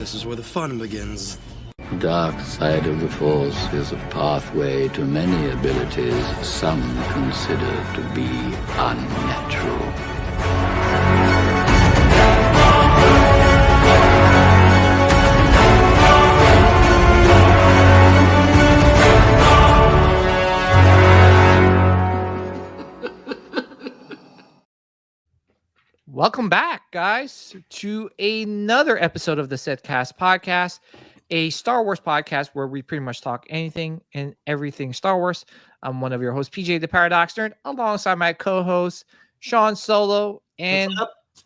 This is where the fun begins. Dark side of the Force is a pathway to many abilities some consider to be unnatural. Welcome back, guys, to another episode of the Setcast podcast, a Star Wars podcast where we pretty much talk anything and everything Star Wars. I'm one of your hosts, PJ the Paradox Nerd, alongside my co-host, Sean Solo, and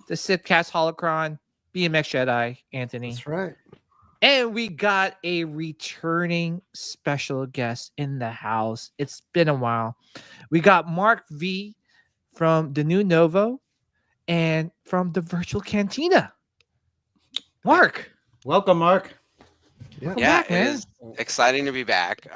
the Setcast Holocron, BMX Jedi, Anthony. That's right. And we got a returning special guest in the house. It's been a while. We got Mark V from Novo. And from the virtual cantina, Mark. Welcome, Mark. Yeah, back, it is exciting to be back.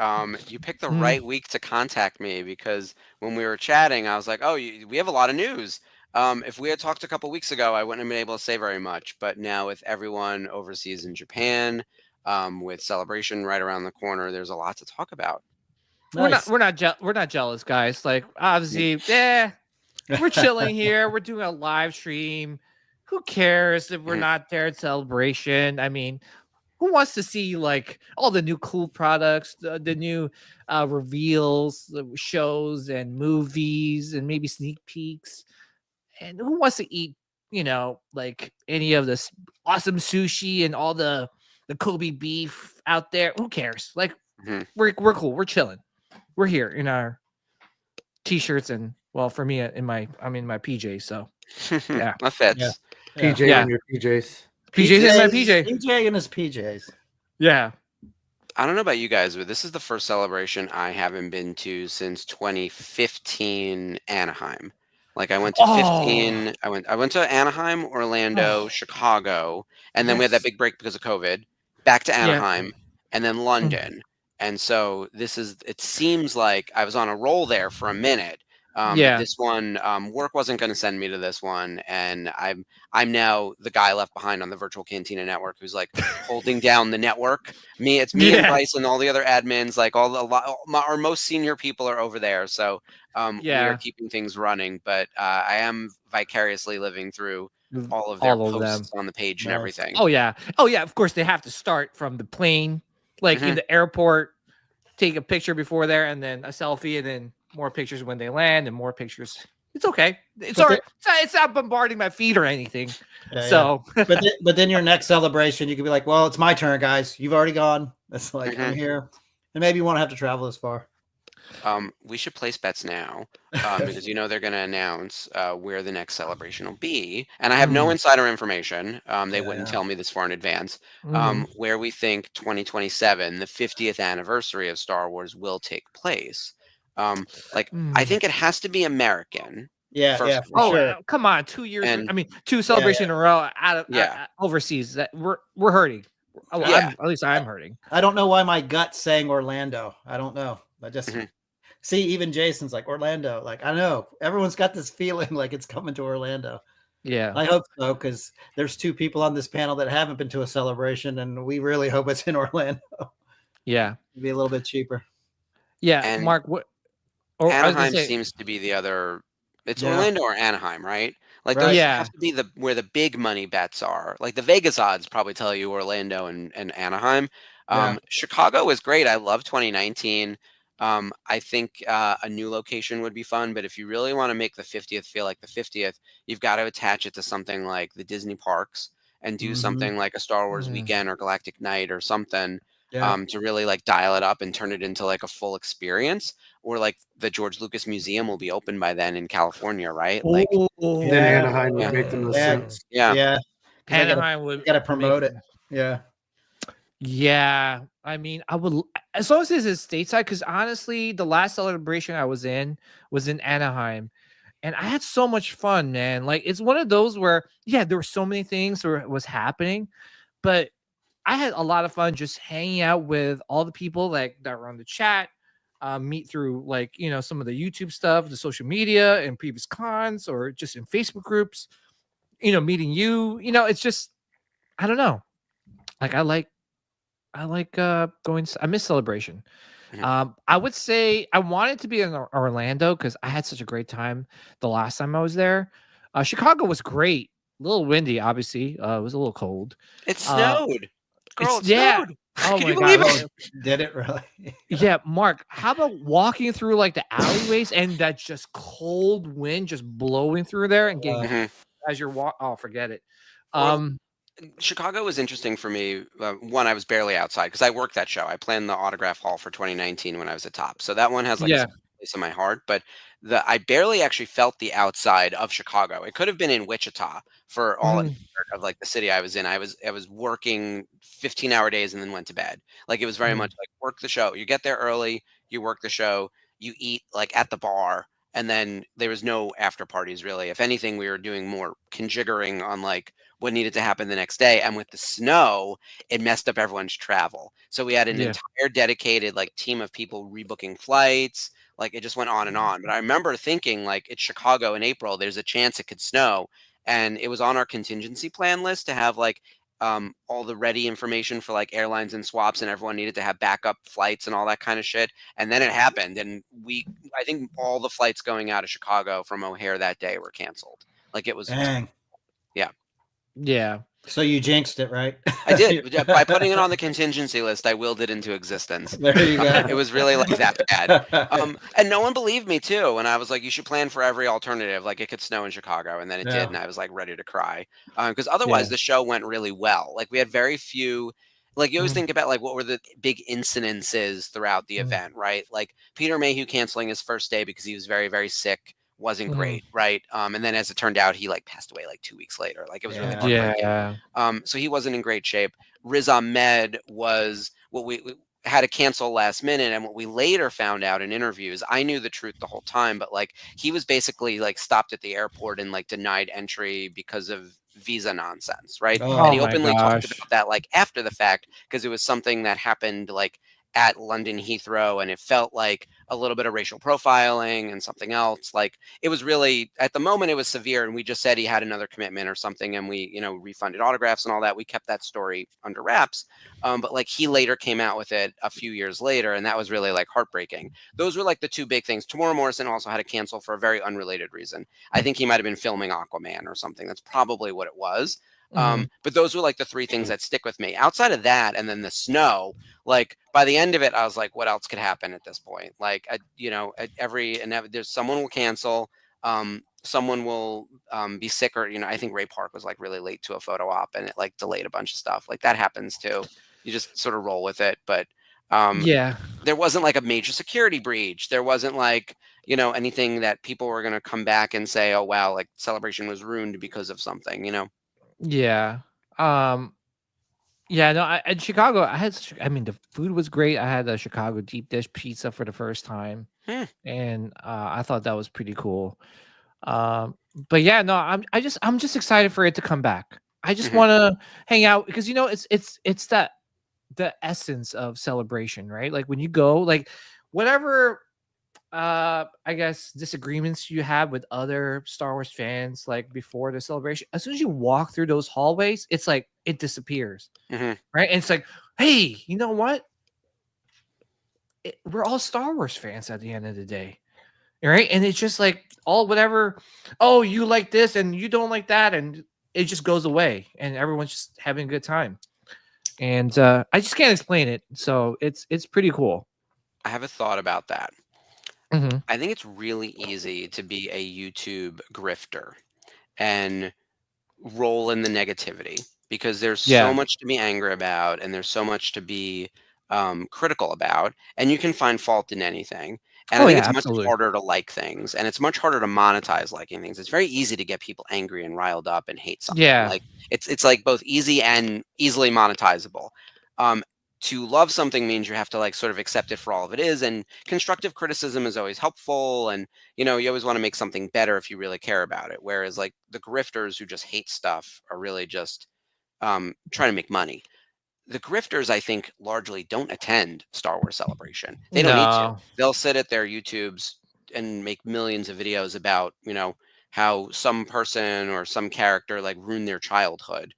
You picked the right week to contact me because when we were chatting, I was like, "Oh, we have a lot of news." If we had talked a couple weeks ago, I wouldn't have been able to say very much. But now, with everyone overseas in Japan, with Celebration right around the corner, there's a lot to talk about. Nice. We're not jealous, guys. Like, obviously, we're chilling here. We're doing a live stream. Who cares if we're not there at Celebration? I mean, who wants to see like all the new cool products, the new reveals, the shows and movies, and maybe sneak peeks? And who wants to eat, like any of this awesome sushi and all the Kobe beef out there? Who cares? Like, we're cool. We're chilling. We're here in our t-shirts and. Well, for me, I'm in my PJs, so yeah, that fits. Yeah. PJ in your PJs. PJs in my PJ. PJ in his PJs. Yeah. I don't know about you guys, but this is the first Celebration I haven't been to since 2015 Anaheim. Like I went to 15. I went to Anaheim, Orlando, Chicago, and then we had that big break because of COVID. Back to Anaheim, and then London. And so it seems like I was on a roll there for a minute. This one, work wasn't going to send me to this one, and I'm now the guy left behind on the Virtual Cantina Network who's like holding down the network. It's me and Bryce and all the other admins. Like our most senior people are over there, so we are keeping things running. But I am vicariously living through all of their posts on the page and everything. Oh yeah. Of course, they have to start from the plane, like in the airport, take a picture before there, and then a selfie, and then more pictures when they land and more pictures. It's okay. It's all right. It's not bombarding my feed or anything. Yeah. But then your next Celebration, you could be like, well, it's my turn, guys. You've already gone. It's like, I'm here. And maybe you won't have to travel as far. We should place bets now because they're going to announce where the next Celebration will be. And I have no insider information. They wouldn't tell me this far in advance. Where we think 2027, the 50th anniversary of Star Wars, will take place. I think it has to be American. Yeah. Sure. Come on, 2 years. 2 Celebrations in a row out of overseas. That we're hurting. At least I'm hurting. I don't know why my gut's saying Orlando. I don't know. I just see even Jason's like Orlando. Like I know everyone's got this feeling like it's coming to Orlando. Yeah, I hope so because there's 2 people on this panel that haven't been to a Celebration, and we really hope it's in Orlando. Yeah, it'd be a little bit cheaper. Yeah, and Mark, what? Anaheim seems to be the other. It's Orlando or Anaheim, right? Like those have to be where the big money bets are. Like the Vegas odds probably tell you Orlando and Anaheim. Chicago is great. I love 2019. I think a new location would be fun, but if you really want to make the 50th feel like the 50th, you've got to attach it to something like the Disney parks and do something like a Star Wars weekend or Galactic Night or something to really like dial it up and turn it into like a full experience. Or like the George Lucas Museum will be open by then in California, right? Like Anaheim would make the most sense. Yeah. Anaheim would got to promote it. Yeah. Yeah, I mean, I would, as long as this is stateside, because honestly, the last Celebration I was in Anaheim, and I had so much fun, man. Like, it's one of those where, there were so many things that was happening, but I had a lot of fun just hanging out with all the people that were on the chat, meet through like, some of the YouTube stuff, the social media and previous cons, or just in Facebook groups, meeting you, it's just, I don't know. Like I like going. I miss Celebration. Mhm. I would say I wanted to be in Orlando because I had such a great time the last time I was there. Chicago was great. A little windy, obviously. It was a little cold. It Uh, snowed. Girl, it's it yeah. snowed. Oh Can my you believe god. it? Did it really? Yeah, Mark. How about walking through like the alleyways and that just cold wind just blowing through there and getting Mhm. as you're Oh, forget it. Or Um, Chicago was interesting for me. One, I was barely outside because I worked that show. I planned the Autograph Hall for 2019 when I was at Top, so that one has like a yeah. special place in my heart. But I barely actually felt the outside of Chicago. It could have been in Wichita for all it Mhm, mattered of like the city I was in. I was working 15-hour days and then went to bed. Like it was very mhm, much like work the show. You get there early, you work the show, you eat like at the bar, and then there was no after parties really. If anything, we were doing more conjiggering on like what needed to happen the next day. And with the snow, it messed up everyone's travel. So we had an yeah. entire dedicated like team of people rebooking flights. Like it just went on and on. But I remember thinking like it's Chicago in April, there's a chance it could snow. And it was on our contingency plan list to have like all the ready information for like airlines and swaps, and everyone needed to have backup flights and all that kind of shit. And then it happened, and I think all the flights going out of Chicago from O'Hare that day were canceled. Like it was, Dang. yeah. Yeah. So you jinxed it, right? I did. By putting it on the contingency list, I willed it into existence. There you go. It was really like that bad. And no one believed me too. And I was like, you should plan for every alternative. Like it could snow in Chicago. And then it did. Yeah. And I was like ready to cry. Because Yeah. otherwise the show went really well. Like we had very few, like you always Mhm, think about like what were the big incidences throughout the mhm, event, right? Like Peter Mayhew canceling his first day because he was very, very sick wasn't mhm. great, right? And then as it turned out, he like passed away like 2 weeks later. Like it was really Yeah. heartbreaking. Yeah. So he wasn't in great shape. Riz Ahmed was what we had to cancel last minute, and what we later found out in interviews, I knew the truth the whole time, but like he was basically like stopped at the airport and like denied entry because of visa nonsense, right? And Oh he Oh, my openly talked gosh. about that like after the fact because it was something that happened like at London Heathrow, and it felt like a little bit of racial profiling and something else. Like it was really at the moment it was severe, and we just said he had another commitment or something, and we refunded autographs and all that. We kept that story under wraps. But like he later came out with it a few years later, and that was really like heartbreaking. Those were like the two big things. Tamora Morrison also had to cancel for a very unrelated reason. I think he might have been filming Aquaman or something. That's probably what it was. Mhm. But those were like the three things that stick with me. Outside of that, and then the snow, like by the end of it, I was like, what else could happen at this point? Like, there's someone will cancel, someone will be sick, or I think Ray Park was like really late to a photo op, and it like delayed a bunch of stuff. Like that happens too. You just sort of roll with it. But um, Yeah. there wasn't like a major security breach. There wasn't like anything that people were going to come back and say, oh wow, like celebration was ruined because of something. Yeah. Um, yeah, no, in Chicago, I mean, the food was great. I had a Chicago deep dish pizza for the first time, Hmm. and I thought that was pretty cool. But yeah, no, I'm just excited for it to come back. I just Mhm. want to hang out because it's that the essence of celebration, right? Like when you go, like whatever I guess disagreements you have with other Star Wars fans like before the celebration, as soon as you walk through those hallways, it's like it disappears, Mhm. right? And it's like, hey, you know what? We're all Star Wars fans at the end of the day, right? And it's just like all whatever, oh, you like this and you don't like that, and it just goes away, and everyone's just having a good time. And I just can't explain it, so it's pretty cool. I have a thought about that. Hmm. I think it's really easy to be a YouTube grifter and roll in the negativity because there's so Yeah. much to be angry about, and there's so much to be critical about, and you can find fault in anything. And I Oh think yeah, it's much absolutely. harder to like things, and it's much harder to monetize liking things. It's very easy to get people angry and riled up and hate something. Yeah. Like it's like both easy and easily monetizable. Um, to love something means you have to like sort of accept it for all of it is, and constructive criticism is always helpful, and you always want to make something better if you really care about it. Whereas like the grifters who just hate stuff are really just trying to make money. The grifters, I think, largely don't attend Star Wars Celebration. They don't need to. No. They'll sit at their YouTubes and make millions of videos about how some person or some character like ruined their childhood.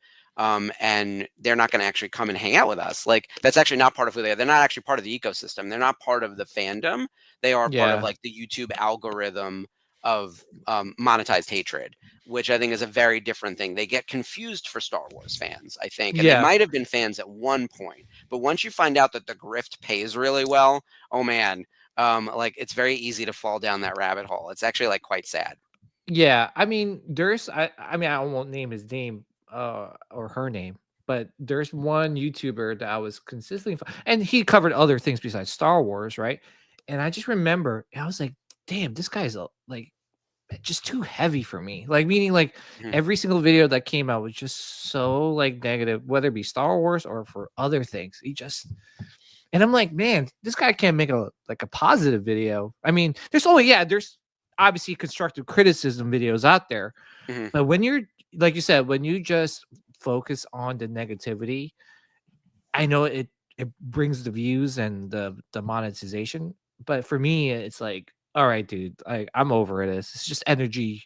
and they're not going to actually come and hang out with us. Like that's actually not part of who they are. They're not actually part of the ecosystem. They're not part of the fandom. They are part of Yeah. like the YouTube algorithm of monetized hatred, which I think is a very different thing. They get confused for Star Wars fans, I think, and they Yeah. might have been fans at one point, but once you find out that the grift pays really well, oh man, like it's very easy to fall down that rabbit hole. It's actually like quite sad. Yeah. I mean, I mean, I won't name his name or her name, but there's one YouTuber that I was consistently and he covered other things besides Star Wars, right? And I just remember I was like, damn, this guy's like just too heavy for me. Like meaning like Mhm. every single video that came out was just so like negative, whether it be Star Wars or for other things. He just and I'm like, man, this guy can't make a positive video. I mean, there's obviously constructive criticism videos out there, Mhm. but when you're like you said, when you just focus on the negativity, I know it brings the views and the monetization, but for me, it's like, all right, dude, I'm over it. It's just energy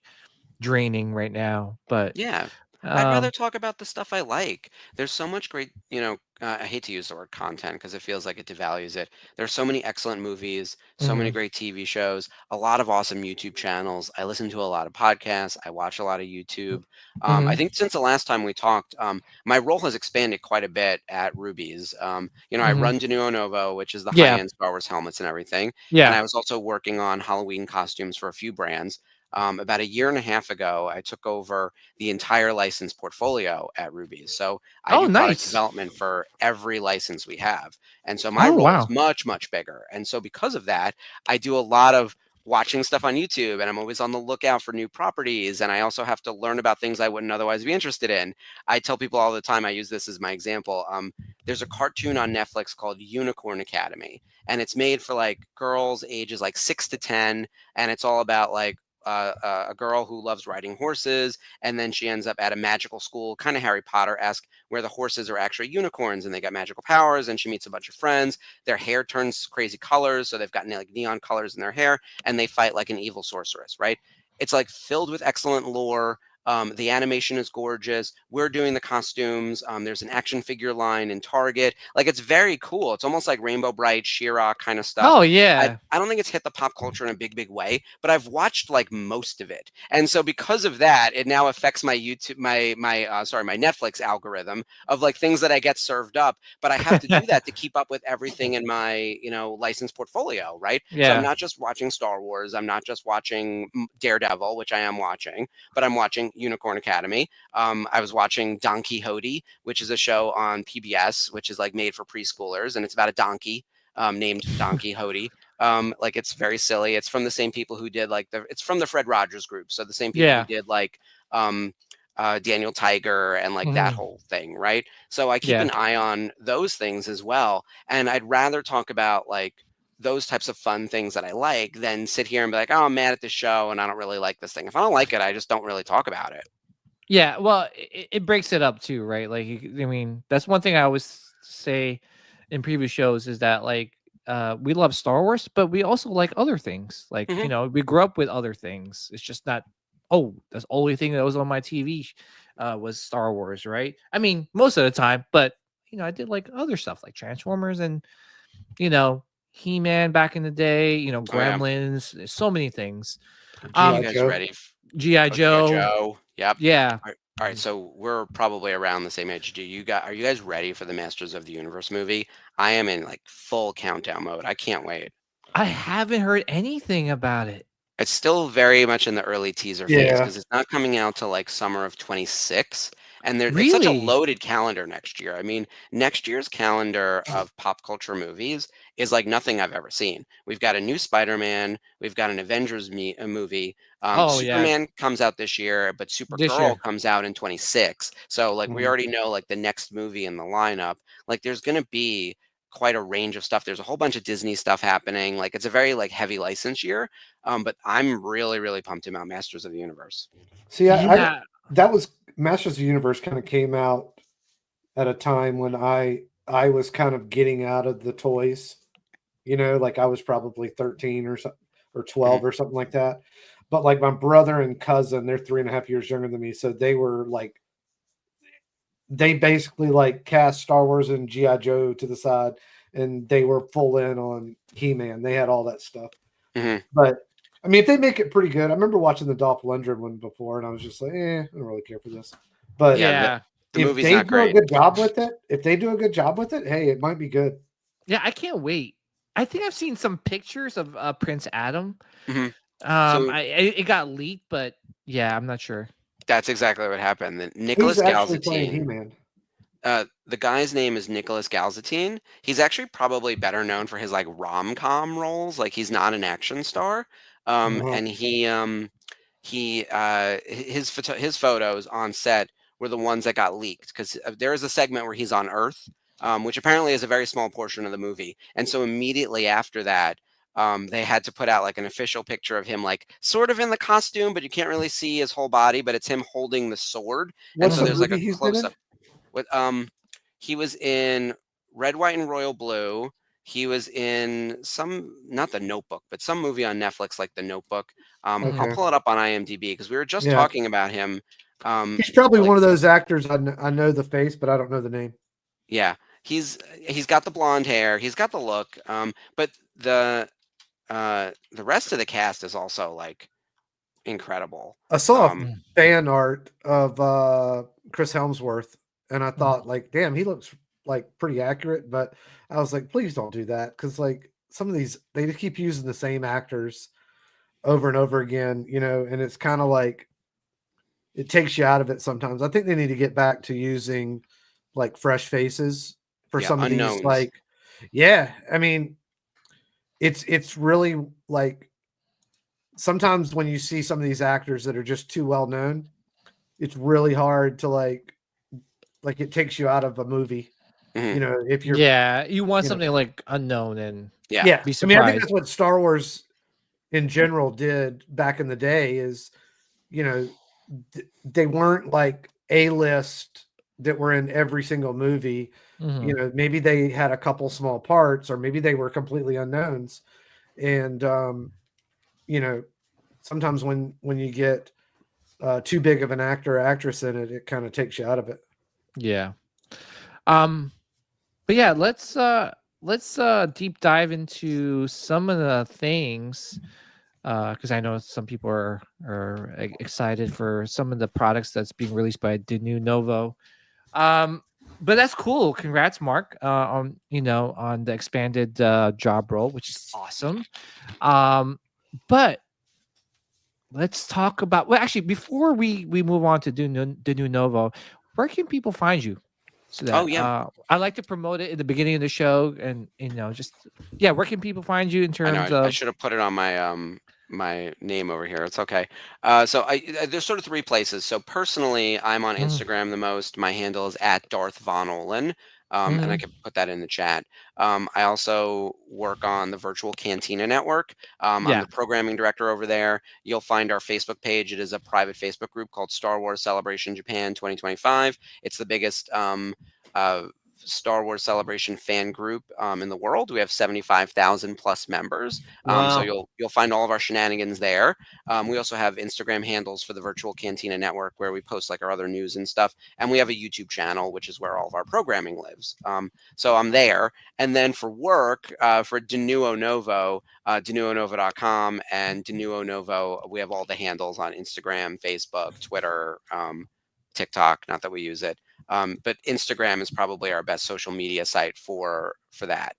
draining right now. But Yeah. I'd rather um, talk about the stuff I like. There's so much great, I hate to use the word content because it feels like it devalues it. There's so many excellent movies, so many mhm, great TV shows, a lot of awesome YouTube channels. I listen to a lot of podcasts. I watch a lot of YouTube. I mhm, think since the last time we talked, my role has expanded quite a bit at Ruby's. I mhm. run Denuo Novo, which is the Yeah, high-end Star Wars helmets and everything. And yeah. I was also working on Halloween costumes for a few brands. About a year and a half ago, I took over the entire license portfolio at Ruby's. So I Oh, do product nice. development for every license we have. And so my Oh, role is wow. much, much bigger. And so because of that, I do a lot of watching stuff on YouTube and I'm always on the lookout for new properties. And I also have to learn about things I wouldn't otherwise be interested in. I tell people all the time, I use this as my example. There's a cartoon on Netflix called Unicorn Academy, and it's made for like girls ages like 6 to 10. And it's all about like, a girl who loves riding horses, and then she ends up at a magical school, kind of Harry Potter-esque, where the horses are actually unicorns and they got magical powers. And she meets a bunch of friends. Their hair turns crazy colors, so they've got like neon colors in their hair, and they fight like an evil sorceress. Right? It's like filled with excellent lore. The animation is gorgeous. We're doing the costumes. There's an action figure line in Target. Like it's very cool. It's almost like Rainbow Bright, She-Ra kind of stuff. Oh, I, yeah. I don't think it's hit the pop culture in a big, big way, but I've watched like most of it. And so because of that, it now affects my YouTube, my Netflix algorithm of like things that I get served up, but I have to do that to keep up with everything in my, license portfolio, right? So I'm Yeah. not just watching Star Wars. I'm not just watching Daredevil, which I am watching, but I'm watching Unicorn Academy. I was watching Don Quixote, which is a show on PBS, which is like made for preschoolers, and it's about a donkey named Don Quixote. Like it's very silly. It's from the same people who did like it's from the Fred Rogers group. So the same people who Yeah. did like um, Daniel Tiger and like that Mhm. whole thing, right? So I keep Yeah. an eye on those things as well. And I'd rather talk about like those types of fun things that I like than sit here and be like, oh, I'm mad at this show and I don't really like this thing. If I don't like it, I just don't really talk about it. Yeah, well, it breaks it up too, right? Like, I mean, that's one thing I always say in previous shows is that like we love Star Wars, but we also like other things. Like, Hmm. we grew up with other things. It's just not, oh, that's the only thing that was on my TV was Star Wars, right? I mean, most of the time, but I did like other stuff like Transformers and you know, He-Man back in the day, Oh yeah. Gremlins, there's so many things. Are you G.I. Um, guys Joe. ready? G.I. Oh, G.I. Joe, Joe. Yep. yeah. All right, so we're probably around the same age. Are you guys ready for the Masters of the Universe movie? I am in like full countdown mode. I can't wait. I haven't heard anything about it. It's still very much in the early teaser phase Yeah. because it's not coming out till like summer of 26. And it's such a Really? loaded calendar next year. I mean, next year's calendar of pop culture movies is like nothing I've ever seen. We've got a new Spider-Man, we've got an Avengers movie. Oh yeah, Superman comes out this year, but this Supergirl year. comes out in 26. So like we Mhm. already know like the next movie in the lineup. Like there's gonna be quite a range of stuff. There's a whole bunch of Disney stuff happening. Like it's a very like heavy license year. But I'm really, really pumped about Masters of the Universe. See, I Yeah. that was Masters of the Universe kind of came out at a time when I was kind of getting out of the toys. Like I was probably 13 or something or Mhm. 12 or something like that. But like my brother and cousin, they're 3.5 years younger than me, so they were like they basically like cast Star Wars and G.I. Joe to the side, and they were full in on He-Man. They had all that stuff. Mhm. But I mean, if they make it pretty good, I remember watching the Dolph Lundgren one before, and I was just like, I don't really care for this. But Yeah, the if movie's they not do a great. good job with it, hey, it might be good. Yeah, I can't wait. I think I've seen some pictures of Prince Adam. Mhm. So It got leaked, but yeah, I'm not sure. that's exactly what happened. Who's Nicholas actually playing Galzatine. He-Man? The guy's name is Nicholas Galzatine. He's actually probably better known for his like rom-com roles. Like he's not an action star. Uh-huh. And his photos on set were the ones that got leaked because there is a segment where he's on Earth, which apparently is a very small portion of the movie. And so immediately after that, they had to put out like an official picture of him, like sort of in the costume, but you can't really see his whole body. But it's him holding the sword, and What's so the there's like movie a he's been close in? up. What he was in Red, White, and Royal Blue. He was in some, not The Notebook, but some movie on Netflix like The Notebook. I'll Okay. pull it up on IMDb because we were just Yeah. talking about him. He's probably like, one of those actors I know the face, but I don't know the name. yeah, he's got the blonde hair, he's got the look. But the rest of the cast is also like incredible. I saw Um, fan art of Chris Helmsworth, and I thought, like, damn, he looks like pretty accurate. But I was like, please don't do that, because like some of these, they just keep using the same actors over and over again, and it's kind of like it takes you out of it sometimes. I think they need to get back to using like fresh faces for yeah, some of these. unknowns. Like, yeah, I mean, it's really like sometimes when you see some of these actors that are just too well known, it's really hard to like it takes you out of a movie. Mhm. If you're Yeah, you want you know something like unknown and Yeah. yeah. be I mean, I think surprised. that's what Star Wars in general did back in the day is, you know, they weren't like A-list that were in every single movie. Mhm. Maybe they had a couple small parts, or maybe they were completely unknowns. And sometimes when you get too big of an actor or actress in it, it kind of takes you out of it. Yeah. But yeah, let's deep dive into some of the things because I know some people are excited for some of the products that's being released by Denuo Novo. But that's cool. Congrats, Mark, on the expanded job role, which is awesome. But let's talk about, well, actually, before we move on to Denuo Novo, where can people find you? So Oh that yeah. I like to promote it at the beginning of the show, and just yeah, where can people find you in I know. terms I of? should have put it on my name over here. It's okay. So there's sort of three places. So personally, I'm on Mm, Instagram the most. My handle is at Darth Von Olin. And I mm, can put that in the chat. I also work on the Virtual Cantina Network. I'm yeah, the programming director over there. You'll find our Facebook page. It is a private Facebook group called Star Wars Celebration Japan 2025. It's the biggest uh, Star Wars Celebration fan group in the world. We have 75,000 plus members. So Wow. you'll find all of our shenanigans there. We also have Instagram handles for the Virtual Cantina Network where we post like our other news and stuff. And we have a YouTube channel, which is where all of our programming lives. So I'm there. And then for work, for Denuo Novo, denuonovo.com and Denuo Novo, we have all the handles on Instagram, Facebook, Twitter, TikTok. Not that we use it. But Instagram is probably our best social media site for that.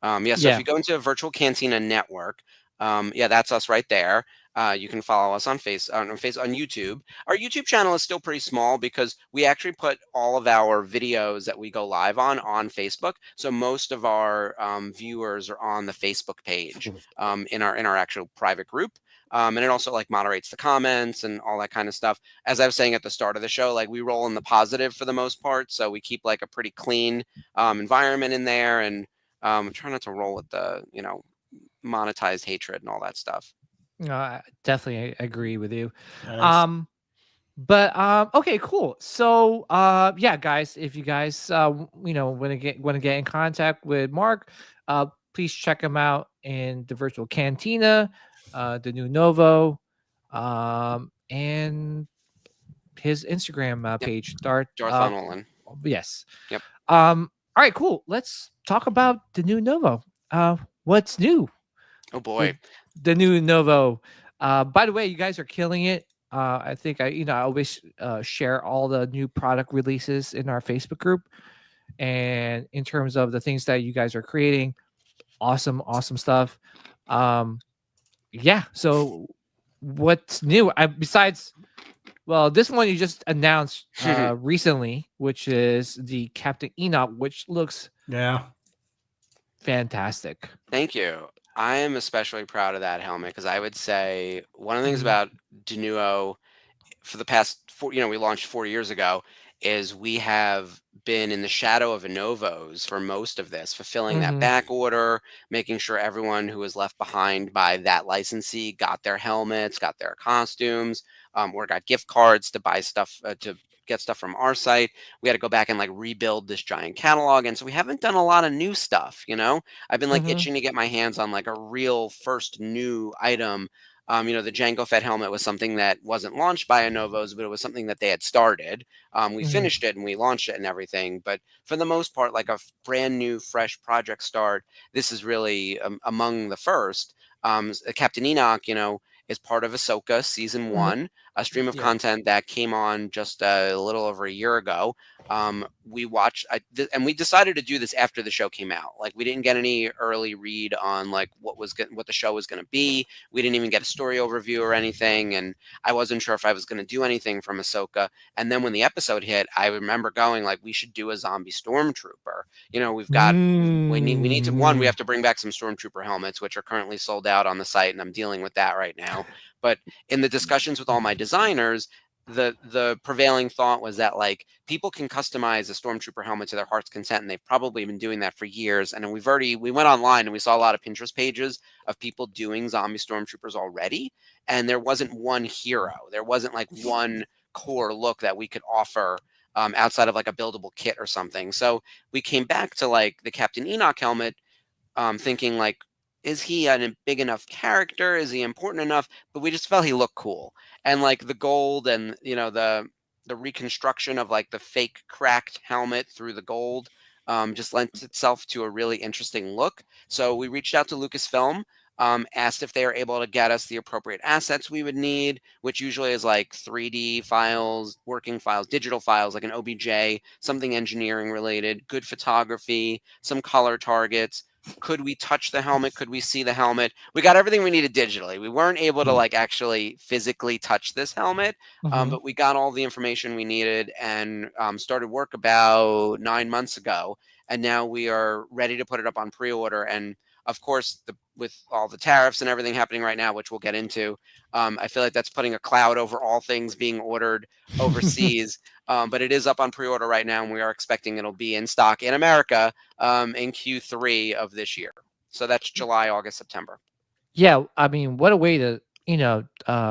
Yeah, so if yeah, you go into Virtual Cantina Network, yeah, that's us right there. You can follow us on on YouTube. Our YouTube channel is still pretty small because we actually put all of our videos that we go live on Facebook. So most of our viewers are on the Facebook page in our actual private group. And it also like moderates the comments and all that kind of stuff. As I was saying at the start of the show, like we roll in the positive for the most part, so we keep like a pretty clean environment in there, and try not to roll with the monetized hatred and all that stuff. no, I definitely agree with you. Nice. But okay, cool. So yeah, guys, if you guys want to get in contact with Mark, please check him out in the Virtual Cantina, the new Novo, and his Instagram Yep, page, Dart Darth Von Olin. Yes. Yep. All right, cool. Let's talk about the new Novo. What's new? Oh boy. The new Novo. By the way, you guys are killing it. I think I always share all the new product releases in our Facebook group, and in terms of the things that you guys are creating, awesome stuff. Yeah. So, what's new? Besides, well, this one you just announced recently, which is the Captain Enoch, which looks fantastic. Thank you. I am especially proud of that helmet because I would say one of the things about Denuo for the past we launched 4 years ago, is we have been in the shadow of Novos for most of this, fulfilling that back order, making sure everyone who was left behind by that licensee got their helmets, got their costumes, or got gift cards to buy stuff to get stuff from our site. We had to go back and like rebuild this giant catalog, and so we haven't done a lot of new stuff. I've been like itching to get my hands on like a real first new item. The Jango Fett helmet was something that wasn't launched by Novos, but it was something that they had started. We finished it and we launched it and everything. But for the most part, like a brand new, fresh project start, this is really among the first. Captain Enoch, is part of Ahsoka season 1, a stream of content that came on just a little over a year ago. We watched, and we decided to do this after the show came out. Like we didn't get any early read on like what the show was going to be. We didn't even get a story overview or anything, and I wasn't sure if I was going to do anything from Ahsoka. And then when the episode hit, I remember going like, we should do a zombie stormtrooper. We've got we need to we have to bring back some stormtrooper helmets, which are currently sold out on the site, and I'm dealing with that right now. But in the discussions with all my designers, the prevailing thought was that like people can customize a stormtrooper helmet to their heart's content, and they've probably been doing that for years. And we went online and we saw a lot of Pinterest pages of people doing zombie stormtroopers already, and there wasn't one hero. There wasn't like one core look that we could offer outside of like a buildable kit or something. So we came back to like the Captain Enoch helmet, thinking like, is he a big enough character? Is he important enough? But we just felt he looked cool. And like the gold and the reconstruction of like the fake cracked helmet through the gold just lent itself to a really interesting look. So we reached out to Lucasfilm, asked if they were able to get us the appropriate assets we would need, which usually is like 3D files, working files, digital files, like an OBJ, something engineering related, good photography, some color targets. Could we touch the helmet? Could we see the helmet? We got everything we needed digitally. We weren't able to like actually physically touch this helmet, but we got all the information we needed and started work about 9 months ago. And now we are ready to put it up on pre-order. And of course, with all the tariffs and everything happening right now, which we'll get into, I feel like that's putting a cloud over all things being ordered overseas. But it is up on pre-order right now, and we are expecting it'll be in stock in America in Q3 of this year. So that's July, August, September. Yeah, I mean, what a way to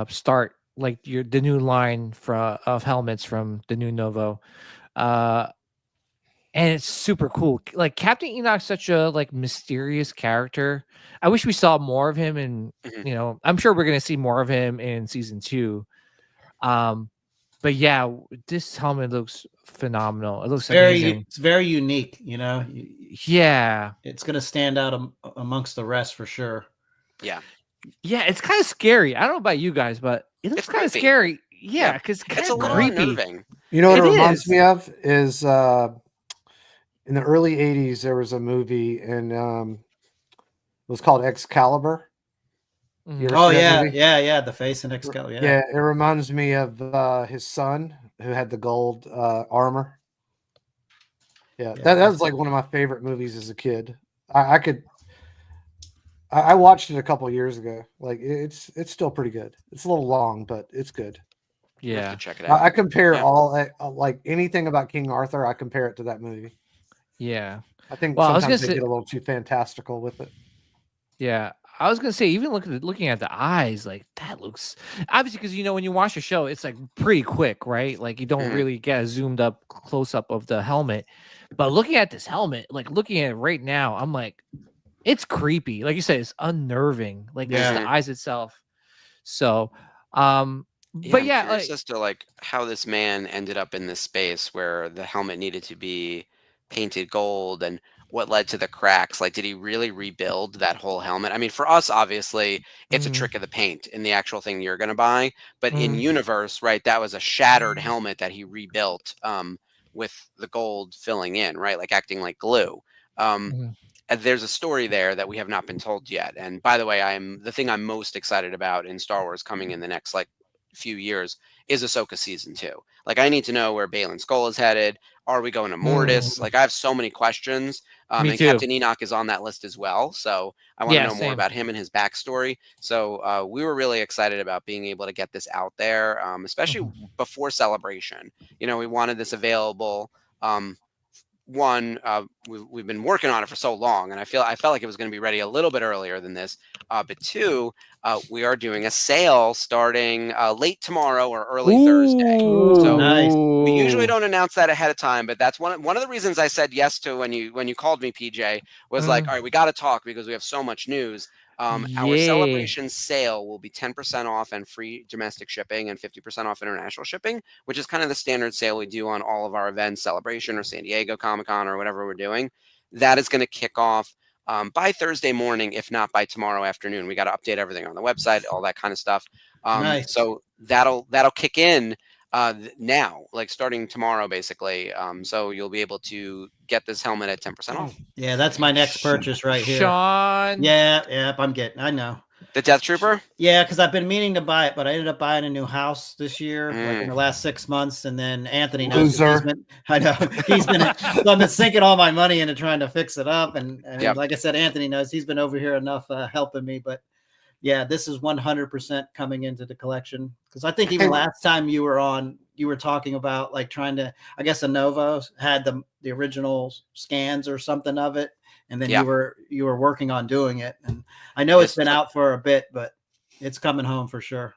start like the new line of helmets from the new Novo. And it's super cool. Like Captain Enoch's such a like mysterious character. I wish we saw more of him, and I'm sure we're gonna see more of him in season 2. But yeah, this helmet looks phenomenal. It looks amazing. It's very unique. Yeah, it's gonna stand out amongst the rest for sure. Yeah, it's kind of scary. I don't know about you guys, but it looks kind of scary. Yeah, because it's a little creepy. unnerving. You know what it reminds me of is in the early 80s, there was a movie, and it was called Excalibur. Oh, yeah. The face in Excalibur. Yeah, it reminds me of his son who had the gold armor. Yeah, that was like one of my favorite movies as a kid. I watched it a couple years ago. Like it's still pretty good. It's a little long, but it's good. Yeah, check it out. I compare all like anything about King Arthur. I compare it to that movie. Yeah, I think sometimes they get a little too fantastical with it. Yeah, I was gonna say, even looking at the eyes, like that looks obviously, because when you watch a show, it's like pretty quick, right? Like you don't really get a zoomed up close up of the helmet. But looking at this helmet, like looking at it right now, I'm like, it's creepy. Like you said, it's unnerving. Like just the eyes itself. So, Yeah, But I'm yeah, curious like as to like how this man ended up in this space where the helmet needed to be painted gold and what led to the cracks. Like, did he really rebuild that whole helmet? I mean, for us, obviously, it's a mm, trick of the paint in the actual thing you're gonna buy. But in mm, universe, right, that was a shattered helmet that he rebuilt with the gold filling in, right? Like acting like glue. Um, mm, and there's a story there that we have not been told yet. And by the way, the thing I'm most excited about in Star Wars coming in the next like few years is Ahsoka season 2. Like I need to know where Baylan Skoll is headed. Are we going to mm. Mortis? Like I have so many questions. Me And too. Captain Enoch is on that list as well. So I want to Yeah, know more same. about him and his backstory. So we were really excited about being able to get this out there, especially Mhm. before Celebration. You know, we wanted this available. Um, One, we've been working on it for so long, and I felt like it was going to be ready a little bit earlier than this. But two, we are doing a sale starting late tomorrow or early Thursday. Ooh, So nice. we usually Ooh. don't announce that ahead of time, but that's one of the reasons I said yes to when you called me, PJ, was like, Mm. all right, we got to talk because we have so much news. Our Yay. celebration sale will be 10% off and free domestic shipping and 50% off international shipping, which is kind of the standard sale we do on all of our events, Celebration or San Diego Comic Con or whatever we're doing. That is going to kick off by Thursday morning, if not by tomorrow afternoon. We got to update everything on the website, all that kind of stuff. Nice. So that'll kick in now, like starting tomorrow, basically. So you'll be able to get this helmet at 10% off. Yeah, that's my next Sh- purchase right here. Sean. Yeah, yep, I know. The Death Trooper. Yeah, because I've been meaning to buy it, but I ended up buying a new house this year, like in Mm, the last 6 months. And then Anthony knows 'cause Loser. I know he's been, so I've been sinking all my money into trying to fix it up. And yep. like I said, Anthony knows he's been over here enough helping me. But yeah, this is 100% coming into the collection because I think even Hey, last time you were on, you were talking about like trying to, I guess, a Novo had the original scans or something of it, and then Yeah. you were working on doing it. And I know it's This been took out for a bit, but it's coming home for sure.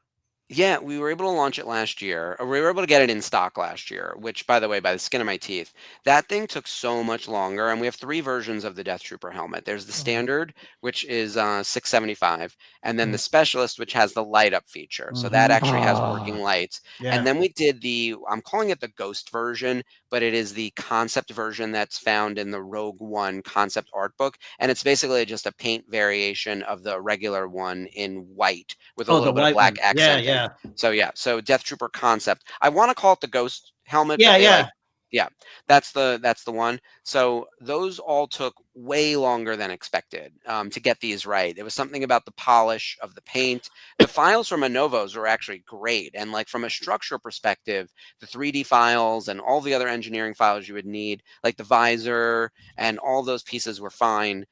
Yeah, we were able to launch it last year. Or we were able to get it in stock last year, which, by the way, by the skin of my teeth, that thing took so much longer. And we have three versions of the Death Trooper helmet. There's the Mhm. standard, which is 675, and then the Mhm. specialist, which has the light up feature. So that Mm-hmm. actually has working Ah. lights. And Yeah. then we did I'm calling it the Ghost version, but it is the concept version that's found in the Rogue One concept art book. And it's basically just a paint variation of the regular one in white with a Oh, the little bit of white black one. Yeah, accenting. yeah, So yeah, so Death Trooper concept. I want to call it the Ghost helmet, but yeah, they like, yeah. yeah, that's the one. So those all took way longer than expected to get these right. There was something about the polish of the paint. The files from Novos were actually great, and like from a structure perspective, the 3D files and all the other engineering files you would need, like the visor and all those pieces were fine.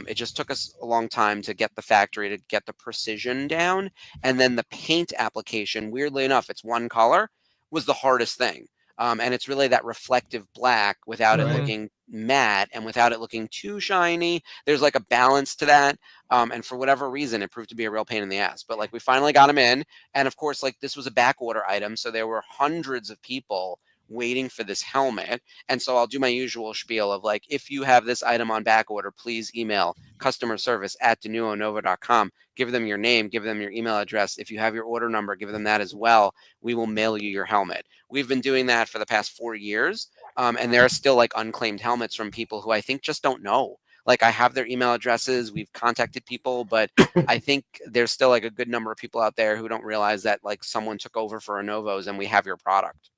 It just took us a long time to get the factory to get the precision down. And then the paint application, weirdly enough, it's one color, was the hardest thing. And it's really that reflective black without it Right. Mhm. looking matte and without it looking too shiny. There's like a balance to that. And for whatever reason, it proved to be a real pain in the ass. But like we finally got them in. And of course, like this was a back order item. So there were hundreds of people waiting for this helmet. And so I'll do my usual spiel of like, if you have this item on back order, please email customer service at denuonovo.com. Give them your name, give them your email address. If you have your order number, give them that as well. We will mail you your helmet. We've been doing that for the past 4 years. And there are still like unclaimed helmets from people who I think just don't know. Like I have their email addresses. We've contacted people, but I think there's still like a good number of people out there who don't realize that like someone took over for a Novos and we have your product.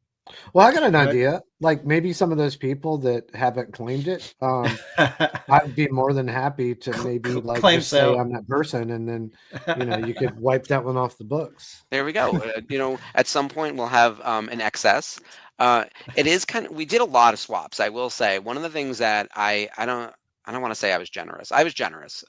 well, I got an Right. idea. Like maybe some of those people that haven't claimed it, I'd be more than happy to maybe like Claim just say sale. I'm that person, and then you could wipe that one off the books. There we go. At some point we'll have an excess. It is kind of, we did a lot of swaps. I will say one of the things that I don't want to say I was generous. I was generous.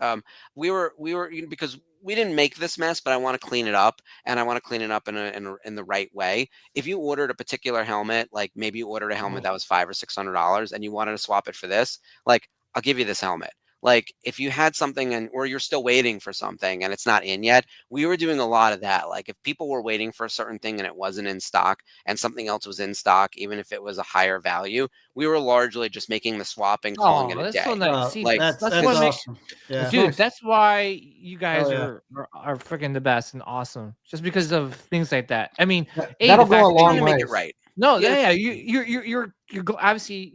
Because we didn't make this mess, but I want to clean it up, and I want to clean it up in the right way. If you ordered a particular helmet, like maybe you ordered a helmet that was $500 or $600, and you wanted to swap it for this, like I'll give you this helmet. Like if you had something or you're still waiting for something and it's not in yet, we were doing a lot of that. Like if people were waiting for a certain thing and it wasn't in stock and something else was in stock, even if it was a higher value, we were largely just making the swap and calling it Oh, a that's so day. nice. See, Like that's that's what this, make awesome. Yeah. That's dude. nice. That's why you guys Hell yeah. are freaking the best and awesome. Just because of things like that. I mean, That'll the go fact a that trying long to make it ways. right. no, Yeah. yeah, you're obviously,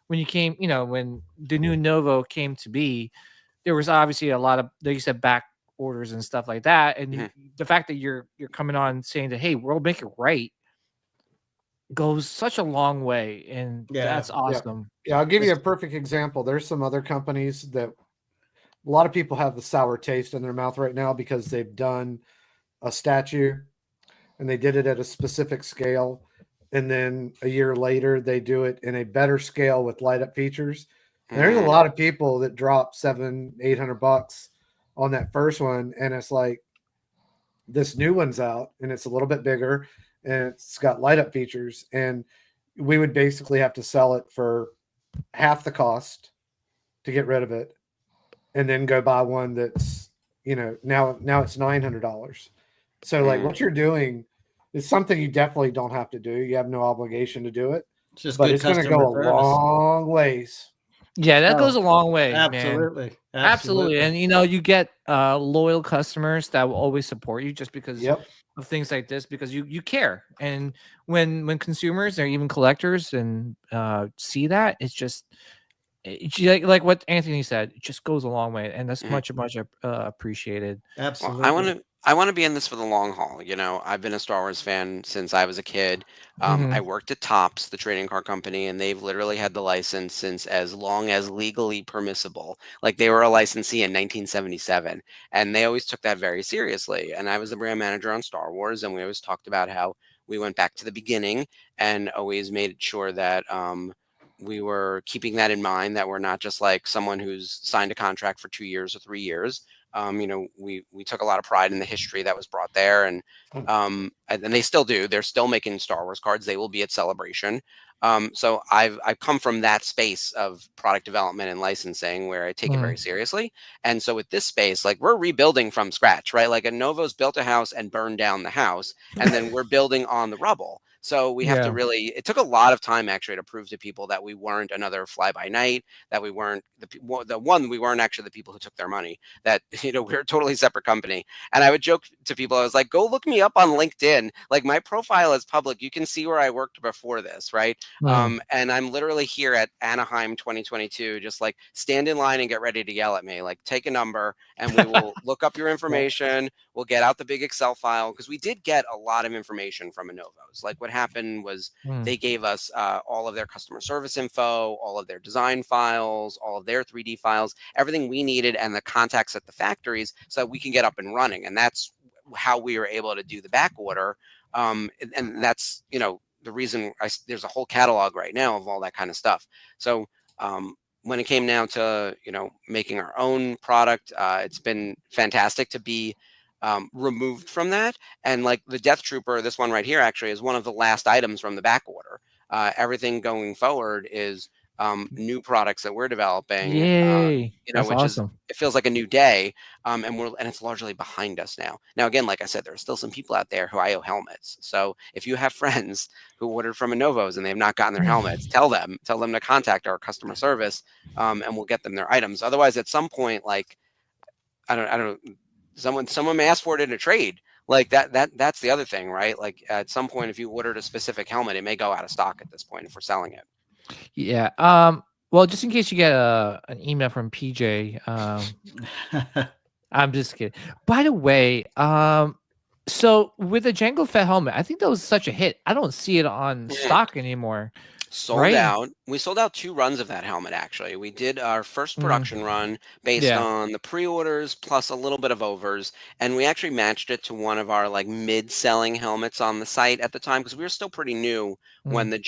when you came, when the new Novo came to be, there was obviously a lot of, like you said, back orders and stuff like that, and Mhm. the fact that you're coming on saying that, hey, we'll make it right, goes such a long way, and Yeah. that's awesome. Yeah, I'll give you a perfect example. There's some other companies that a lot of people have the sour taste in their mouth right now because they've done a statue and they did it at a specific scale. And then a year later, they do it in a better scale with light up features. And there's a Mhm. lot of people that drop $700-800 on that first one. And it's like, this new one's out and it's a little bit bigger and it's got light up features. And we would basically have to sell it for half the cost to get rid of it and then go buy one that's, now it's $900. So like Mhm. what you're doing is something you definitely don't have to do. You have no obligation to do it, It's just but good it's going to customer go a service. long ways. Yeah, that Oh, goes a long way, man. absolutely. Absolutely. And you get loyal customers that will always support you just because Yep. of things like this, because you care. And when consumers or even collectors and see that, it's just like what Anthony said, it just goes a long way, and that's Mhm. much appreciated. Well, Absolutely. I want to be in this for the long haul. I've been a Star Wars fan since I was a kid. I Mhm. worked at Topps, the trading card company, and they've literally had the license since as long as legally permissible. Like they were a licensee in 1977, and they always took that very seriously. And I was the brand manager on Star Wars, and we always talked about how we went back to the beginning and always made sure that we were keeping that in mind, that we're not just like someone who's signed a contract for 2 years or 3 years. We took a lot of pride in the history that was brought there, and they still do. They're still making Star Wars cards. They will be at Celebration. So I've come from that space of product development and licensing where I take it very Mhm. seriously. And so with this space, like we're rebuilding from scratch, right? Like a Novo's built a house and burned down the house, and then we're building on the rubble. So we have to Yeah. really. It took a lot of time actually to prove to people that we weren't another fly by night, that we weren't we weren't actually the people who took their money, that we're a totally separate company. And I would joke to people, I was like, go look me up on LinkedIn. Like my profile is public, you can see where I worked before this, right? Mhm. And I'm literally here at Anaheim 2022, just like stand in line and get ready to yell at me, like take a number and we will look up your information. We'll get out the big Excel file, because we did get a lot of information from Innovos. Like what happened was Mhm. they gave us all of their customer service info, all of their design files, all of their 3D files, everything we needed, and the contacts at the factories so that we can get up and running. And that's how we were able to do the back order. And that's, the reason there's a whole catalog right now of all that kind of stuff. So when it came now to, making our own product, it's been fantastic to be removed from that. And like the Death Trooper, this one right here actually is one of the last items from the back order. Everything going forward is new products that we're developing, Yay. That's which is, awesome. it feels like a new day, and it's largely behind us now. Now, again, like I said, there are still some people out there who I owe helmets. So if you have friends who ordered from Novos and they've not gotten their helmets, tell them to contact our customer service, and we'll get them their items. Otherwise, at some point, like I don't someone may ask for it in a trade. Like that's the other thing, right? Like at some point, if you ordered a specific helmet, it may go out of stock at this point if we're selling it. Yeah. Well, just in case you get an email from PJ, I'm just kidding. By the way, so with the Django Fett helmet, I think that was such a hit. I don't see it on stock anymore, Sold right? out. We sold out 2 runs of that helmet, actually. We did our first Mm, production run based yeah. on the pre-orders plus a little bit of overs, and we actually matched it to one of our, like, mid-selling helmets on the site at the time, because we were still pretty new when Mm, the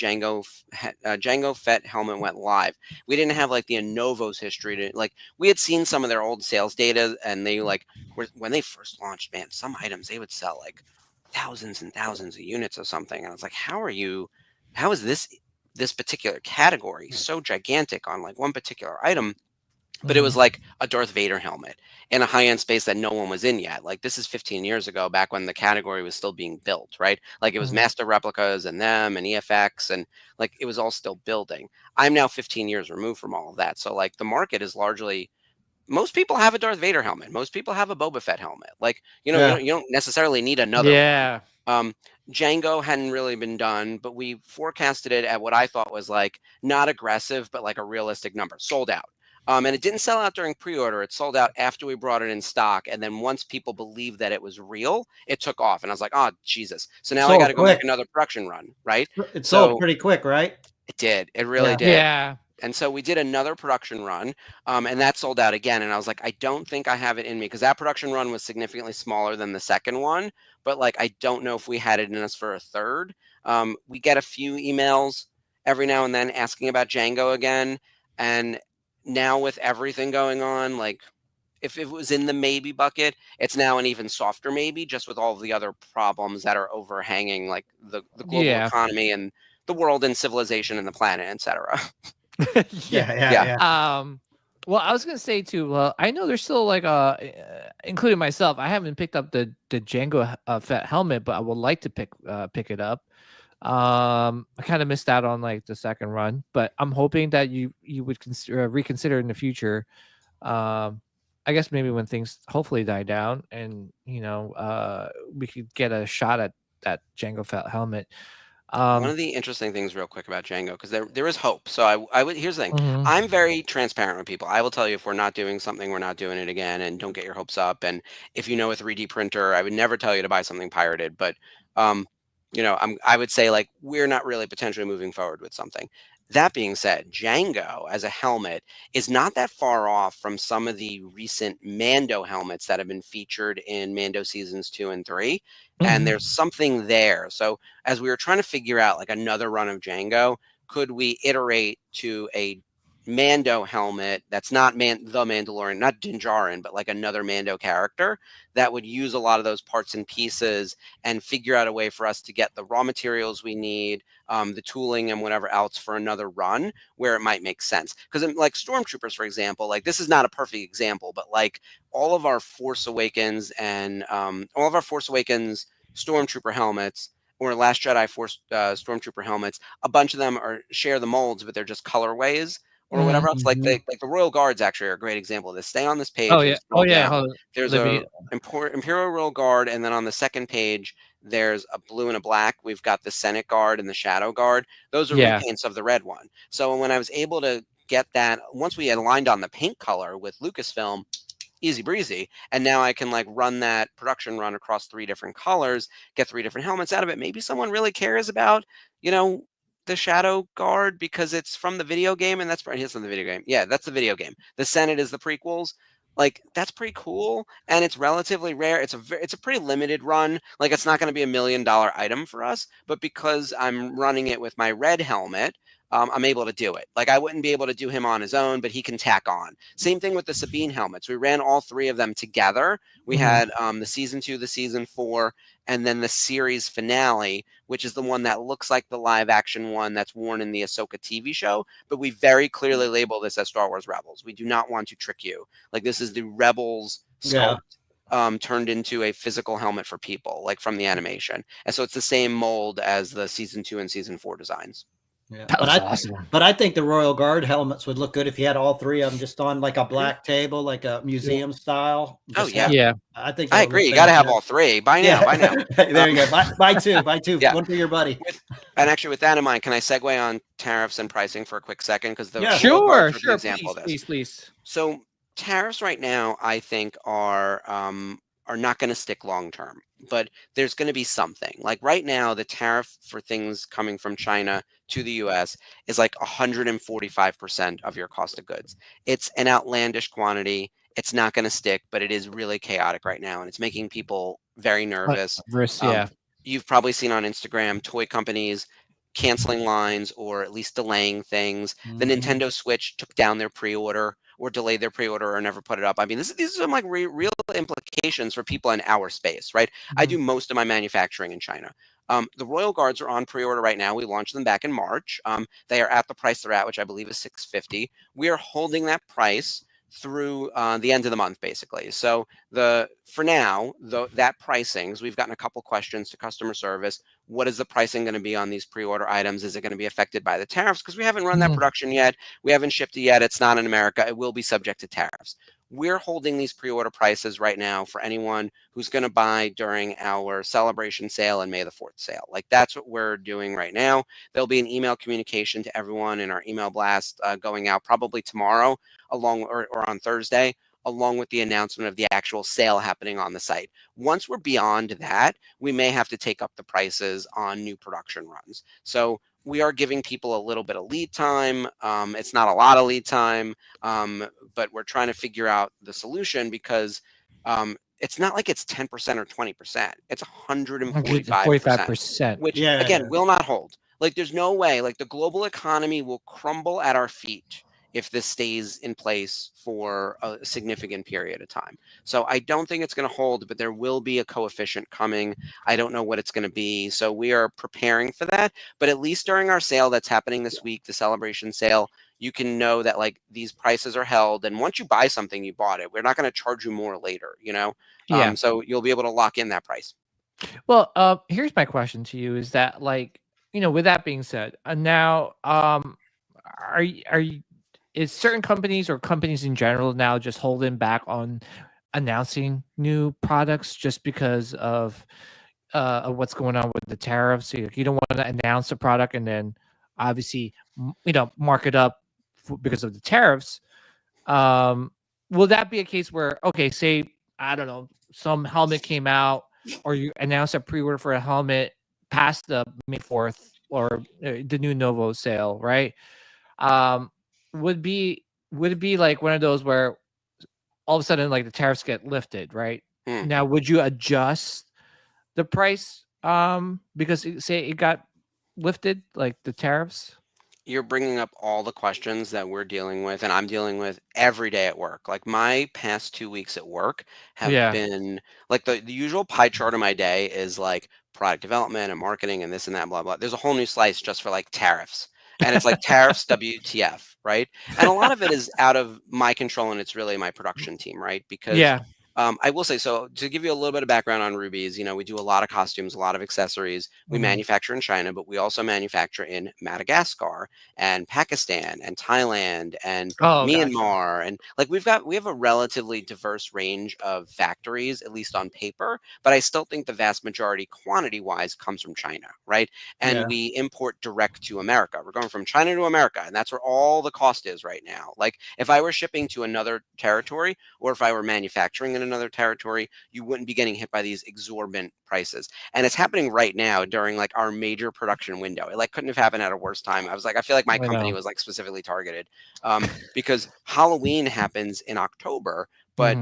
Django Fett helmet went live. We didn't have, like, the Novos history to like, we had seen some of their old sales data, and they, like, were when they first launched, man, some items, they would sell, like, thousands and thousands of units of something, and I was like, how is this particular category so gigantic on like one particular item? but it was like a Darth Vader helmet in a high-end space that no one was in yet. Like this is 15 years ago, back when the category was still being built, right? Like it was master replicas and them and EFX, and like it was all still building. I'm now 15 years removed from all of that. So like the market is largely, most people have a Darth Vader helmet. Most people have a Boba Fett helmet. Like, you know, Yeah. you don't necessarily need another one. Yeah. Django hadn't really been done, but we forecasted it at what I thought was like not aggressive, but like a realistic number. Sold out. And it didn't sell out during pre-order. It sold out after we brought it in stock. And then once people believed that it was real, it took off. And I was like, oh, Jesus. So now I got to go make another production run, right? It sold pretty quick, right? It did. It really did. Yeah. And so we did another production run, and that sold out again. And I was like, I don't think I have it in me, because that production run was significantly smaller than the second one. But like, I don't know if we had it in us for a third. We get a few emails every now and then asking about Django again. And now with everything going on, like if it was in the maybe bucket, it's now an even softer maybe, just with all of the other problems that are overhanging, like the global economy and the world and civilization and the planet, etc. Yeah. Well, I was gonna say too. Well, I know there's still like including myself. I haven't picked up the Django Fett helmet, but I would like to pick it up. I kind of missed out on like the second run, but I'm hoping that you would reconsider in the future. I guess maybe when things hopefully die down, and you know, we could get a shot at that Django Fett helmet. One of the interesting things real quick about Django, because there is hope. So I would, here's the thing. I'm very transparent with people. I will tell you if we're not doing something, we're not doing it again, and don't get your hopes up. And if you know a 3D printer, I would never tell you to buy something pirated. But you know, I would say like we're not really potentially moving forward with something. That being said, Django as a helmet is not that far off from some of the recent Mando helmets that have been featured in Mando seasons 2 and 3. And there's something there. So as we were trying to figure out like another run of Django, could we iterate to a Mando helmet that's not the Mandalorian, not Din Djarin, but like another Mando character that would use a lot of those parts and pieces and figure out a way for us to get the raw materials we need, the tooling and whatever else for another run where it might make sense. Because like Stormtroopers, for example, like this is not a perfect example, but like all of our Force Awakens and all of our Force Awakens Stormtrooper helmets or Last Jedi Force Stormtrooper helmets, a bunch of them share the molds, but they're just colorways or whatever else. Like the Royal Guards actually are a great example of this. Stay on this page. Oh yeah. There's a Imperial Royal Guard, and then on the second page there's a blue and a black. We've got the Senate Guard and the Shadow Guard. Those are repaints of the red one. So when I was able to get that, once we had aligned on the paint color with Lucasfilm, easy breezy. And now I can like run that production run across 3 different colors, get 3 different helmets out of it. Maybe someone really cares about, you know, the Shadow Guard because it's from the video game, and that's from the video game. Yeah, that's the video game. The Senate is the prequels. Like that's pretty cool, and it's relatively rare. It's a pretty limited run. Like it's not going to be $1 million item for us, but because I'm running it with my red helmet, I'm able to do it. Like I wouldn't be able to do him on his own, but he can tack on. Same thing with the Sabine helmets. We ran all 3 of them together. We had the season 2, the season 4, and then the series finale, which is the one that looks like the live action one that's worn in the Ahsoka TV show. But we very clearly label this as Star Wars Rebels. We do not want to trick you. Like this is the Rebels sculpt. Turned into a physical helmet for people, like from the animation. And so it's the same mold as the season 2 and season 4 designs. Yeah, but I think the Royal Guard helmets would look good if you had all 3 of them just on like a black table, like a museum style. Oh yeah, I think I agree. You got to have all 3 by now. By now, there you go. Buy 2, one for your buddy. And actually, with that in mind, can I segue on tariffs and pricing for a quick second? Because sure, example please. So tariffs right now, I think are not going to stick long term, but there's going to be something. Like right now, the tariff for things coming from China to the US is like 145% of your cost of goods. It's an outlandish quantity. It's not going to stick, but it is really chaotic right now, and it's making people very nervous. You've probably seen on Instagram toy companies canceling lines or at least delaying things. The Nintendo Switch took down their pre-order or delayed their pre-order or never put it up. I mean, these are some like real implications for people in our space, right? I do most of my manufacturing in China. The Royal Guards are on pre-order right now. We launched them back in March. They are at the price they're at, which I believe is $650. We are holding that price through the end of the month, basically. So for now, that pricing, we've gotten a couple questions to customer service. What is the pricing going to be on these pre-order items? Is it going to be affected by the tariffs? Because we haven't run that production yet. We haven't shipped it yet. It's not in America. It will be subject to tariffs. We're holding these pre-order prices right now for anyone who's going to buy during our celebration sale and May the 4th sale. Like, that's what we're doing right now. There'll be an email communication to everyone in our email blast going out probably tomorrow or on Thursday, along with the announcement of the actual sale happening on the site. Once we're beyond that, we may have to take up the prices on new production runs. So we are giving people a little bit of lead time. It's not a lot of lead time, but we're trying to figure out the solution because it's not like it's 10% or 20%. It's 145%, which again will not hold. Like, there's no way. Like, the global economy will crumble at our feet if this stays in place for a significant period of time. So I don't think it's going to hold, but there will be a coefficient coming. I don't know what it's going to be. So we are preparing for that. But at least during our sale that's happening this week, the celebration sale, you can know that, like, these prices are held. And once you buy something, you bought it. We're not going to charge you more later, you know? Yeah. So you'll be able to lock in that price. Well, here's my question to you is that, like, you know, with that being said, now, is certain companies or companies in general now just holding back on announcing new products just because of what's going on with the tariffs? So you don't want to announce a product and then obviously, you know, mark it up because of the tariffs. Will that be a case where, okay, say, I don't know, some helmet came out or you announced a pre-order for a helmet past the May 4th or the new Novo sale, right? Would it be like one of those where all of a sudden, like, the tariffs get lifted, right? Now, would you adjust the price because say it got lifted, like the tariffs? You're bringing up all the questions that we're dealing with and I'm dealing with every day at work. Like, my past 2 weeks at work have been like the usual pie chart of my day is like product development and marketing and this and that, blah, blah. There's a whole new slice just for like tariffs. And it's like tariffs, WTF, right? And a lot of it is out of my control, and it's really my production team, right? Because I will say, so to give you a little bit of background on Rubies, you know, we do a lot of costumes, a lot of accessories. We manufacture in China, but we also manufacture in Madagascar and Pakistan and Thailand and Myanmar. And like, we have a relatively diverse range of factories, at least on paper, but I still think the vast majority quantity wise comes from China, right? And we import direct to America. We're going from China to America, and that's where all the cost is right now. Like, if I were shipping to another territory or if I were manufacturing in another territory, you wouldn't be getting hit by these exorbitant prices. And it's happening right now during like our major production window. It like couldn't have happened at a worse time. I was like, I feel like my company was like specifically targeted because Halloween happens in October, but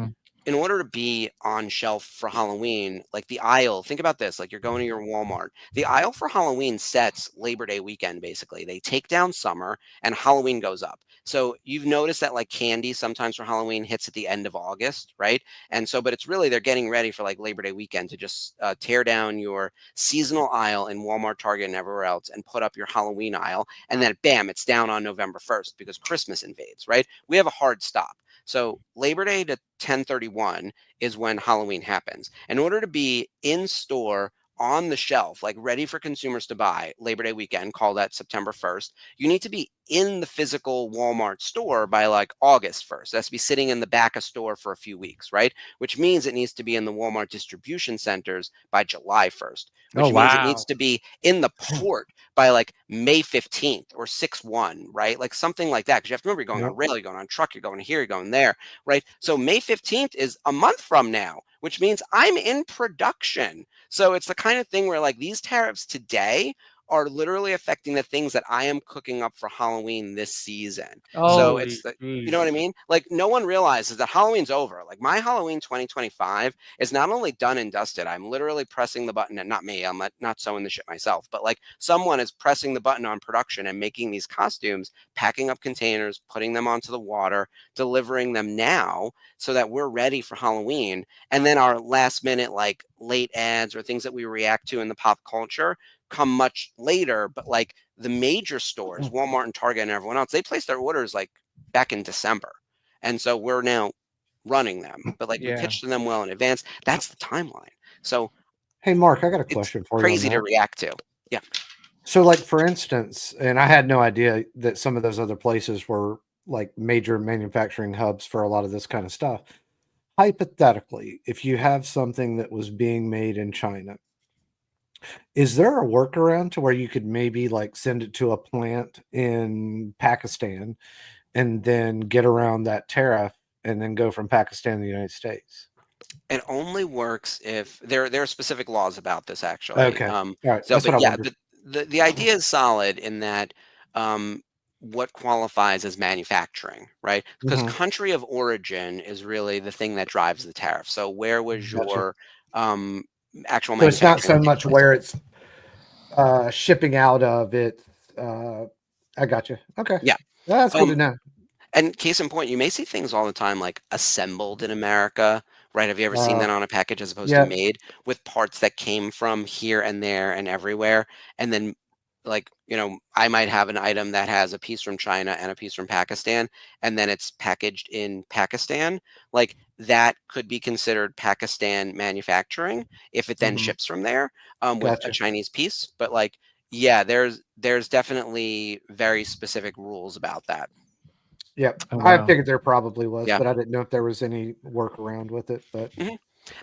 in order to be on shelf for Halloween, like the aisle, think about this, like you're going to your Walmart. The aisle for Halloween sets Labor Day weekend, basically. They take down summer and Halloween goes up. So you've noticed that like candy sometimes for Halloween hits at the end of August, right? And so, but it's really, they're getting ready for like Labor Day weekend to just tear down your seasonal aisle in Walmart, Target, and everywhere else and put up your Halloween aisle. And then bam, it's down on November 1st because Christmas invades, right? We have a hard stop. So Labor Day to 10/31 is when Halloween happens. In order to be in store on the shelf, like ready for consumers to buy Labor Day weekend, call that September 1st, you need to be in the physical Walmart store by like August 1st. It has to be sitting in the back of store for a few weeks, right? Which means it needs to be in the Walmart distribution centers by July 1st, which means it needs to be in the port by like May 15th or 6/1, right? Like something like that. Because you have to remember, you're going on rail, you're going on truck, you're going here, you're going there, right? So May 15th is a month from now, which means I'm in production. So it's the kind of thing where like these tariffs today are literally affecting the things that I am cooking up for Halloween this season. So it's you know what I mean? Like, no one realizes that Halloween's over. Like, my Halloween 2025 is not only done and dusted. I'm literally pressing the button, and not me, I'm not sewing the shit myself, but like someone is pressing the button on production and making these costumes, packing up containers, putting them onto the water, delivering them now so that we're ready for Halloween. And then our last minute, like late ads or things that we react to in the pop culture come much later. But like the major stores, Walmart and Target and everyone else, they place their orders like back in December. and so we're now running them. But like we Yeah. pitched them well in advance. That's the timeline. So Hey, Mark, I got a it's question for you on crazy to that. react to. Yeah. So, like, for instance, and I had no idea that some of those other places were like major manufacturing hubs for a lot of this kind of stuff. Hypothetically, if you have something that was being made in China, is there a workaround to where you could maybe like send it to a plant in Pakistan and then get around that tariff and then go from Pakistan to the United States? It only works if there are specific laws about this actually. Okay. All right. So, That's what but I yeah, wondered. the idea is solid in that what qualifies as manufacturing, right? Because Mhm. country of origin is really the thing that drives the tariff. So where was Gotcha. your um, actual So it's not manufacturing so take much place? where it's shipping out of it. I got you. Okay. Yeah. That's good to Um, know. And case in point, you may see things all the time like assembled in America, right? Have you ever seen Uh, that on a package as opposed to yeah. made with parts that came from here and there and everywhere? And then, like, I might have an item that has a piece from China and a piece from Pakistan, and then it's packaged in Pakistan. Like, that could be considered Pakistan manufacturing if it then Mhm. ships from there with a Gotcha. Chinese piece. But, like, yeah, there's definitely very specific rules about that. Yep. Oh, I wow. figured there probably was, Yeah. but I didn't know if there was any workaround with it. But Mhm.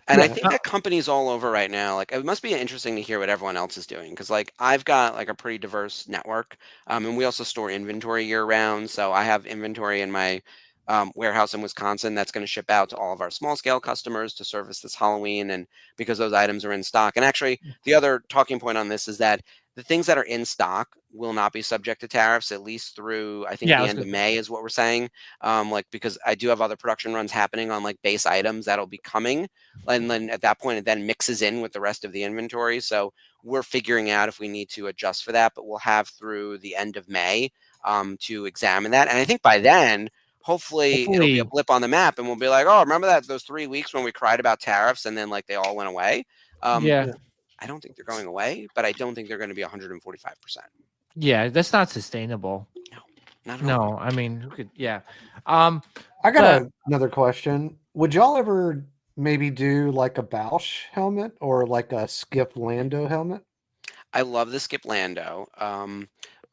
And I yeah. think that companies all over right now, like it must be interesting to hear what everyone else is doing because like I've got like a pretty diverse network, and we also store inventory year round. So I have inventory in my warehouse in Wisconsin that's going to ship out to all of our small scale customers to service this Halloween, and because those items are in stock. And actually, the other talking point on this is that the things that are in stock will not be subject to tariffs at least through I think Yeah, I the was end of gonna May is what we're saying. Like because I do have other production runs happening on like base items that'll be coming and then at that point it then mixes in with the rest of the inventory. So we're figuring out if we need to adjust for that, but we'll have through the end of May to examine that. And I think by then, hopefully it'll be a hopefully, blip on the map and we'll be like, oh, remember that those 3 weeks when we cried about tariffs and then like they all went away. Um, yeah. Yeah. I don't think they're going away, but I don't think they're going to be 145%. Yeah, that's not sustainable. No, not at all. No, I mean, who could yeah. Um, I got but another question. Would y'all ever maybe do like a Bausch helmet or like a Skip Lando helmet? I love the Skip Lando.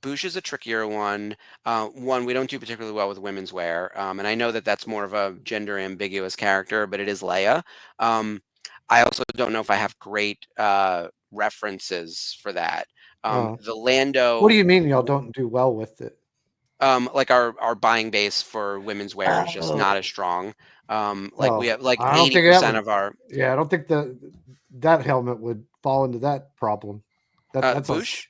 Boosh is a trickier one. One we don't do particularly well with women's wear, and I know that that's more of a gender ambiguous character, but it is Leia. I also don't know if I have great references for that. The What Lando, do you mean y'all don't do well with it? like our buying base for women's wear is just not Oh, as strong. Like we oh, have like I don't think that 80% would. of our Yeah, I don't think that helmet would fall into that problem. That's Boosh.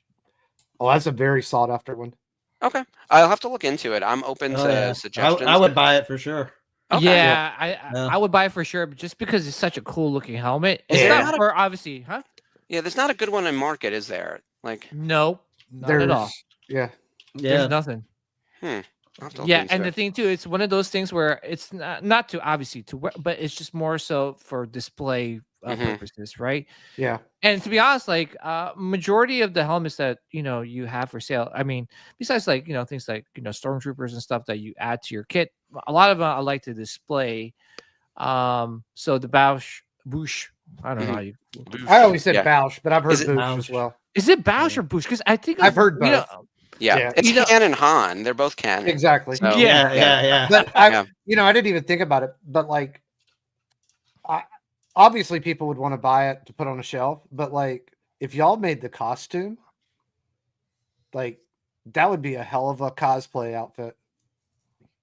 that's a very sought after one. Okay, I'll have to look into it. I'm open Oh to yeah, I suggestions. would buy it for sure. Okay. Yeah. yeah, Yeah. I would buy it for sure, but just because it's such a cool looking helmet. It's Is there Yeah. not not a for obviously, huh? Yeah, there's not a good one in market, is there? Like, No, not at all. Yeah. There's Yeah, nothing. I'll have to look Yeah, into and the it. thing too, it's one of those things where it's not to obviously to wear, but it's just more so for display Mhm. purposes, right? Yeah. And to be honest, like majority of the helmets that you have for sale, I mean, besides like things like stormtroopers and stuff that you add to your kit, a lot of them I like to display. So the Bouche, I don't know how Mhm. you I always said Yeah. Bausch, but I've Is heard it Boosh as Bausch. well. is it Bouche Yeah. or Bouche? Because I think I've of heard both. Yeah. Yeah. It's you know, Han and Han. They're both canon. Exactly. So, Yeah. yeah. But Yeah. I didn't even think about it, but like, obviously people would want to buy it to put on a shelf, but like, if y'all made the costume, like, that would be a hell of a cosplay outfit.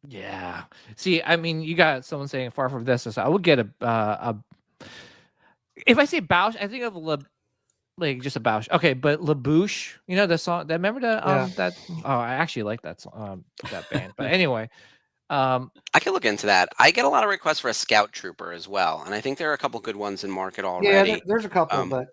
Yeah. See, I mean, you got someone saying far from this, so I would get a. If I say Bausch, I think of like just a Bausch. Okay, but La Bouche, the song. That remember the Yeah. that. Oh, I actually like that song, that band. But anyway, I could look into that. I get a lot of requests for a Scout Trooper as well, and I think there are a couple good ones in market Yeah, already. there's a couple, Um, but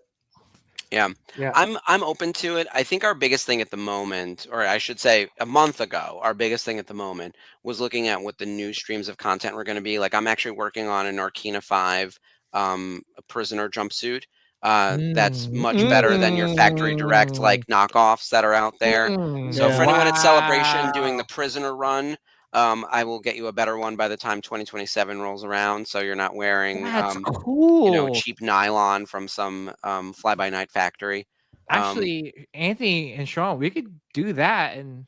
Yeah. yeah. I'm open to it. I think our biggest thing at the moment, or I should say a month ago, our biggest thing at the moment was looking at what the new streams of content were going to be. Like I'm actually working on an Arcana 5 a prisoner jumpsuit. That's much better than your factory direct like knockoffs that are out there. So for Yeah. anyone at Celebration doing the Wow. prisoner run, I will get you a better one by the time 2027 rolls around, so you're not wearing That's cool. cheap nylon from some fly-by-night factory. Actually, Anthony and Sean, we could do that and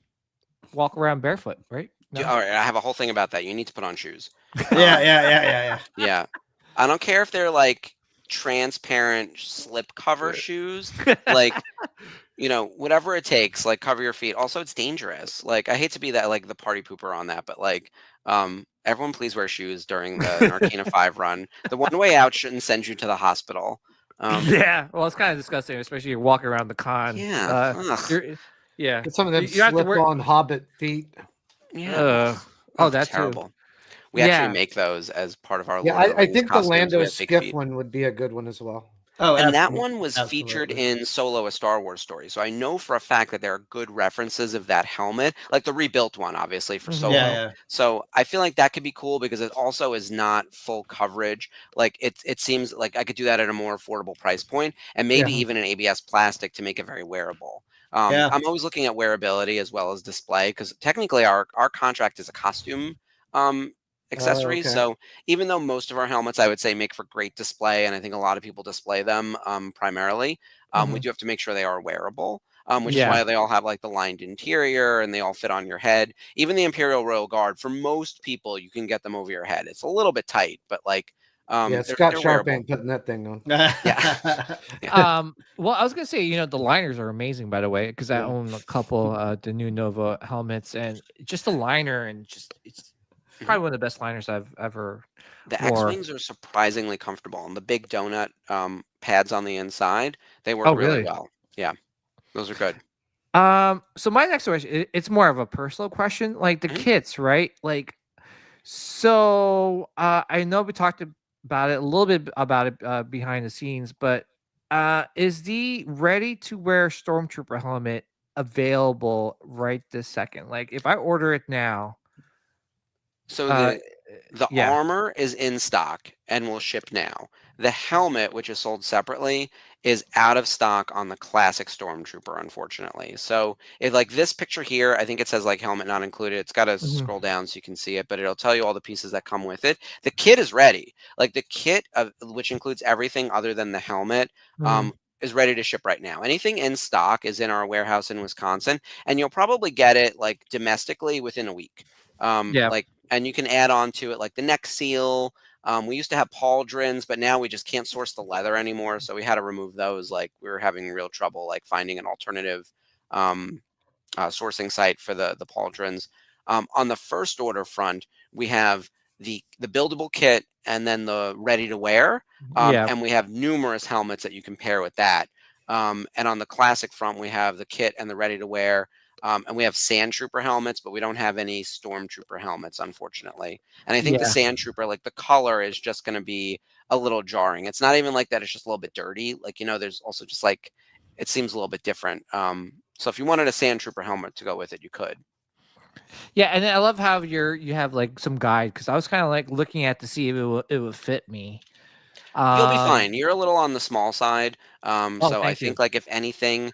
walk around barefoot, right? No? All right, I have a whole thing about that. You need to put on shoes. Yeah. Yeah. I don't care if they're like transparent slip cover shoes, like whatever it takes, like cover your feet. Also, it's dangerous. Like I hate to be that like the party pooper on that, but like everyone please wear shoes during the Narkina 5 run. The one way out shouldn't send you to the hospital. Yeah, well, it's kind of disgusting, especially you're walking around the con. Yeah. Yeah. Get some of them You have to wear- slip-on Hobbit feet. Yeah. Oh, that's terrible. too. We actually make those as part of our Yeah, Lord of the I Rings think the costumes. We Lando have big skiff feet. one would be a good one as well. Oh, And that absolutely. one was featured Absolutely. in Solo: A Star Wars Story. So I know for a fact that there are good references of that helmet, like the rebuilt one, obviously, for Mhm. Solo. Yeah. So I feel like that could be cool because it also is not full coverage. Like it seems like I could do that at a more affordable price point, and maybe Yeah. even an ABS plastic to make it very wearable. Yeah. I'm always looking at wearability as well as display because technically our contract is a costume accessory. Okay. So even though most of our helmets, I would say, make for great display, and I think a lot of people display them primarily, we Mhm. do have to make sure they are wearable, which Yeah. is why they all have like the lined interior and they all fit on your head. Even the Imperial Royal Guard, for most people, you can get them over your head. It's a little bit tight, but like Yeah, they're Scott Sharp wearable. ain't putting that thing on. Yeah. Well, I was gonna say, the liners are amazing, by the way, because I Yeah. own a couple the new Novo helmets, and just the liner and it's probably one of the best liners I've ever The wore. X-Wings are surprisingly comfortable, and the big donut pads on the inside, they work Oh, really really? well. Yeah, those are good. So my next question, it's more of a personal question, like the Mhm. kits, right? Like, so I know we talked about it a little bit about it behind the scenes, but is the ready to wear Stormtrooper helmet available right this second? Like, if I order it now, So uh, the yeah. armor is in stock and will ship now. The helmet, which is sold separately, is out of stock on the classic Stormtrooper, unfortunately. So if like this picture here, I think it says like helmet not included. It's got to Mhm. scroll down so you can see it, but it'll tell you all the pieces that come with it. The kit is ready. Like the kit of which includes everything other than the helmet, Mhm. is ready to ship right now. Anything in stock is in our warehouse in Wisconsin, and you'll probably get it like domestically within a week. Yeah. And you can add on to it like the neck seal. We used to have pauldrons, but now we just can't source the leather anymore, so we had to remove those. Like we were having real trouble like finding an alternative um, sourcing site for the pauldrons. On the first order front, we have the buildable kit and then the ready to wear, Yeah. and we have numerous helmets that you can pair with that. And on the classic front, we have the kit and the ready to wear. And we have Sand Trooper helmets, but we don't have any Stormtrooper helmets, unfortunately. And I think the Yeah. Sand Trooper, like the color is just going to be a little jarring. It's not even like that. It's just a little bit dirty. Like, there's also just like, it seems a little bit different. So if you wanted a Sand Trooper helmet to go with it, you could. Yeah, and I love how you have like some guide, because I was kind of like looking at to see if it would fit me. You'll be fine. You're a little on the small side. Oh, So I thank you. think like if anything,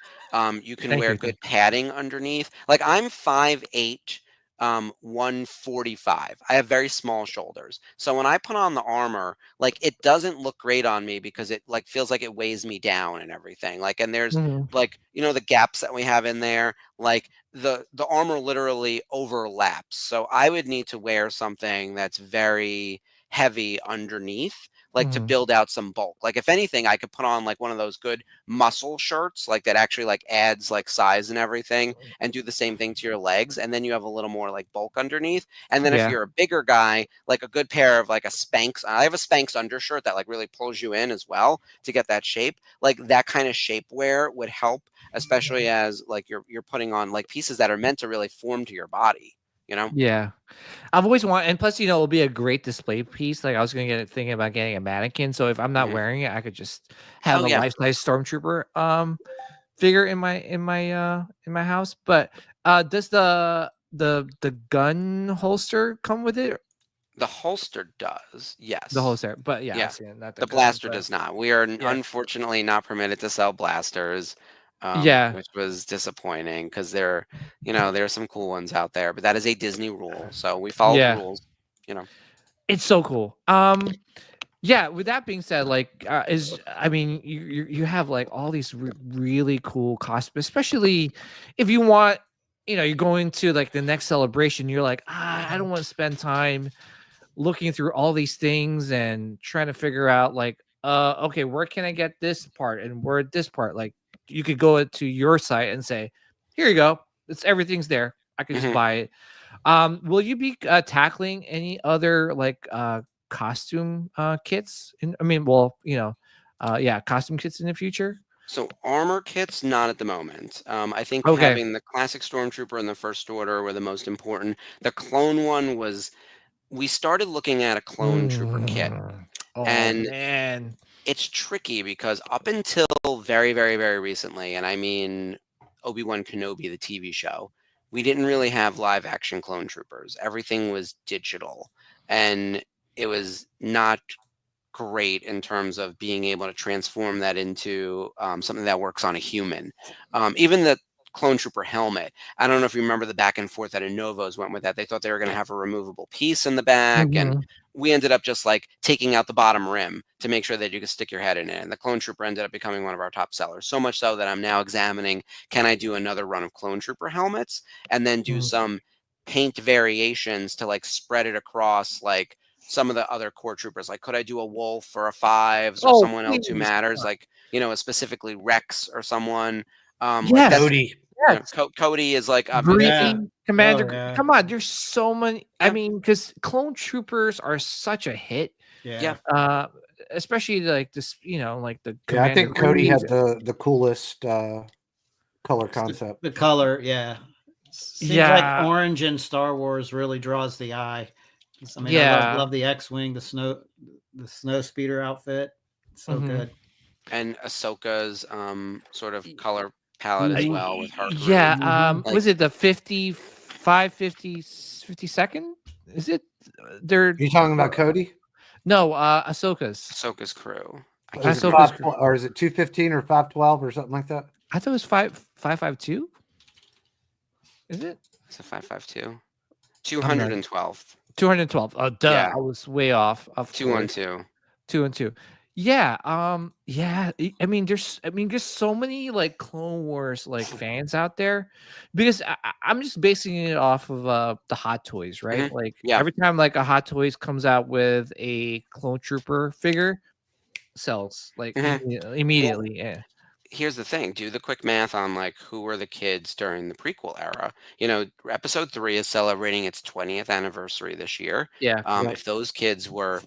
you can Thank wear you. good padding underneath. Like I'm 5'8", 145. I have very small shoulders. So when I put on the armor, like it doesn't look great on me because it like feels like it weighs me down and everything. Like, and there's Mhm. like, the gaps that we have in there, like the armor literally overlaps. So I would need to wear something that's very heavy underneath, like to Mhm. build out some bulk. Like if anything, I could put on like one of those good muscle shirts, like that actually like adds like size and everything, and do the same thing to your legs, and then you have a little more like bulk underneath. And then if Yeah. you're a bigger guy, like a good pair of like a Spanx, I have a Spanx undershirt that like really pulls you in as well to get that shape. Like that kind of shape wear would help, especially as like you're putting on like pieces that are meant to really form to your body. Yeah. I've always wanted, and plus, it'll be a great display piece. Like I was thinking about getting a mannequin, so if I'm not Mhm. wearing it, I could just have Oh a yeah. life-size Stormtrooper figure in my house. But does the gun holster come with it? The holster does, yes. The holster, but yeah, Yeah. obviously not The gun, blaster but does not. We are yeah. unfortunately not permitted to sell blasters. Yeah. which was disappointing because there are some cool ones out there, but that is a Disney rule, so we follow the Yeah. rules. You know. It's so cool. Yeah, with that being said, like, I mean, you have like all these really cool costumes, especially if you want, you're going to like the next celebration. You're like, I don't want to spend time looking through all these things and trying to figure out like, okay, where can I get this part and where this part? Like, you could go to your site and say, here you go, everything's there. I can just Mhm. buy it. Will you be tackling any other like costume kits? I mean, well, yeah, costume kits in the future. So armor kits, not at the moment. I think Okay. having the classic Stormtrooper and the First Order were the most important. The clone one was. We started looking at a clone trooper kit, Oh and man. it's tricky because up until very, very, very recently, and I mean Obi-Wan Kenobi, the TV show, we didn't really have live action clone troopers. Everything was digital, and it was not great in terms of being able to transform that into something that works on a human. Even the clone trooper helmet. I don't know if you remember the back and forth that Novos went with that. They thought they were going to have a removable piece in the back, and Mhm. we ended up just like taking out the bottom rim to make sure that you could stick your head in it. And the clone trooper ended up becoming one of our top sellers. So much so that I'm now examining, can I do another run of clone trooper helmets and then do Mhm. some paint variations to like spread it across like some of the other core troopers. Like, could I do a Wolf or a Fives or Oh, someone else who please. matters? Like, specifically Rex or someone. Like Yes. that's Cody. Yes. Cody is like Yeah. Greedy Oh, Commander. yeah. Come on, there's so many. I Yeah. mean, because clone troopers are such a hit. Yeah. Uh, especially like this, like the Yeah, I Commander think Cody Greed. had the coolest color concept. The color, yeah. Seems like Yeah. orange in Star Wars really draws the eye. I mean, I Yeah. love the X-wing, the snow speeder outfit. It's so Mhm. good. And Ahsoka's sort of color palette as well with her group. Yeah. Mhm. Like Was it the 55, 52nd? Is it? They're You talking about Cody? no. Ahsoka's. Ahsoka's crew. I Or is can't it Ahsoka's. remember. or is it 215 or 512 or something like that? I thought it was 552. Is it? It's a 552. I'm not 212. 212. Oh, duh. Yeah. I was way off. Of course. 212. 2 and 2. Yeah. Yeah. There's so many like Clone Wars like fans out there, because I'm just basing it off of the Hot Toys, right? Mhm. Like Yeah. every time like a Hot Toys comes out with a Clone Trooper figure, sells like Mhm. immediately. Yeah. Here's the thing, do the quick math on like who were the kids during the prequel era. Episode 3 is celebrating its 20th anniversary this year. Yeah. Yep. If those kids were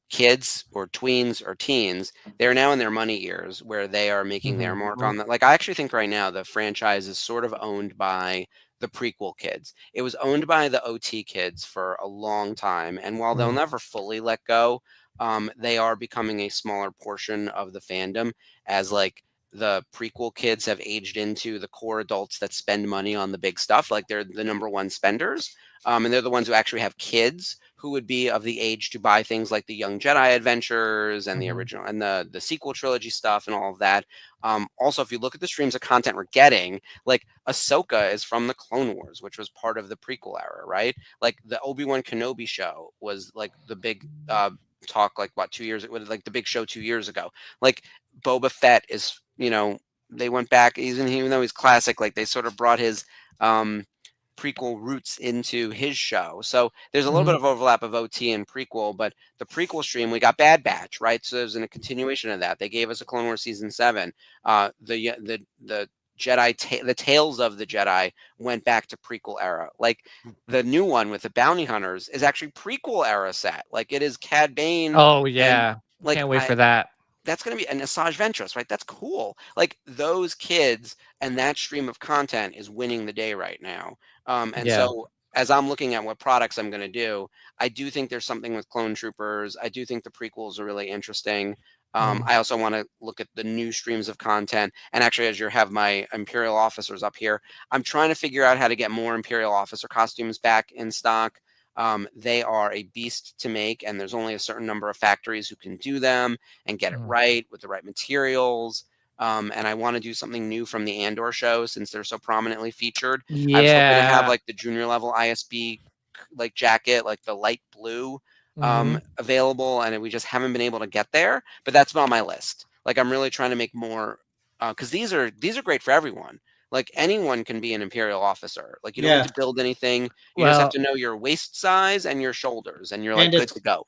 kids or tweens or teens, they're now in their money years where they are making their Mhm. mark on that. Like, I actually think right now the franchise is sort of owned by the prequel kids. It was owned by the OT kids for a long time, and while they'll Mhm. never fully let go, they are becoming a smaller portion of the fandom as like the prequel kids have aged into the core adults that spend money on the big stuff. Like, they're the number one spenders. And they're the ones who actually have kids who would be of the age to buy things like the Young Jedi Adventures and the Mhm. original and the sequel trilogy stuff and all of that. Also, if you look at the streams of content we're getting, like Ahsoka is from the Clone Wars, which was part of the prequel era, right? Like the Obi-Wan Kenobi show was like the big talk, like what 2 years ago, like the big show 2 years ago. Like Boba Fett is, they went back, even though he's classic, like they sort of brought his prequel roots into his show. So there's a little bit Mhm. of overlap of OT and prequel, but the prequel stream, we got Bad Batch, right? So there's a continuation of that. They gave us a Clone Wars season 7. The Jedi, the Tales of the Jedi went back to prequel era. Like the new one with the bounty hunters is actually prequel era set. Like it is Cad Bane Oh and yeah. like Can't wait for that. that's going to be an Asajj Ventress, right? That's cool. Like those kids and that stream of content is winning the day right now. And Yeah. so as I'm looking at what products I'm going to do, I do think there's something with Clone Troopers. I do think the prequels are really interesting. Mhm. I also want to look at the new streams of content. And actually, as you have my Imperial officers up here, I'm trying to figure out how to get more Imperial officer costumes back in stock. They are a beast to make, and there's only a certain number of factories who can do them and get it Mhm. right with the right materials. And I want to do something new from the Andor show since they're so prominently featured. I was hoping to have Yeah. like the junior level ISB like jacket, like the light blue, Mhm. available, and we just haven't been able to get there. But that's been on my list. Like I'm really trying to make more, because these are great for everyone. Like anyone can be an Imperial officer. Like you don't need Yeah, to build anything. You just have Well, to know your waist size and your shoulders, and you're like and good to it's go.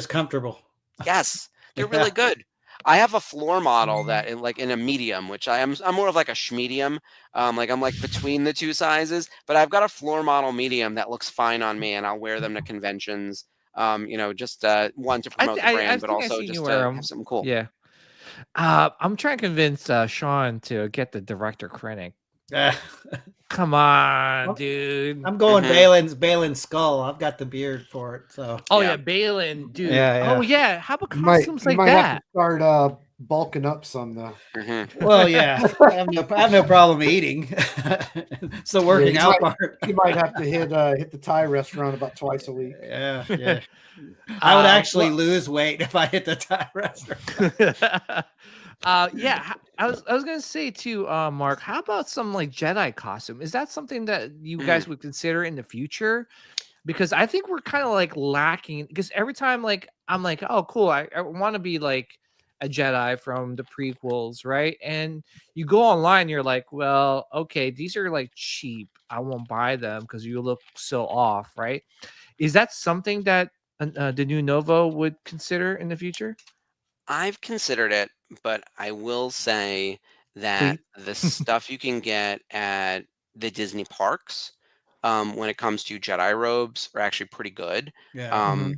comfortable. Yes, they're Yeah. really good. I have a floor model that in like in a medium, which I'm more of like a schmedium. Like I'm like between the two sizes, but I've got a floor model medium that looks fine on me, and I'll wear them to conventions. Just one to promote the I brand, but think I also seen you just wear to have 'em. something cool. Yeah. I'm trying to convince, Sean to get the director clinic. Yeah. Come on, Well, dude. I'm going Mhm. Balin's skull. I've got the beard for it, so Oh, Yeah. yeah, Balin, dude. yeah, Oh, yeah. yeah, how about You might costumes you like might have to that? start bulking up some though. Mhm. Well, yeah, I have no problem eating. It's the Yeah, working out part. you might have to hit the Thai restaurant about twice a week. Yeah, yeah. I would actually Well lose weight if I hit the Thai restaurant. yeah, I was gonna say too, Mark, how about some, like, Jedi costume? Is that something that you Mm. guys would consider in the future? Because I think we're kinda, like, lacking because every time, like, I'm like, "Oh, cool, I wanna be like a Jedi from the prequels," right? And you go online, you're like, "Well, okay, these are, like, cheap. I won't buy them because you look so off," right? Is that something that, the new Novo would consider in the future? I've considered it, but I will say that Please? the stuff you can get at the Disney parks, when it comes to Jedi robes, are actually pretty good. Yeah. Um,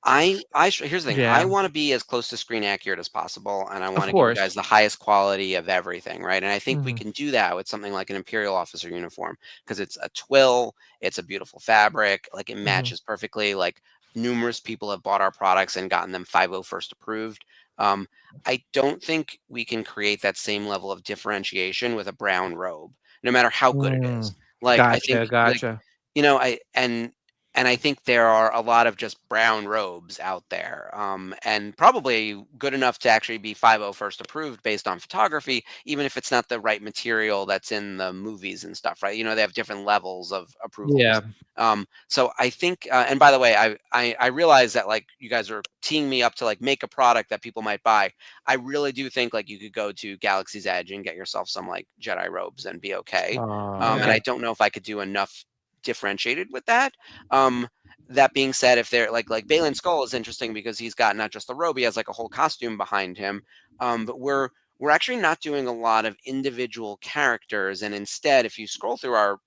Mhm. here's the thing. I Yeah, want to be as close to screen accurate as possible, and I of want to give you course. guys the highest quality of everything, right? And I think we Mhm. can do that with something like an Imperial officer uniform because it's a twill, it's a beautiful fabric, like it Mhm. matches perfectly. Like numerous people have bought our products and gotten them 501st approved. Um, I don't think we can create that same level of differentiation with a brown robe, no matter how good it is. Mm. Like I think, Gotcha, like gotcha. and I think there are a lot of just brown robes out there, and probably good enough to actually be 501st approved based on photography, even if it's not the right material that's in the movies and stuff, right? They have different levels of approvals. Yeah. So I think, and by the way, I realize that like you guys are teeing me up to like make a product that people might buy. I really do think like you could go to Galaxy's Edge and get yourself some like Jedi robes and be okay. And Yeah. I don't know if I could do enough differentiated with that. Um, that being said, if they're like Balin Skull is interesting because he's got not just the robe, he has like a whole costume behind him. But we're actually not doing a lot of individual characters, and instead, if you scroll through our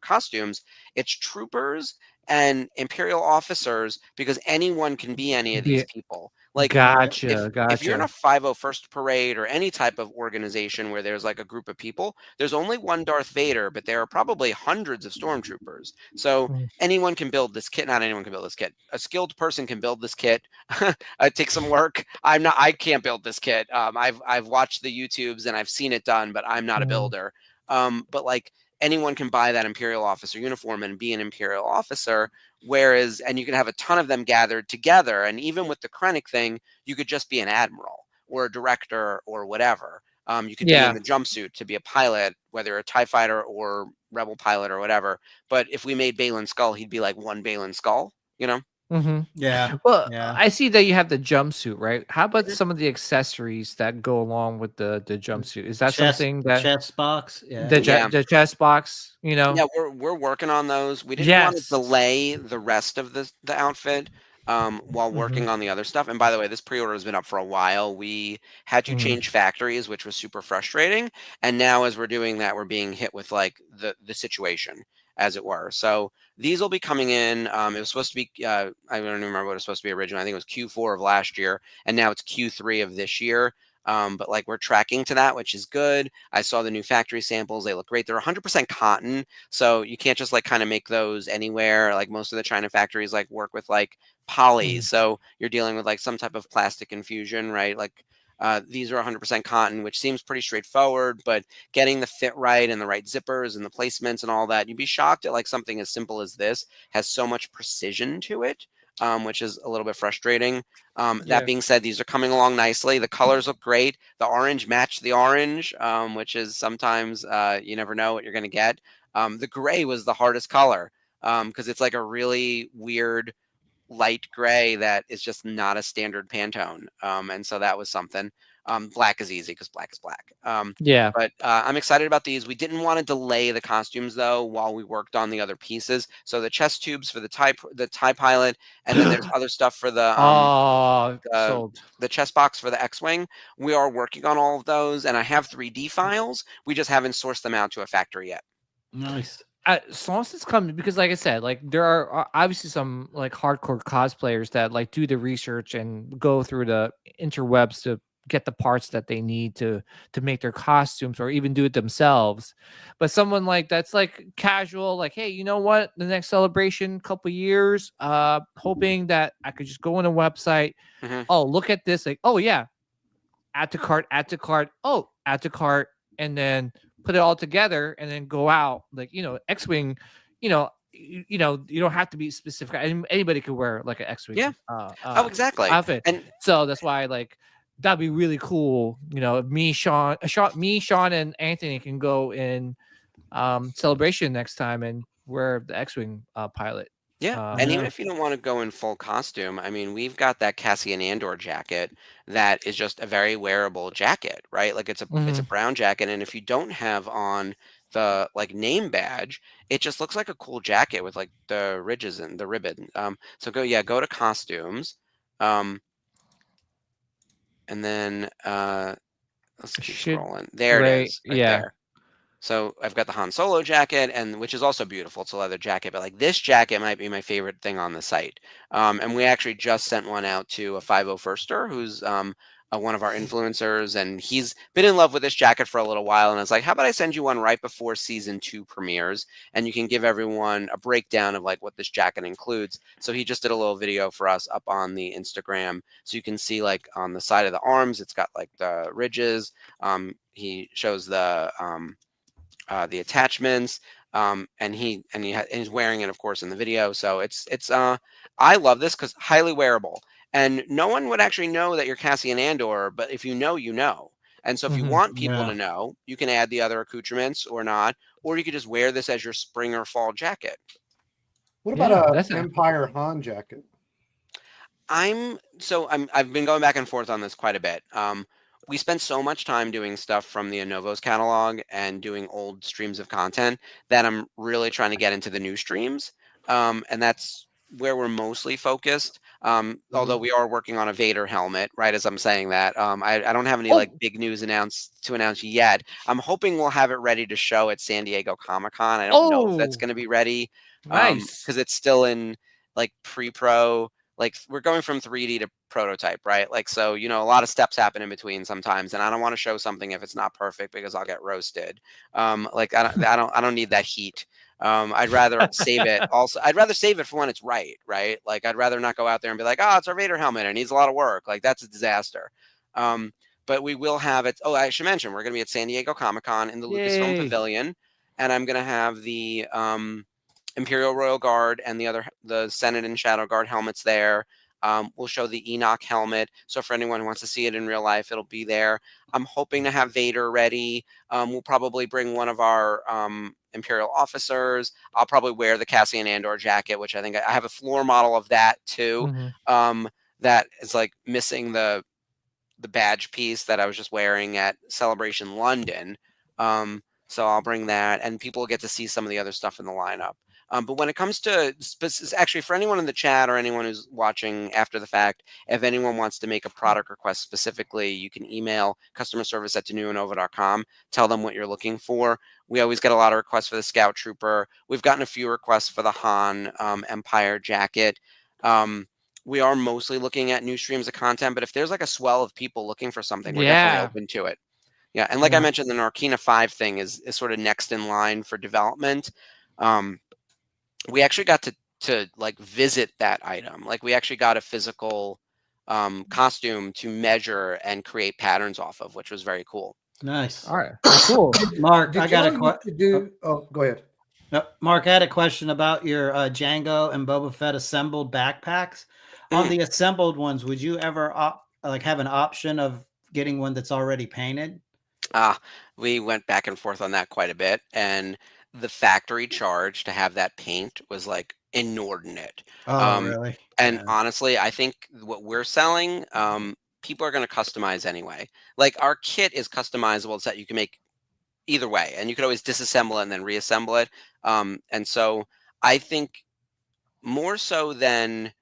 costumes, it's troopers and imperial officers because anyone can be any of these Yeah. people. Like Gotcha, if you're in a gotcha. 501st parade or any type of organization where there's like a group of people, there's only one Darth Vader, but there are probably hundreds of stormtroopers. So Mm. anyone can build this kit. Not anyone can build this kit. A skilled person can build this kit. It takes some work. I can't build this kit. I've watched the YouTubes and I've seen it done, but I'm not a Mm. builder. But like anyone can buy that Imperial officer uniform and be an Imperial officer. Whereas, and you can have a ton of them gathered together. And even with the Krennic thing, you could just be an admiral or a director or whatever. You could be in Yeah. the jumpsuit to be a pilot, whether a TIE fighter or rebel pilot or whatever. But if we made Balin Skull, he'd be like one Balin Skull. Mhm. Yeah. Well, Yeah. I see that you have the jumpsuit, right? How about some of the accessories that go along with the jumpsuit? Is that something that Chest box. Yeah. Yeah. the chest box, Yeah, we're working on those. We didn't want to Yes. delay the rest of the outfit while Mhm. working on the other stuff. And by the way, this pre-order has been up for a while. We had to Mhm. change factories, which was super frustrating. And now as we're doing that, we're being hit with like the situation, as it were. So these will be coming in. It was supposed to be I don't even remember what it was supposed to be originally. I think it was Q4 of last year, and now it's Q3 of this year. But like we're tracking to that, which is good. I saw the new factory samples. They look great. They're 100% cotton. So you can't just like kind of make those anywhere. Like most of the China factories like work with like poly. Mhm. So you're dealing with like some type of plastic infusion, right? Like these are 100% cotton, which seems pretty straightforward, but getting the fit right and the right zippers and the placements and all that, you'd be shocked at like something as simple as this has so much precision to it. which is a little bit frustrating. Yeah. That being said, these are coming along nicely. The colors look great. The orange matched the orange, which is sometimes you never know what you're going to get. The gray was the hardest color because it's like a really weird light gray that is just not a standard Pantone. And so that was something. Black is easy because black is black. Yeah. But I'm excited about these. We didn't want to delay the costumes though while we worked on the other pieces. So the chest tubes for the TIE pilot, and then there's other stuff for the Sold. the chest box for the X-wing. We are working on all of those, and I have 3D files. We just haven't sourced them out to a factory yet. Nice. As long as it's coming, because like I said, like there are obviously some like hardcore cosplayers that like do the research and go through the interwebs to get the parts that they need to make their costumes or even do it themselves. But someone like that's like casual, like, hey, you know what, the next celebration, couple years, hoping that I could just go on a website, oh, look at this, like, oh yeah, add to cart, oh, add to cart, and then put it all together and then go out. Like, you know, X-Wing, you know, you don't have to be specific. Anybody could wear like an X-Wing Exactly. outfit. And so that's why, like, that'd be really cool. You know, if Sean, and Anthony can go in Celebration next time and wear the X-Wing pilot. Yeah, and even if you don't want to go in full costume, I mean, we've got that Cassian Andor jacket that is just a very wearable jacket, right? Like it's a brown jacket, and if you don't have on the like name badge, it just looks like a cool jacket with like the ridges and the ribbon. So go to costumes, and then let's keep scrolling. There it is, right there. So I've got the Han Solo jacket, and which is also beautiful. It's a leather jacket, but like this jacket might be my favorite thing on the site. And we actually just sent one out to a 501ster who's one of our influencers, and he's been in love with this jacket for a little while. And I was like, how about I send you one right before season 2 premieres, and you can give everyone a breakdown of like what this jacket includes. So he just did a little video for us up on the Instagram, so you can see like on the side of the arms, it's got like the ridges. He shows the attachments, and he's wearing it, of course, in the video. So it's I love this because highly wearable, and no one would actually know that you're Cassian Andor, but if you know, you know. And so if you want people to know, you can add the other accoutrements or not, or you could just wear this as your spring or fall jacket. What about an Empire Han jacket? I've been going back and forth on this quite a bit. We spent so much time doing stuff from the Novo's catalog and doing old streams of content that I'm really trying to get into the new streams. And that's where we're mostly focused. Although we are working on a Vader helmet, right? As I'm saying that, I don't have any like big news to announce yet. I'm hoping we'll have it ready to show at San Diego Comic-Con. I don't know if that's going to be ready. Nice. Because it's still in like pre-pro. Like we're going from 3D to prototype, right? Like, so, you know, a lot of steps happen in between sometimes, and I don't want to show something if it's not perfect because I'll get roasted. Like I don't need that heat. I'd rather save it. Also, I'd rather save it for when it's right? Like I'd rather not go out there and be like, oh, it's our Vader helmet. It needs a lot of work. Like that's a disaster. But we will have it. Oh, I should mention we're going to be at San Diego Comic-Con in the Lucasfilm Pavilion, and I'm going to have the Imperial Royal Guard and the Senate and Shadow Guard helmets there. We'll show the Enoch helmet. So for anyone who wants to see it in real life, it'll be there. I'm hoping to have Vader ready. We'll probably bring one of our Imperial officers. I'll probably wear the Cassian Andor jacket, which I think I have a floor model of that too. That is like missing the badge piece that I was just wearing at Celebration London. So I'll bring that, and people will get to see some of the other stuff in the lineup. But when it comes to actually, for anyone in the chat or anyone who's watching after the fact, if anyone wants to make a product request specifically, you can email customer service at denuo.com. Tell them what you're looking for. We always get a lot of requests for the Scout Trooper. We've gotten a few requests for the Han Empire jacket. We are mostly looking at new streams of content, but if there's like a swell of people looking for something, we're definitely open to it. Yeah, and like I mentioned, the Narkina 5 thing is sort of next in line for development. We actually got to like visit that item. Like we actually got a physical costume to measure and create patterns off of, which was very cool. Nice. All right. Cool. Mark, I got a question. Oh, go ahead. Mark, I had a question about your Django and Boba Fett assembled backpacks. On the assembled ones, would you ever have an option of getting one that's already painted? We went back and forth on that quite a bit, and the factory charge to have that paint was like inordinate. Oh, Um, really? and Yeah. honestly, I think what we're selling, people are going to customize anyway. Like our kit is customizable so that you can make either way, and you could always disassemble it and then reassemble it. And so I think more so than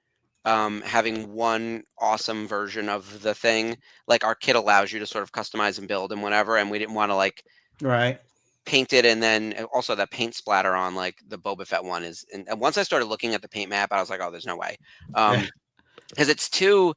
having one awesome version of the thing, like our kit allows you to sort of customize and build and whatever, and we didn't want to like Right. paint it, and then also that paint splatter on like the Boba Fett one is, and once I started looking at the paint map, I was like, oh, there's no way, Yeah. because it's too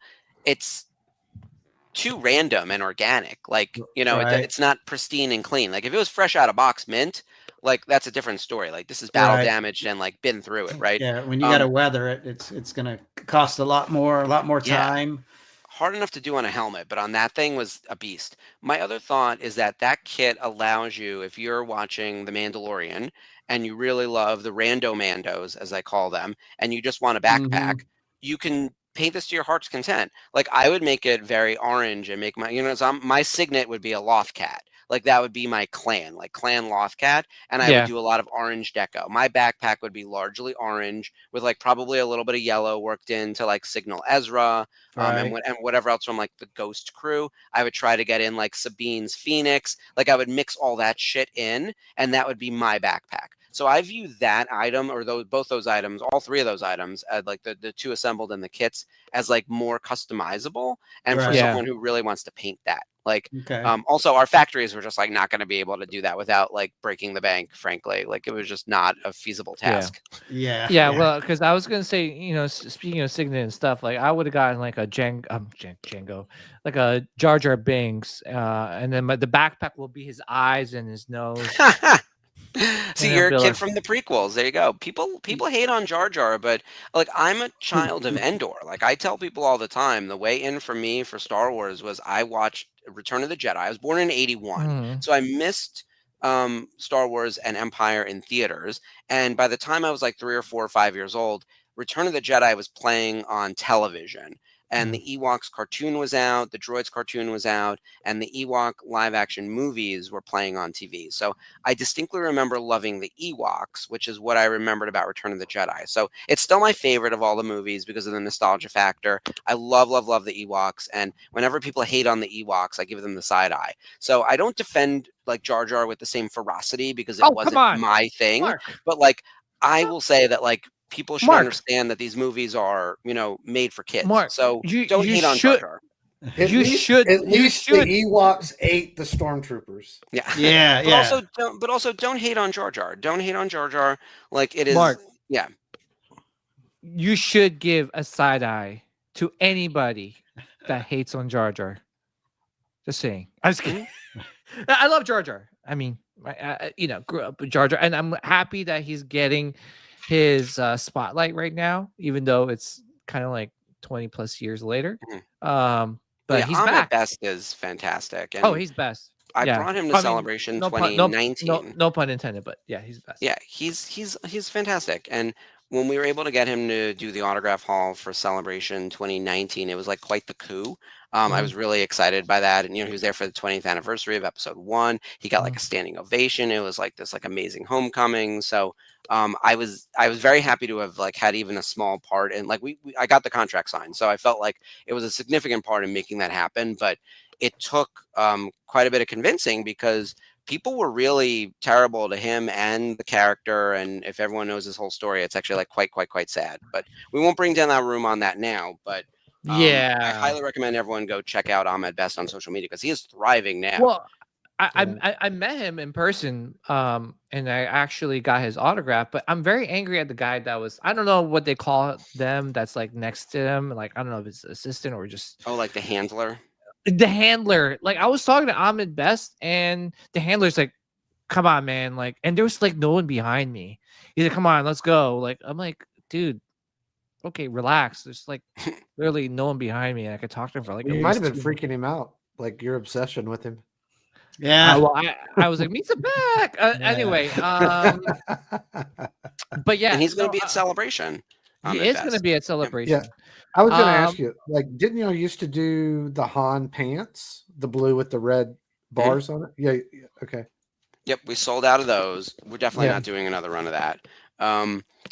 random and organic. Like, Right. it's not pristine and clean. Like if it was fresh out of box mint, like that's a different story. Like this is battle Right. damaged and like been through it, right? Yeah. When you got to weather it, it's going to cost a lot more Yeah. time. Hard enough to do on a helmet, but on that thing was a beast. My other thought is that that kit allows you, if you're watching The Mandalorian and you really love the rando mandos, as I call them, and you just want a backpack, Mhm. you can paint this to your heart's content. Like I would make it very orange and make my signet would be a loth cat. Like that would be my clan, like clan loth cat, and I would Yeah. do a lot of orange deco. My backpack would be largely orange with like probably a little bit of yellow worked into like Signal Ezra, Right. and whatever else from like the Ghost crew. I would try to get in like Sabine's Phoenix. Like I would mix all that shit in, and that would be my backpack. So I view that item, or both those items, all three of those items, like the two assembled and the kits, as like more customizable, and for Right. Yeah. someone who really wants to paint that. Like, Okay. also our factories were just like not going to be able to do that without like breaking the bank. Frankly, like it was just not a feasible task. Yeah. Yeah, well, because I was gonna say, speaking of Signet and stuff, like I would have gotten like a Django, like a Jar Jar Binks, and then the backpack will be his eyes and his nose. See, And you're a I'll be kid like, from the prequels. There you go. People hate on Jar Jar, but like I'm a child of Endor. Like I tell people all the time, the way in for me for Star Wars was I watched Return of the Jedi. I was born in 81. mhm. So I missed Star Wars and Empire in theaters. And by the time I was like 3 or 4 or 5 years old, Return of the Jedi was playing on television. And the Ewoks cartoon was out, the Droids cartoon was out, and the Ewok live action movies were playing on TV. So I distinctly remember loving the Ewoks, which is what I remembered about Return of the Jedi. So it's still my favorite of all the movies because of the nostalgia factor. I love, love, love the Ewoks. And whenever people hate on the Ewoks, I give them the side eye. So I don't defend like Jar Jar with the same ferocity because it Oh, come wasn't on, my thing. Mark. But like, I will say that like people should Mark. understand that these movies are, made for kids. Mark, So you don't hate on Jar should Jar. At You least, should- At you least should- the Ewoks ate the stormtroopers. Yeah. Yeah. But also don't hate on Jar Jar. Don't hate on Jar Jar. Like it is. Mark. Yeah. you should give a side eye to anybody that hates on Jar Jar. Just saying. I'm just kidding. I love Jar Jar. I mean, I grew up with Jar Jar, and I'm happy that he's getting his spotlight right now, even though it's kind of like 20 plus years later. But he's Ahmed back. Best is fantastic. And Oh, he's best. I Yeah. brought him to I mean, Celebration no pun, 2019. no pun intended, but yeah, he's best. Yeah, he's fantastic. And when we were able to get him to do the autograph hall for Celebration 2019, it was like quite the coup. I was really excited by that. And he was there for the 20th anniversary of episode 1. He got like a standing ovation. It was like this like amazing homecoming. So I was very happy to have like had even a small part, and like I got the contract signed. So I felt like it was a significant part in making that happen. But it took quite a bit of convincing because people were really terrible to him and the character. And if everyone knows his whole story, it's actually like quite sad. But we won't bring down that room on that now. But yeah, I highly recommend everyone go check out Ahmed Best on social media because he is thriving now. Well, I met him in person, and I actually got his autograph. But I'm very angry at the guy that was, I don't know what they call them, that's like next to him. Like, I don't know if it's assistant or just like the handler. The handler. Like, I was talking to Ahmed Best, and the handler's like, "Come on, man!" Like, and there was like no one behind me. He's like, "Come on, let's go." Like, I'm like, dude, okay, relax. There's like literally no one behind me, and I could talk to him for like. You might have been freaking him out, like your obsession with him. Yeah. Well, I was like, meets a back. Anyway, but And yeah, he's going to no, be at Celebration he at is going to Best. be at Yep. Yeah, Celebration. I was going to ask Um, you, like, didn't you used to do the Han pants, the blue with the red bars on it? Yeah, okay. Yep, we sold out of those. We're definitely Yeah. not doing another run of that.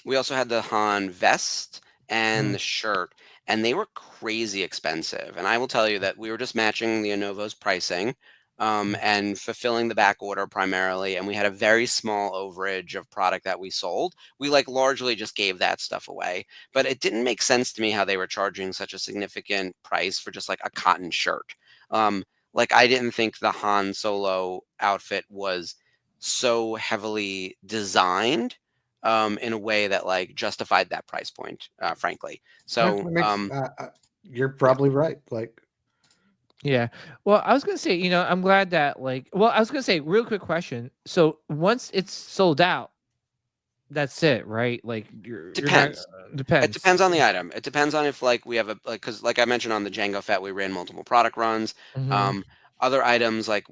We also had the Han vest and Mm. the shirt, and they were crazy expensive. And I will tell you that we were just matching the Novo's pricing and fulfilling the back order primarily. And we had a very small overage of product that we sold. We like largely just gave that stuff away, but it didn't make sense to me how they were charging such a significant price for just like a cotton shirt. Like I didn't think the Han Solo outfit was so heavily designed in a way that like justified that price point, frankly. Yeah, So it makes, you're yeah, probably right. Like, yeah. Well, I was gonna say, I'm glad that well, I was gonna say, real quick question. So once it's sold out, that's it, right? Like you're not depends. It depends. depends on the item. It depends on if like we have a like because like I mentioned on the Django Fett, we ran multiple product runs. Hmm. Um, Other items like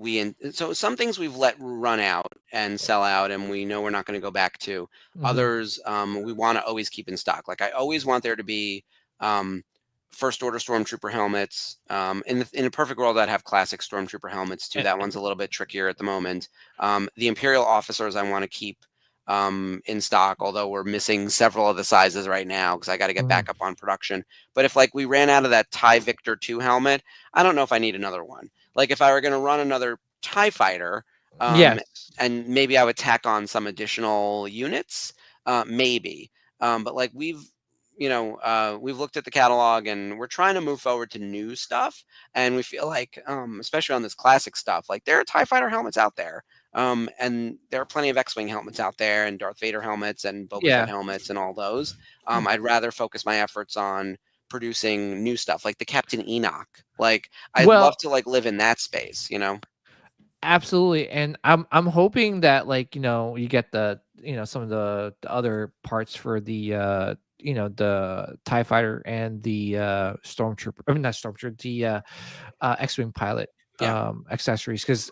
so some things we've let run out and sell out, and we know we're not going to go back to. Hmm. Others we want to always keep in stock. Like I always want there to be um, first order stormtrooper helmets. In a perfect world, I'd have classic stormtrooper helmets too. That one's a little bit trickier at the moment. The Imperial officers I want to keep in stock, although we're missing several of the sizes right now because I got to get back up on production. But if like we ran out of that TIE Victor 2 helmet, I don't know if I need another one. Like if I were going to run another TIE fighter, Yes. and maybe I would tack on some additional units, maybe. But like we've looked at the catalog and we're trying to move forward to new stuff. And we feel like, especially on this classic stuff, like there are TIE fighter helmets out there. And there are plenty of X-Wing helmets out there and Darth Vader helmets and Boba Fett Yeah. helmets and all those. I'd rather focus my efforts on producing new stuff like the Captain Enoch. Like I'd love Well, to like live in that space, you know? absolutely, and I'm hoping that you get some of the other parts for the TIE fighter and the stormtrooper. I mean not stormtrooper, the X-wing pilot Yeah. accessories, because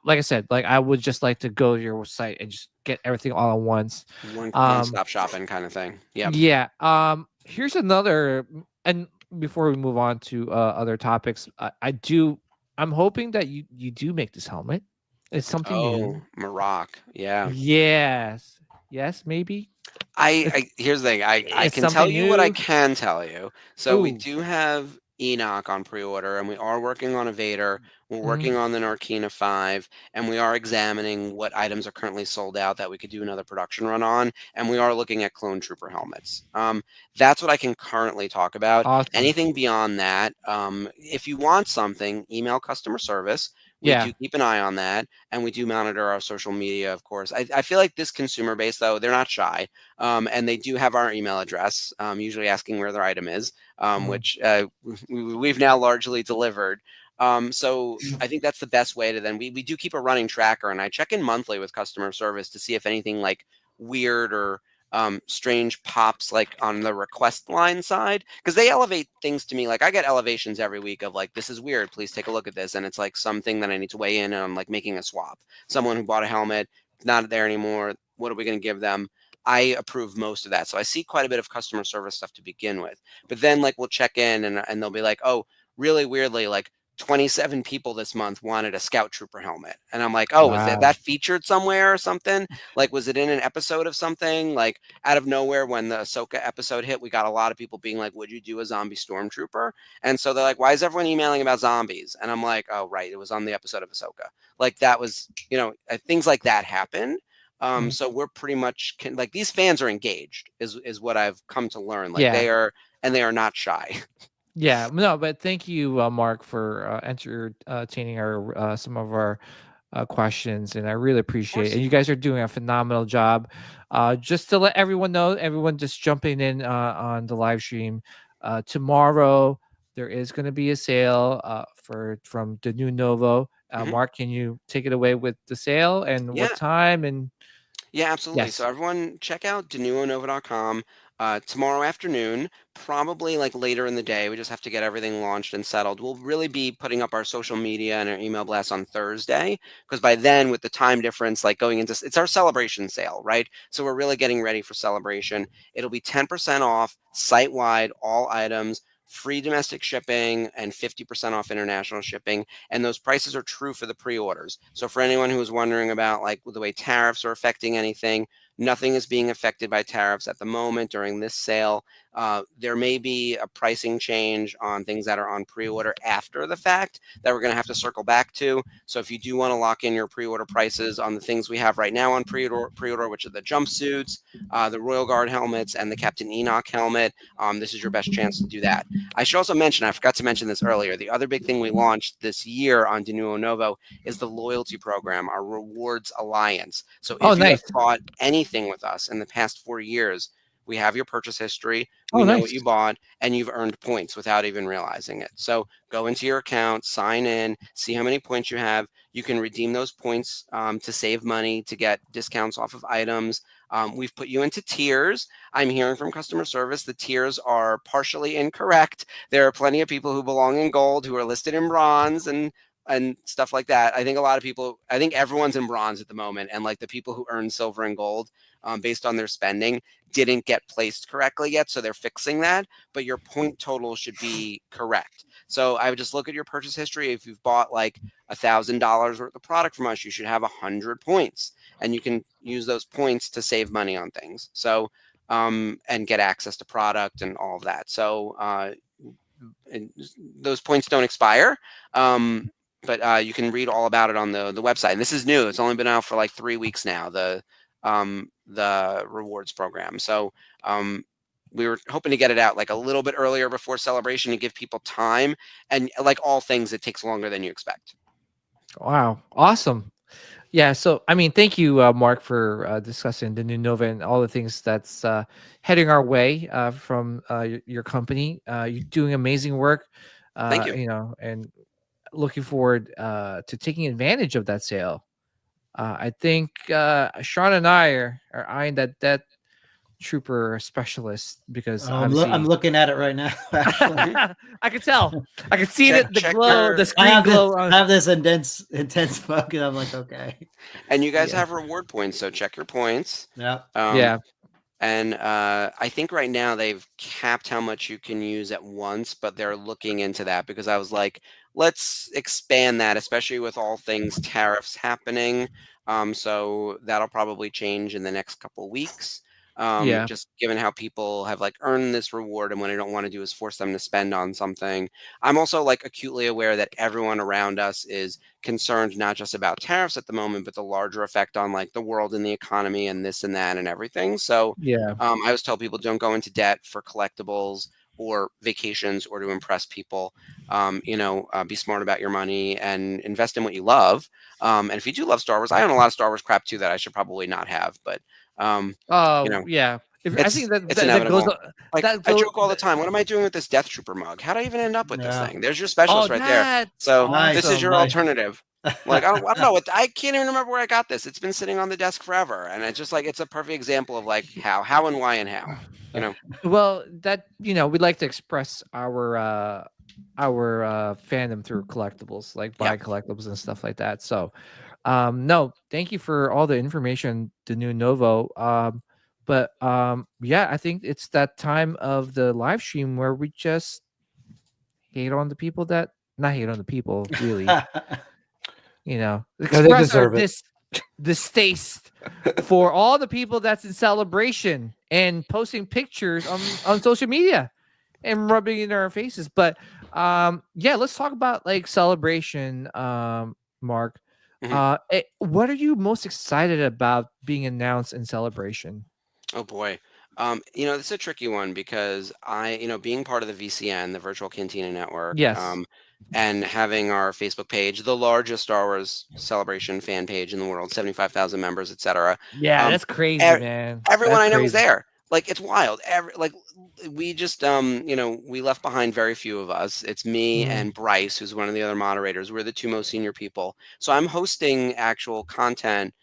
like I said, like I would just like to go to your site and just get everything all at once. One Um, stop shopping kind of thing. Yep. yeah. Here's another, and before we move on to other topics, I'm hoping that you do make this helmet. It's something Oh, new. Maroc. Yeah. Yes. Yes, maybe. It's Here's the thing. I it's can tell something you what I new. can tell you. So we Ooh. do have Enoch on pre-order, and we are working on a Vader. We're Mhm. working on the Narkina 5, and we are examining what items are currently sold out that we could do another production run on. And we are looking at clone trooper helmets. That's what I can currently talk about. Awesome. Anything beyond that, if you want something, email customer service. We Yeah. do keep an eye on that, and we do monitor our social media, of course. I feel like this consumer base, though, they're not shy. And they do have our email address, usually asking where their item is, Mhm. which we've now largely delivered. So I think that's the best way to then we do keep a running tracker, and I check in monthly with customer service to see if anything like weird or strange pops like on the request line side, because they elevate things to me. Like I get elevations every week of like, this is weird, please take a look at this, and it's like something that I need to weigh in on, like making a swap. Someone who bought a helmet, not there anymore, what are we going to give them? I approve most of that. So I see quite a bit of customer service stuff to begin with. But then like we'll check in and they'll be like, oh, really weirdly, like 27 people this month wanted a scout trooper helmet. And I'm like, oh, was Wow. that featured somewhere or something? Like, was it in an episode of something? Like out of nowhere, when the Ahsoka episode hit, we got a lot of people being like, would you do a zombie stormtrooper? And so they're like, why is everyone emailing about zombies? And I'm like, oh, right. It was on the episode of Ahsoka. Like that was, things like that happen. Mhm. So we're pretty much like these fans are engaged is what I've come to learn. Like Yeah. they are, and they are not shy. Yeah, no, but thank you, Mark, for entertaining our some of our questions, and I really Of appreciate it. course. And you guys are doing a phenomenal job. Just to let everyone know, everyone just jumping in on the live stream, tomorrow there is going to be a sale from the new Novo. Mhm. Mark, can you take it away with the sale and what Yeah. time? And Yeah, absolutely. yes, So everyone check out denuonova.com. tomorrow afternoon, probably like later in the day. We just have to get everything launched and settled. We'll really be putting up our social media and our email blasts on Thursday, because by then, with the time difference, like going into it's our celebration sale, right? So we're really getting ready for celebration. It'll be 10% off site wide, all items. Free domestic shipping and 50% off international shipping. And those prices are true for the pre-orders. So for anyone who is wondering about like the way tariffs are affecting anything, nothing is being affected by tariffs at the moment during this sale. There may be a pricing change on things that are on pre-order after the fact that we're going to have to circle back to. So if you do want to lock in your pre-order prices on the things we have right now on pre-order, which are the jumpsuits, the Royal Guard helmets, and the Captain Enoch helmet, this is your best chance to do that. I should also mention, I forgot to mention this earlier, the other big thing we launched this year on Denuo Novo is the loyalty program, our Rewards Alliance. So Oh, if you have nice. bought anything with us in the past 4 years, we have your purchase history. We Oh, know nice. what you bought, and you've earned points without even realizing it. So go into your account, sign in, see how many points you have. You can redeem those points to save money, to get discounts off of items. We've put you into tiers. I'm hearing from customer service the tiers are partially incorrect. There are plenty of people who belong in gold who are listed in bronze and stuff like that. I think a lot of people, I think everyone's in bronze at the moment, and like the people who earn silver and gold based on their spending didn't get placed correctly yet, so they're fixing that, but your point total should be correct. So I would just look at your purchase history. If you've bought like $1,000 worth of product from us, you should have 100 points, and you can use those points to save money on things. So and get access to product and all of that. So and those points don't expire. But you can read all about it on the website. And this is new. It's only been out for like 3 weeks now, the rewards program. So we were hoping to get it out like a little bit earlier before celebration to give people time. And like all things, it takes longer than you expect. Wow, awesome. Yeah, so I mean, thank you, Mark, for discussing the new Nova and all the things that's heading our way from your company. You're doing amazing work. Thank you. You know, and looking forward to taking advantage of that sale. I think Sean and I are eyeing that trooper specialist because I'm obviously looking at it right now. Actually, I could tell. I could see Check- the check glow, your- the I screen have glow. this, on. I have this intense focus. I'm like, okay, And you guys Yeah. have reward points, so check your points. yeah. Yeah. And I think right now they've capped how much you can use at once, but they're looking into that because I was like, let's expand that, especially with all things tariffs happening. So that'll probably change in the next couple weeks. Yeah. Just given how people have like earned this reward, and what I don't want to do is force them to spend on something. I'm also like acutely aware that everyone around us is concerned not just about tariffs at the moment, but the larger effect on like the world and the economy and this and that and everything. So Yeah. I always tell people don't go into debt for collectibles or vacations or to impress people. Be smart about your money and invest in what you love. And if you do love Star Wars, I own a lot of Star Wars crap too that I should probably not have, but Yeah. I it's think that it's that goes. inevitable. Like That I goes. joke all the time, what am I doing with this Death Trooper mug? How'd I even end up with this Yeah. thing? There's your Oh, specialist right there. that's So Nice. this is your Nice. alternative. Like I don't know. I can't even remember where I got this. It's been sitting on the desk forever, and it's just like it's a perfect example of like how and why and how. Well, that we'd like to express our fandom through collectibles, like buying collectibles and stuff like that. So, no, thank you for all the information, the new Novo. But yeah, I think it's that time of the live stream where we just hate on the people that not hate on the people, really. they Express our deserve it. distaste for all the people that's in celebration and posting pictures on social media and rubbing it in our faces. But yeah, let's talk about like celebration, Mark. What are you most excited about being announced in celebration? Oh boy. This is a tricky one because being part of the VCN, the Virtual Cantina Network, Yes. and having our Facebook page, the largest Star Wars celebration fan page in the world, 75,000 members, etc. Yeah, Um, that's crazy, ev- man. Everyone That's I know is crazy. there. Like it's wild. We just we left behind very few of us. It's me and Bryce, who's one of the other moderators. We're the two most senior people. So I'm hosting actual content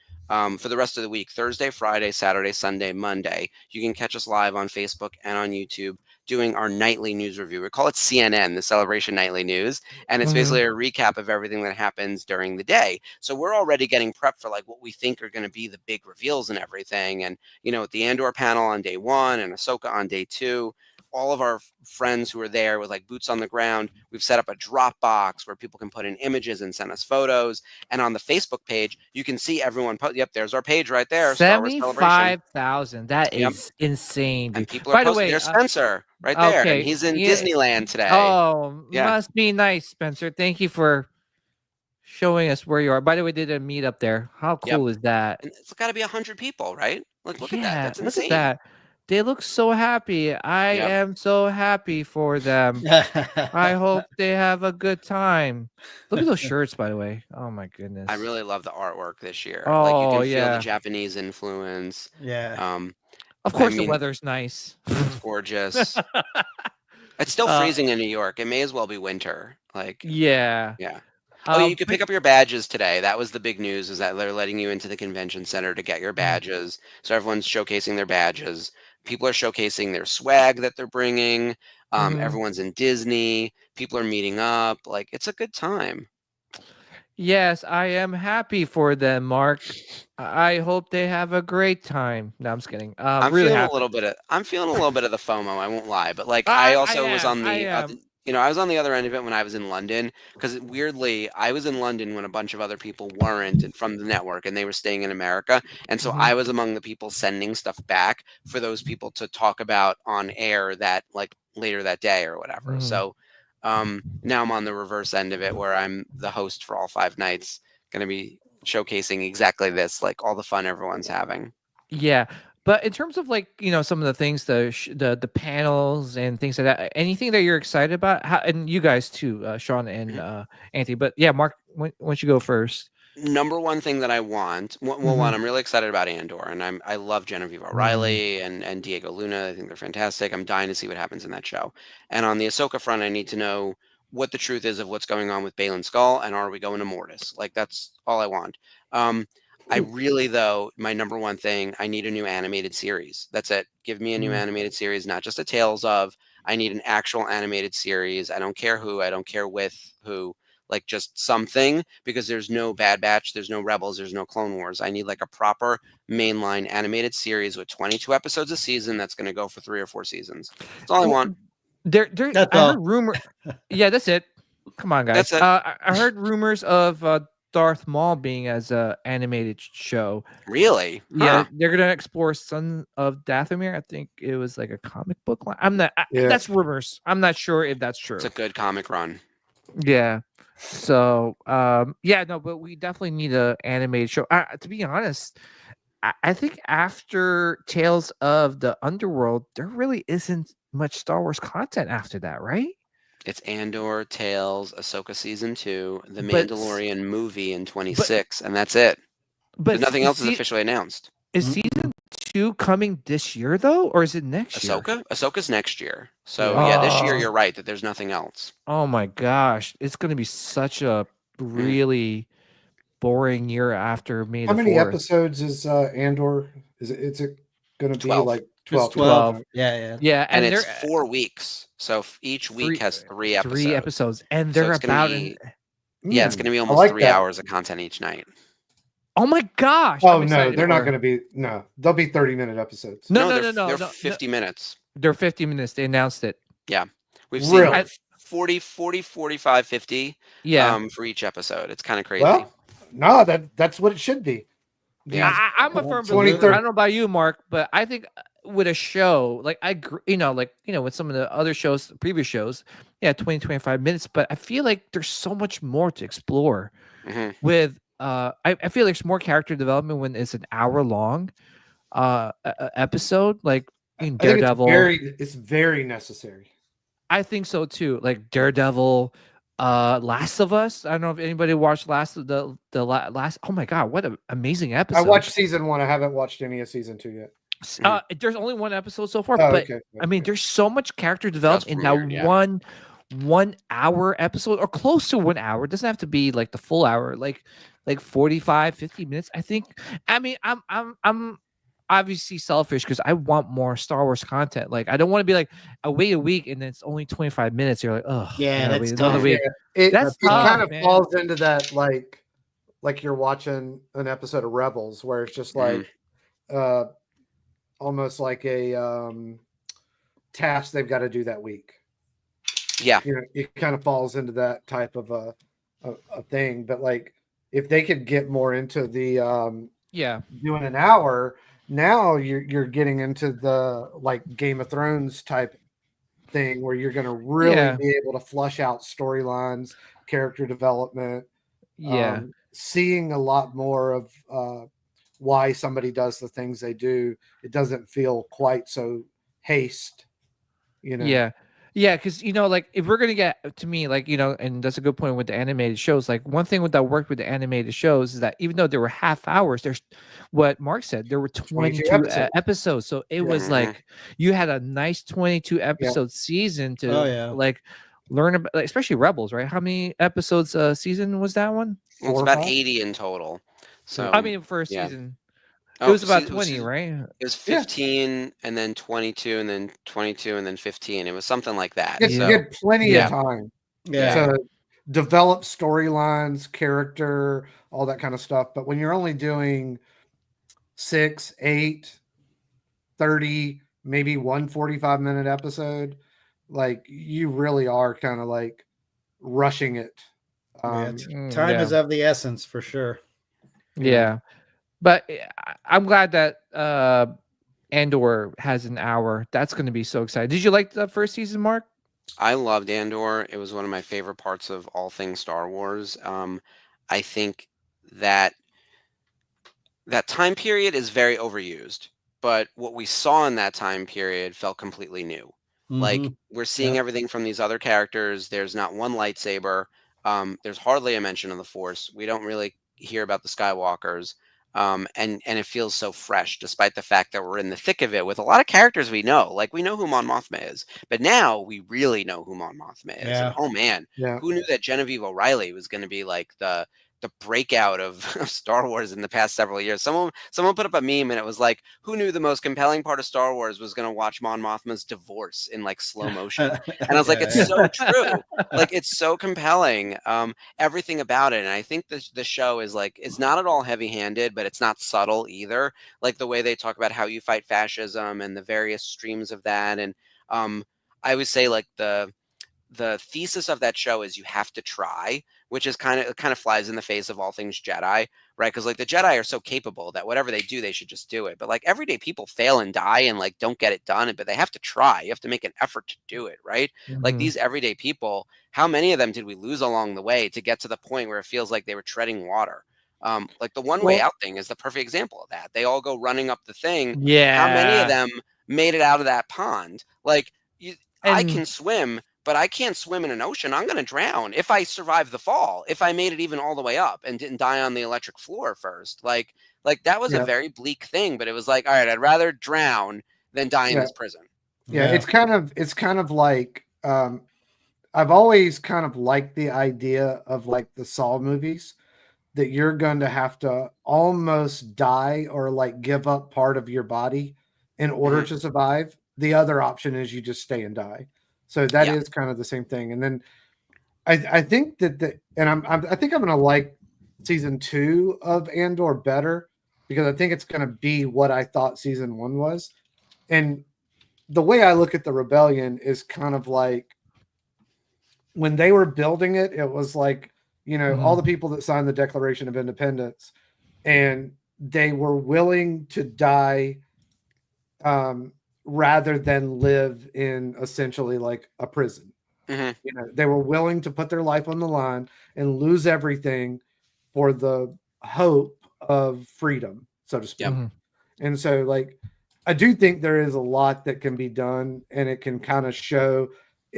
For the rest of the week, Thursday, Friday, Saturday, Sunday, Monday, you can catch us live on Facebook and on YouTube doing our nightly news review. We call it CNN, the Celebration Nightly News, and it's basically a recap of everything that happens during the day. So we're already getting prepped for like what we think are going to be the big reveals and everything. And with the Andor panel on day 1 and Ahsoka on day 2, all of our friends who are there with like boots on the ground, we've set up a Dropbox where people can put in images and send us photos. And on the Facebook page, you can see everyone. Yep, there's our page right there. Star Wars Celebration. 75,000. That is insane, dude. And people are By the posting. way, There's Spencer right there, and he's in Disneyland today. Oh, Yeah. must be nice, Spencer. Thank you for showing us where you are. By the way, they did a meet up there. How cool is that? And it's got to be 100 people, right? Like, look at that. That's insane. Look at that. They look so happy. I am so happy for them. I hope they have a good time. Look at those shirts, by the way. Oh my goodness. I really love the artwork this year. Oh, like you can feel the Japanese influence. Yeah. Of course, the weather's nice. It's gorgeous. It's still freezing in New York. It may as well be winter. Like, yeah. Oh, you could pick up your badges today. That was the big news, is that they're letting you into the convention center to get your badges. So everyone's showcasing their badges. People are showcasing their swag that they're bringing. Everyone's in Disney. People are meeting up. Like, it's a good time. Yes, I am happy for them, Mark. I hope they have a great time. No, I'm just kidding. I'm really feeling happy. I'm feeling a little bit of the FOMO. I won't lie, but like I also was on the I was on the other end of it when I was in London, because weirdly I was in London when a bunch of other people weren't from the network, and they were staying in America, and so I was among the people sending stuff back for those people to talk about on air that like later that day or whatever. So now I'm on the reverse end of it, where I'm the host for all 5 nights, going to be showcasing exactly this, like all the fun everyone's having. Yeah. But in terms of like, some of the things, the panels and things like that, anything that you're excited about, and you guys too, Sean and Anthony, but yeah, Mark, why don't you go first? Number one thing that I want, one, I'm really excited about Andor, and I love Genevieve O'Reilly and Diego Luna. I think they're fantastic. I'm dying to see what happens in that show. And on the Ahsoka front, I need to know what the truth is of what's going on with Baylan Skoll, and are we going to Mortis? Like, that's all I want. I really, though, my number one thing, I need a new animated series. That's it. Give me a new animated series, not just a Tales of. I need an actual animated series. I don't care who. I don't care with who. Like, just something, because there's no Bad Batch, there's no Rebels, there's no Clone Wars. I need like a proper mainline animated series with 22 episodes a season that's going to go for 3 or 4 seasons. That's all I want. I heard rumor. Yeah, that's it. Come on, guys. That's it. I heard rumors of Darth Maul being as a animated show. Really? Yeah, they're gonna explore Son of Dathomir. I think it was like a comic book line. I'm not. That's rumors. I'm not sure if that's true. It's a good comic run. Yeah. So but we definitely need a animated show. To be honest, I think after Tales of the Underworld, there really isn't much Star Wars content after that, right? It's Andor, Tales, Ahsoka season 2, The Mandalorian movie in 26, and that's it. But nothing else is officially announced. Is season 2 coming this year though, or is it next year? Ahsoka's next year. So this year you're right that there's nothing else. Oh my gosh, it's going to be such a really boring year after May. How many episodes is Andor? Is it going to be 12. like 12? 12. Yeah. And it's 4 weeks. So each week has 3 episodes. 3 episodes, and they're about it's going to be almost 3 hours of content each night. Oh my gosh! Oh no, they're not going to be. No, they'll be 30-minute episodes. No. They're 50 minutes. They're 50 minutes. They announced it. Yeah, we've seen 40, 45, 50. For each episode. It's kind of crazy. Well, no, that's what it should be. Yeah, I'm a firm believer. I don't know about you, Mark, but I think with a show like with some of the other shows, previous shows, 20, 25 minutes. But I feel like there's so much more to explore with. I feel there's more character development when it's an hour long episode, like in Daredevil. It's very necessary. I think so too. Like Daredevil, Last of Us. I don't know if anybody watched last. Oh my god, what an amazing episode! I watched season 1. I haven't watched any of season 2 yet. There's only 1 episode so far, but okay. I mean, there's so much character development in that 1 hour episode, or close to 1 hour. It doesn't have to be like the full hour. Like like 45, 50 minutes. I think. I mean, I'm obviously selfish because I want more Star Wars content. Like, I don't want to be like, I wait a week and then it's only 25 minutes. You're like, oh, Yeah, gotta that's wait another tough. week. That's It tough, kind of man. falls into that like you're watching an episode of Rebels where it's just like uh almost like a task they've got to do that week. Yeah. You know, it kind of falls into that type of a thing. But like if they could get more into the Yeah. doing an hour, now you're getting into the like Game of Thrones type thing where you're going to really Yeah. be able to flush out storylines, character development, Yeah. seeing a lot more of why somebody does the things they do. It doesn't feel quite so haste, you know. Yeah. Yeah, because like if we're gonna get to me, like, and that's a good point with the animated shows. Like one thing that worked with the animated shows is that even though there were half hours, there's what Mark said, there were 22 22 episodes. episodes. So it was Mhm. like you had a nice 22 episode season to Oh, yeah. like learn about, like, especially Rebels, right? How many episodes season was that one? Well, it's 4 or about 5? 80 in total. So I mean, for a yeah. season, it Oh, was about it 20, right? it was Yeah. 15 and then 22 and then 22 and then 15. It was something like that. You So get plenty Yeah. of time Yeah. to develop storylines, character, all that kind of stuff. But when you're only doing 6, 8, 30, maybe 1 45-minute episode, like you really are kind of like rushing it. Yeah, Mm, time yeah. is of the essence for sure. Yeah. But I'm glad that Andor has an hour. That's going to be so exciting. Did you like the first season, Mark? I loved Andor. It was one of my favorite parts of all things Star Wars. I think that that time period is very overused, but what we saw in that time period felt completely new. Like Mhm. we're seeing Yep. everything from these other characters. There's not one lightsaber. There's hardly a mention of the Force. We don't really hear about the Skywalkers. And it feels so fresh, despite the fact that we're in the thick of it with a lot of characters we know. Like we know who Mon Mothma is, but now we really know who Mon Mothma is. And Yeah. oh man, Yeah. who knew that Genevieve O'Reilly was going to be like the breakout of Star Wars in the past several years. Someone put up a meme and it was like, who knew the most compelling part of Star Wars was going to watch Mon Mothma's divorce in like slow motion? And I was like, it's so true. Like it's so compelling. Everything about it. And I think the show is like, it's not at all heavy handed, but it's not subtle either. Like the way they talk about how you fight fascism and the various streams of that. And I would say like the thesis of that show is you have to try, which is kind of flies in the face of all things Jedi, right? Because like the Jedi are so capable that whatever they do, they should just do it. But like everyday people fail and die and like don't get it done, but they have to try. You have to make an effort to do it, right? Like Mhm. these everyday people, how many of them did we lose along the way to get to the point where it feels like they were treading water? Like the one way Well, out thing is the perfect example of that. They all go running up the thing. How many of Yeah. them made it out of that pond? Like I And can swim, but I can't swim in an ocean. I'm going to drown if I survive the fall. If I made it even all the way up and didn't die on the electric floor first, like that was a yeah. very bleak thing. But it was like, all right, I'd rather drown than die in Yeah. this prison. Yeah, it's kind of like I've always kind of liked the idea of like the Saw movies that you're going to have to almost die or like give up part of your body in order Mhm. to survive. The other option is you just stay and die. So that Yeah. is kind of the same thing. And then I think that I think I'm going to like season 2 of Andor better because I think it's going to be what I thought season 1 was. And the way I look at the rebellion is kind of like when they were building it, it was like, all the people that signed the Declaration of Independence and they were willing to die rather than live in essentially like a prison. Mhm. They were willing to put their life on the line and lose everything for the hope of freedom, so to speak. Yep. Mhm. And so, like, I do think there is a lot that can be done, and it can kind of show.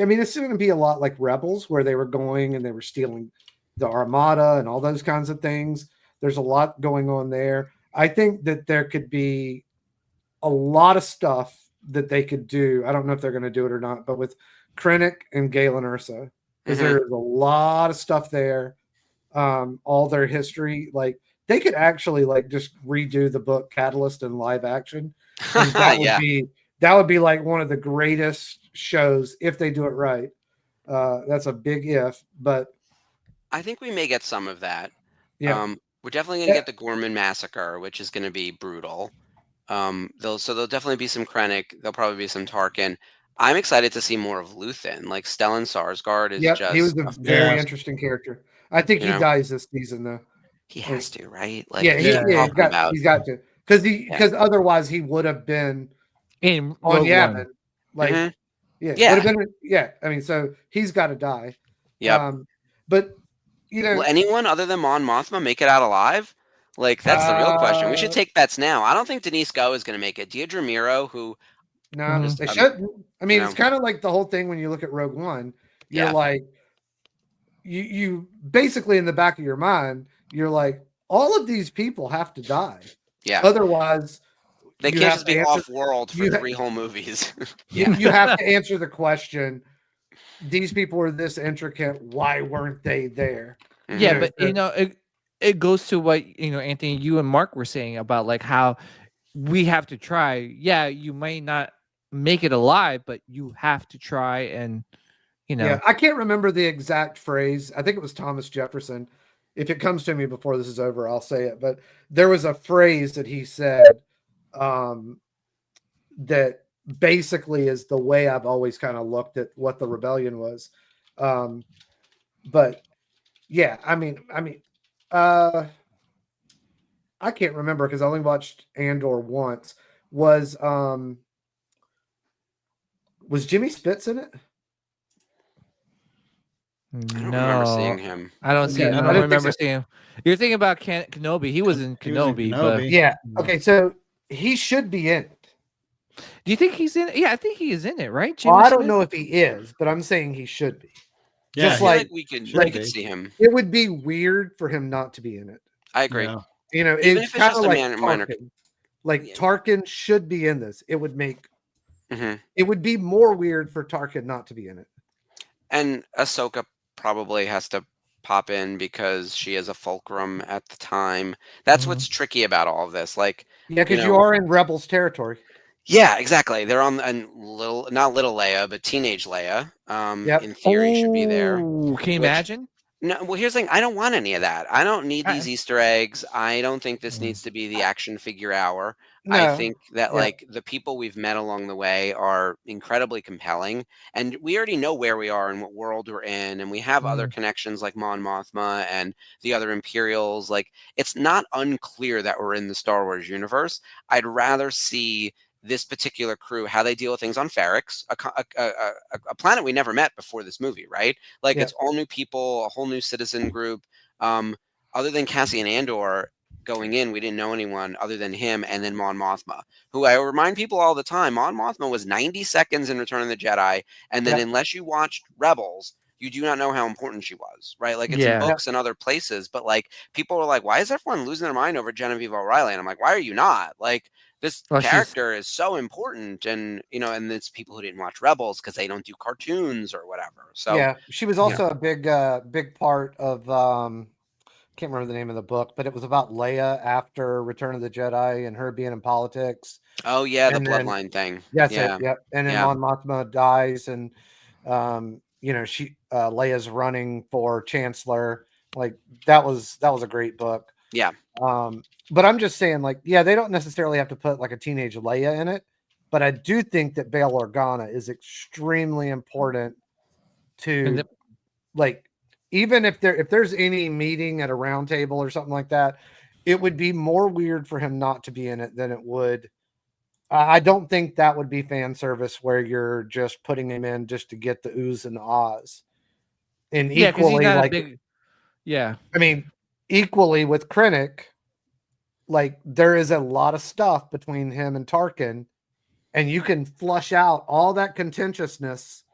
I mean, it's going to be a lot like Rebels, where they were going and they were stealing the Armada and all those kinds of things. There's a lot going on there. I think that there could be a lot of stuff that they could do. I don't know if they're going to do it or not, but with Krennic and Galen Ursa, because Mhm. there's a lot of stuff there all their history. Like they could actually like just redo the book Catalyst in live action, and Yeah. that would be like one of the greatest shows if they do it right. That's a big if, but I think we may get some of that. yeah, We're definitely going to yeah, get the Gorman massacre, which is going to be brutal. There'll definitely be some Krennic. There'll probably be some Tarkin. I'm excited to see more of Luthen. Like Stellan Skarsgård is yep. He was just a a very Yeah. interesting character. I think you he know dies this season though. he Like, has to, right? Like yeah, we Yeah. keep talking about he's got to yeah. because otherwise he would have been In on Rogue Yavin. One. Like, hmm yeah, would have Yeah. been yeah. I mean, so he's got to die. Yep. But Will anyone other than Mon Mothma make it out alive? Like that's the real question. We should uh, take bets now. I don't think Denise Go is going to make it. Deirdre Miro, who no, Mhm. just they shouldn't. I you mean, it's know, kind of like the whole thing when you look at Rogue One. You're yeah, like, you basically in the back of your mind, you're like, all of these people have to die. yeah. Otherwise, They you can't have just to be answer. off world for You three whole movies. you, Yeah. you have to answer the question. These people are this intricate. Why weren't they there? You Yeah, hmm know, but it goes to what Anthony, you and Mark were saying about like how we have to try. Yeah, you might not make it alive, but you have to try, and yeah, I can't remember the exact phrase. I think it was Thomas Jefferson. If it comes to me before this is over, I'll say it. But there was a phrase that he said um, that basically is the way I've always kind of looked at what the rebellion was. But yeah, uh, I can't remember because I only watched Andor once. Was um, was Jimmy Spitz in it? I don't remember seeing no, him. I don't see. Okay, I I don't didn't think remember so. seeing him. You're thinking about Kenobi. He was in He was in Kenobi, but Kenobi. Yeah. Okay, so he should be in it. do you think he's in? Yeah, I think he is in it, right? Well, Jimmy I don't Smith? know if he is, but I'm saying he should be. Yeah, Just I feel like like we could should we could be. see him. it would be weird for him not to be in it. I agree. Yeah. You know, Even it's if it's kind just of a like minor. Tarkin. Like Yeah. Tarkin should be in this. It would hmm be more weird for Tarkin not to be in it. And Ahsoka probably has to pop in because she is a fulcrum at the time. That's Mhm. what's tricky about all of this. Like, Yeah, you because you know, are in Rebels territory. yeah, exactly. They're on and not little Leia, but teenage Leia. Yep. In theory, should be there. Oh, can you Which imagine? no, well, here's the thing. I don't want any of that. I don't need I, these Easter eggs. I don't think this Mm. needs to be the action figure hour. I No. think that Yeah. like the people we've met along the way are incredibly compelling, and we already know where we are and what world we're in, and we have other Mm. connections like Mon Mothma and the other Imperials. Like it's not unclear that we're in the Star Wars universe. I'd rather see this particular crew how they deal with things on Ferrix, a planet we never met before this movie, right? Like Yeah. it's all new people, a whole new citizen group. Other than Cassian Andor going in, we didn't know anyone other than him and then Mon Mothma, who I remind people all the time. Mon Mothma was 90 seconds in Return of the Jedi, and then Yeah. unless you watched Rebels, you do not know how important she was, right? Like it's in Yeah. books and other places, but like people are like, why is everyone losing their mind over Genevieve O'Reilly? And I'm like, why are you not? Like this Well, she's character is so important, and and it's people who didn't watch Rebels because they don't do cartoons or whatever. So Yeah. She was also a big part of can't remember the name of the book, but it was about Leia after Return of the Jedi and her being in politics. oh yeah, the And then bloodline thing. that's it. Yeah, Yep. And then yeah, Mon Mothma dies, and she Leia's running for chancellor. Like that was a great book. yeah. But I'm just saying, like, yeah, they don't necessarily have to put like a teenage Leia in it, but I do think that Bail Organa is extremely important and to like, even if there's any meeting at a round table or something like that, it would be more weird for him not to be in it than it would. I don't think that would be fan service where you're just putting him in just to get the oohs and ahs. And yeah, because he's equally, not a like, big. Yeah. I mean, equally with Krennic, like there is a lot of stuff between him and Tarkin, and you can flush out all that contentiousness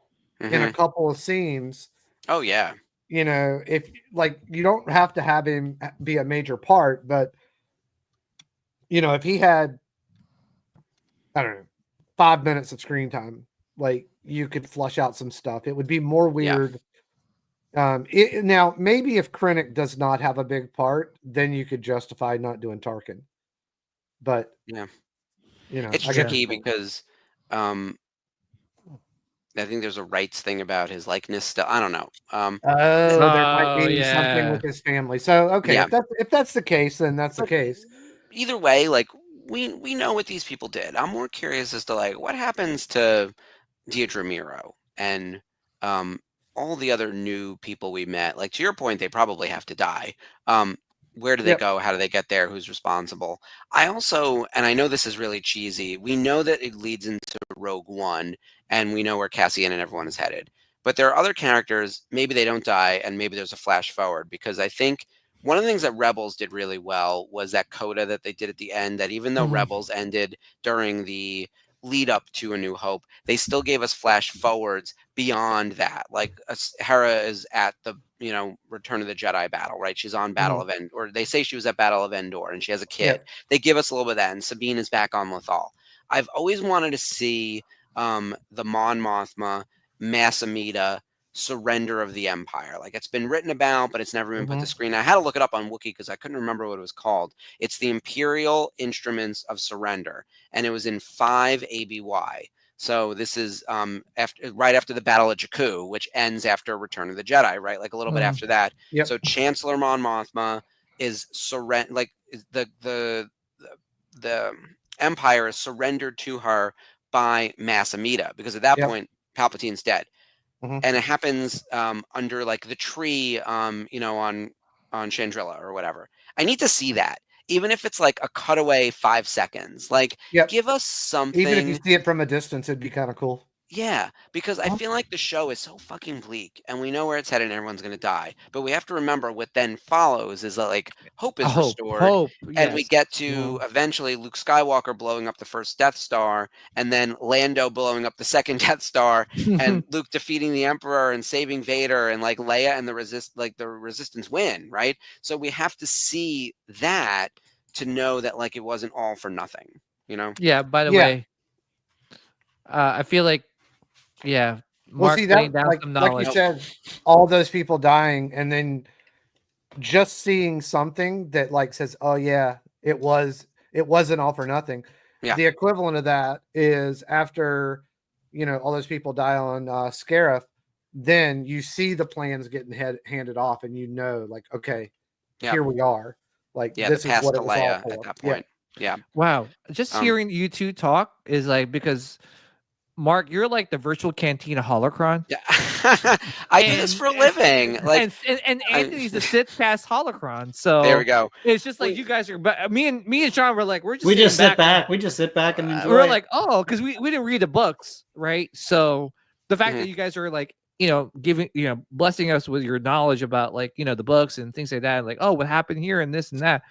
in a hmm couple of scenes. Oh yeah, If like you don't have to have him be a major part, but if he had, I don't know, 5 minutes of screen time, like you could flush out some stuff. It would be more yeah. weird Now maybe if Krennic does not have a big part, then you could justify not doing Tarkin. But Yeah. I It's guess tricky because I think there's a rights thing about his likeness still. I don't know. there might Oh be something yeah. with his family. So okay, Yeah. if that's the case, then that's the But case. either way, like we know what these people did. I'm more curious as to like what happens to Deirdre Miro and um, all the other new people we met. Like to your point, they probably have to die. Where do they Yep. go? How do they get there? Who's responsible? I also, and I know this is really cheesy. We know that it leads into Rogue One, and we know where Cassian and everyone is headed. But there are other characters. Maybe they don't die, and maybe there's a flash forward because I think. One of the things that Rebels did really well was that coda that they did at the end. That even though Mhm. Rebels ended during the lead up to A New Hope, they still gave us flash forwards beyond that. Like Hera is at the Return of the Jedi battle, right? She's on Battle of Endor, or they say she was at Battle of Endor, and she has a kid. Yep. They give us a little bit of that, and Sabine is back on Lothal. I've always wanted to see the Mon Mothma, Mass Amida surrender of the Empire. Like it's been written about, but it's never been put to screen. I had to look it up on Wiki because I couldn't remember what it was called. It's the Imperial Instruments of Surrender, and it was in 5 ABY. So this is right after the Battle of Jakku, which ends after Return of the Jedi, right? Like a little bit after that. Yep. So Chancellor Mon Mothma is the Empire is surrendered to her by Mass Amida because at that Yep. point Palpatine's dead. Mhm. And it happens under like the tree, on Chandrilla or whatever. I need to see that, even if it's like a cutaway 5 seconds. Like, Yep. give us Even if you something. see it from a distance, it'd be kind of cool. Yeah, because I feel like the show is so fucking bleak, and we know where it's headed, and everyone's gonna die. But we have to remember what then follows is that like hope is restored, Hope. and we Yes. get to eventually Luke Skywalker blowing up the first Death Star, and then Lando blowing up the second Death Star, and Luke defeating the Emperor and saving Vader, and like Leia and the Resistance win, right? So we have to see that to know that like it wasn't all for nothing, you know? Yeah. By the Yeah. way, I feel like Well, Mark see laying that down like some like you knowledge. said, all those people dying, and then just seeing something that like says, "Oh yeah, it wasn't all for nothing." Yeah. The equivalent of that is after all those people die on Scarif, then you see the plans getting handed off, and like, okay, Yep. here we are. Like Yeah, the this is path what to it was all Leia for. at that Yeah. point. Yeah. Wow. Just hearing you two talk is like because Mark, you're like the virtual cantina holocron. Yeah. I do this for a living. Like and I- Anthony's the Sith cast holocron. So there we go. it's just like We- you guys are. But me and Sean were like, we're just We just sitting sit back. We just sit back and enjoy. we're it. like, oh, because we didn't read the books, right? So the fact that you guys are like, giving, blessing us with your knowledge about like, the books and things like that, and like, oh, what happened here and this and that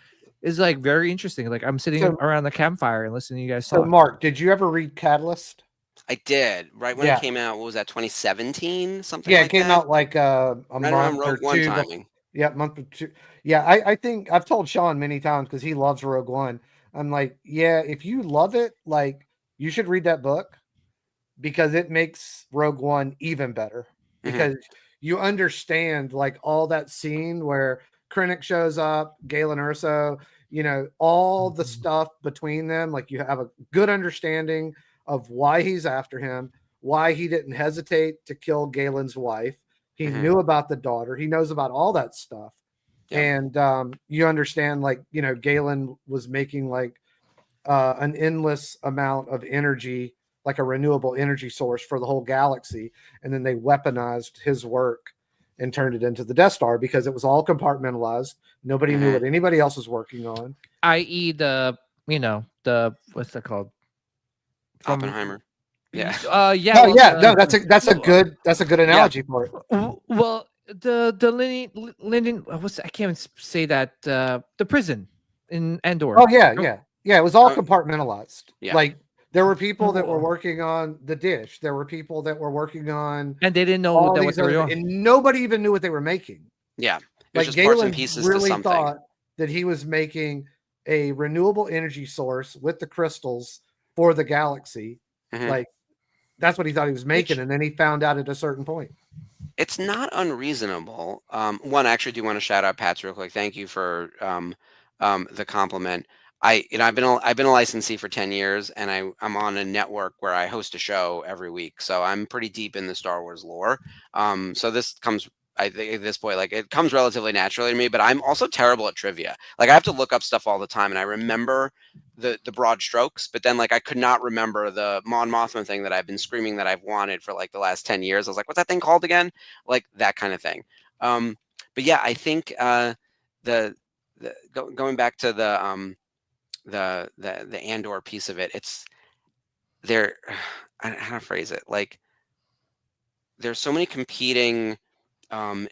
is like very interesting. Like I'm sitting around the campfire and listening to you guys So, talk. Mark, did you ever read Catalyst? I did right when Yeah. it came out. What was that? 2017, something. Yeah, like it came that? out like a Right month around or Rogue One two. timing. Yeah, month or two. Yeah, I think I've told Sean many times because he loves Rogue One. I'm like, yeah, if you love it, like you should read that book because it makes Rogue One even better because you understand like all that scene where Krennic shows up, Galen Erso, all the stuff between them. Like you have a good understanding of why he's after him, why he didn't hesitate to kill Galen's wife. He knew about the daughter. He knows about all that stuff. Yeah. And you understand like, Galen was making like an endless amount of energy, like a renewable energy source for the whole galaxy. And then they weaponized his work and turned it into the Death Star because it was all compartmentalized. Nobody knew what anybody else was working on. I.e. the what's that called? Oppenheimer. Yeah. Yeah. Oh yeah, no, that's a good analogy for it. Well, the Linden, I can't even say that the prison in Endor. Oh yeah. It was all compartmentalized. Yeah. Like there were people that were working on the dish. There were people that were working on, and they didn't know all what these they were doing, and nobody even knew what they were making. Yeah. It was Like just parts and Galen pieces to really something. thought that he was making a renewable energy source with the crystals for the galaxy. Like that's what he thought he was making, and then he found out at a certain point. It's not unreasonable. One, I actually do want to shout out Pat's real quick. Thank you for the compliment. I've been a licensee for 10 years, and I'm on a network where I host a show every week, so I'm pretty deep in the Star Wars lore. So this comes, I think at this point, like it comes relatively naturally to me. But I'm also terrible at trivia. Like I have to look up stuff all the time, and I remember the broad strokes, but then like I could not remember the Mon Mothma thing that I've been screaming that I've wanted for like the last 10 years. I was like, what's that thing called again? Like that kind of thing. But yeah, I think the going back to the Andor piece of it, it's there. I don't know how to phrase it. Like there's so many competing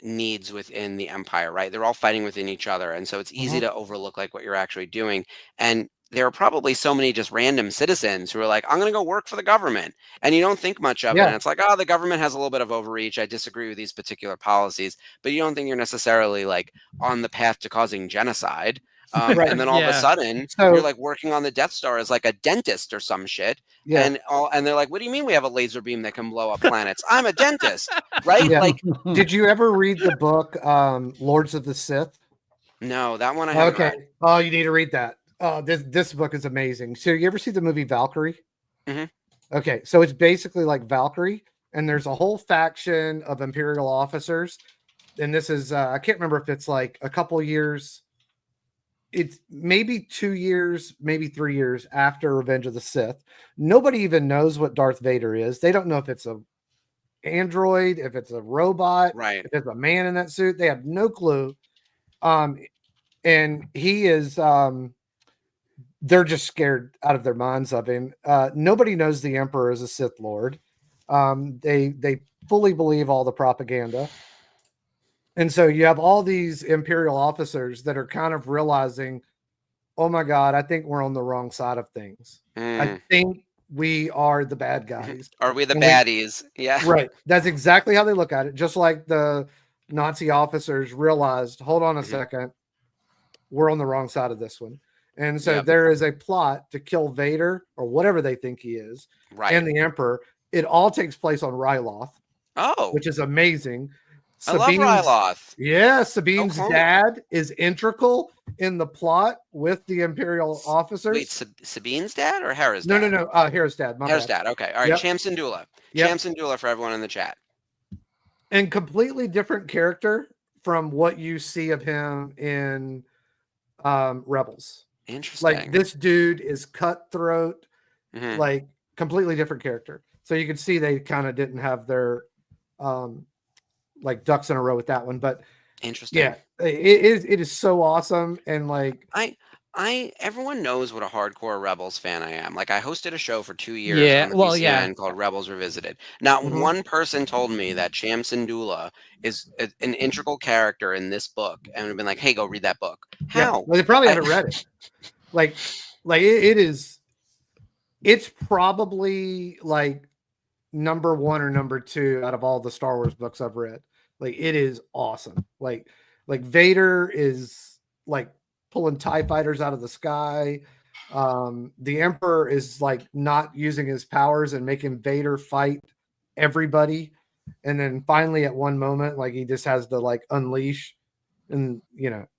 needs within the empire, right? They're all fighting within each other, and so it's easy to overlook like what you're actually doing. And there are probably so many just random citizens who are like, I'm going to go work for the government, and you don't think much of it. Yeah. And it's like, oh, the government has a little bit of overreach. I disagree with these particular policies, but you don't think you're necessarily like on the path to causing genocide. Right. And then all of a Yeah. sudden, So- you're like working on the Death Star as like a dentist or some shit. Yeah. And they're like, what do you mean we have a laser beam that can blow up planets? I'm a dentist, right? Yeah. Like, Did you ever read the book Lords of the Sith? no, that one I haven't read. Okay. Oh, you need to read that. This book is amazing. So you ever see the movie Valkyrie? Mhm. Okay, so it's basically like Valkyrie, and there's a whole faction of Imperial officers, and this is I can't remember if it's like a couple years. It's maybe 2 years, maybe 3 years after Revenge of the Sith. Nobody even knows what Darth Vader is. They don't know if it's a android, if it's a robot, Right. if it's a man in that suit. They have no clue. And he is they're just scared out of their minds of him. Nobody knows the Emperor is a Sith Lord. They fully believe all the propaganda. And so you have all these Imperial officers that are kind of realizing, oh my God, I think we're on the wrong side of things. I think we are the bad guys. Are we the And we- baddies? Yeah. Right. That's exactly how they look at it. Just like the Nazi officers realized, hold on a second, we're on the wrong side of this one. And so Yep. there is a plot to kill Vader or whatever they think he is Right. and the Emperor. It all takes place on Ryloth, Oh, which is amazing. I love Ryloth. Yeah, Sabine's cool. dad is integral in the plot with the Imperial officers. Wait, Sabine's dad or Hera's no, dad? no, Hera's dad. My Hera's bad. dad. Okay. All right. Yep. Cham Syndulla. Yep. Cham Syndulla for everyone in the chat. And completely different character from what you see of him in Rebels. Interesting. Like this dude is cutthroat, Mhm. like completely different character. So you could see they kind of didn't have their like ducks in a row with that one. But Interesting. yeah, it is so awesome. And like Everyone knows what a hardcore Rebels fan I am. Like I hosted a show for 2 years Yeah, on the well, BCN yeah. called Rebels Revisited. Not Mhm. one person told me that Cham Syndulla is an integral character in this book and have been like, hey, go read that book. yeah, How? well, they probably I- haven't read it. Like it is. It's probably like number 1 or number 2 out of all the Star Wars books I've read. Like it is awesome. Like Vader is like pulling TIE fighters out of the sky. The Emperor is like not using his powers and making Vader fight everybody. And then finally at one moment, like he just has to like unleash and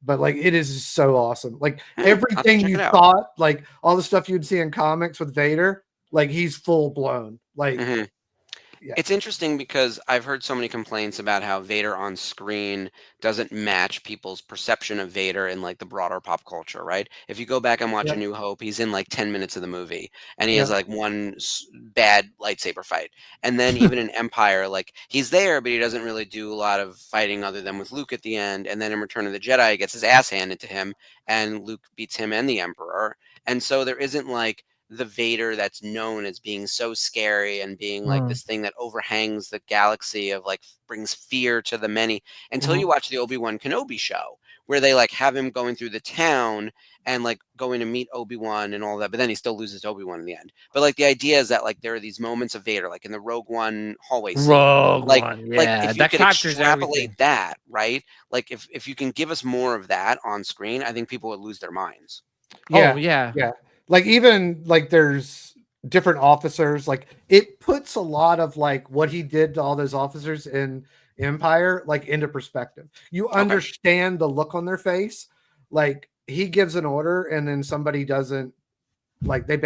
but like it is so awesome. Like I'll have to everything check you it out. thought, like all the stuff you'd see in comics with Vader, like he's full blown. Like Mhm. Yeah. It's interesting because I've heard so many complaints about how Vader on screen doesn't match people's perception of Vader in like the broader pop culture, right? If you go back and watch Yep. A New Hope, he's in like 10 minutes of the movie and he has Yep. like one bad lightsaber fight. And then even in Empire, like he's there, but he doesn't really do a lot of fighting other than with Luke at the end. And then in Return of the Jedi, he gets his ass handed to him and Luke beats him and the Emperor. And so there isn't like the Vader that's known as being so scary and being like this thing that overhangs the galaxy of like brings fear to the many until you watch the Obi-Wan Kenobi show where they like have him going through the town and like going to meet Obi-Wan and all that, but then he still loses to Obi-Wan in the end. But like the idea is that like there are these moments of Vader, like in the Rogue One hallway scene. Rogue Like, One, like yeah, if you that could captures extrapolate everything. that, right? Like if you can give us more of that on screen, I think people would lose their minds. Yeah, Oh yeah. yeah. Like even like there's different officers. Like it puts a lot of like what he did to all those officers in Empire like into perspective. You understand the look on their face. Like he gives an order and then somebody doesn't, like they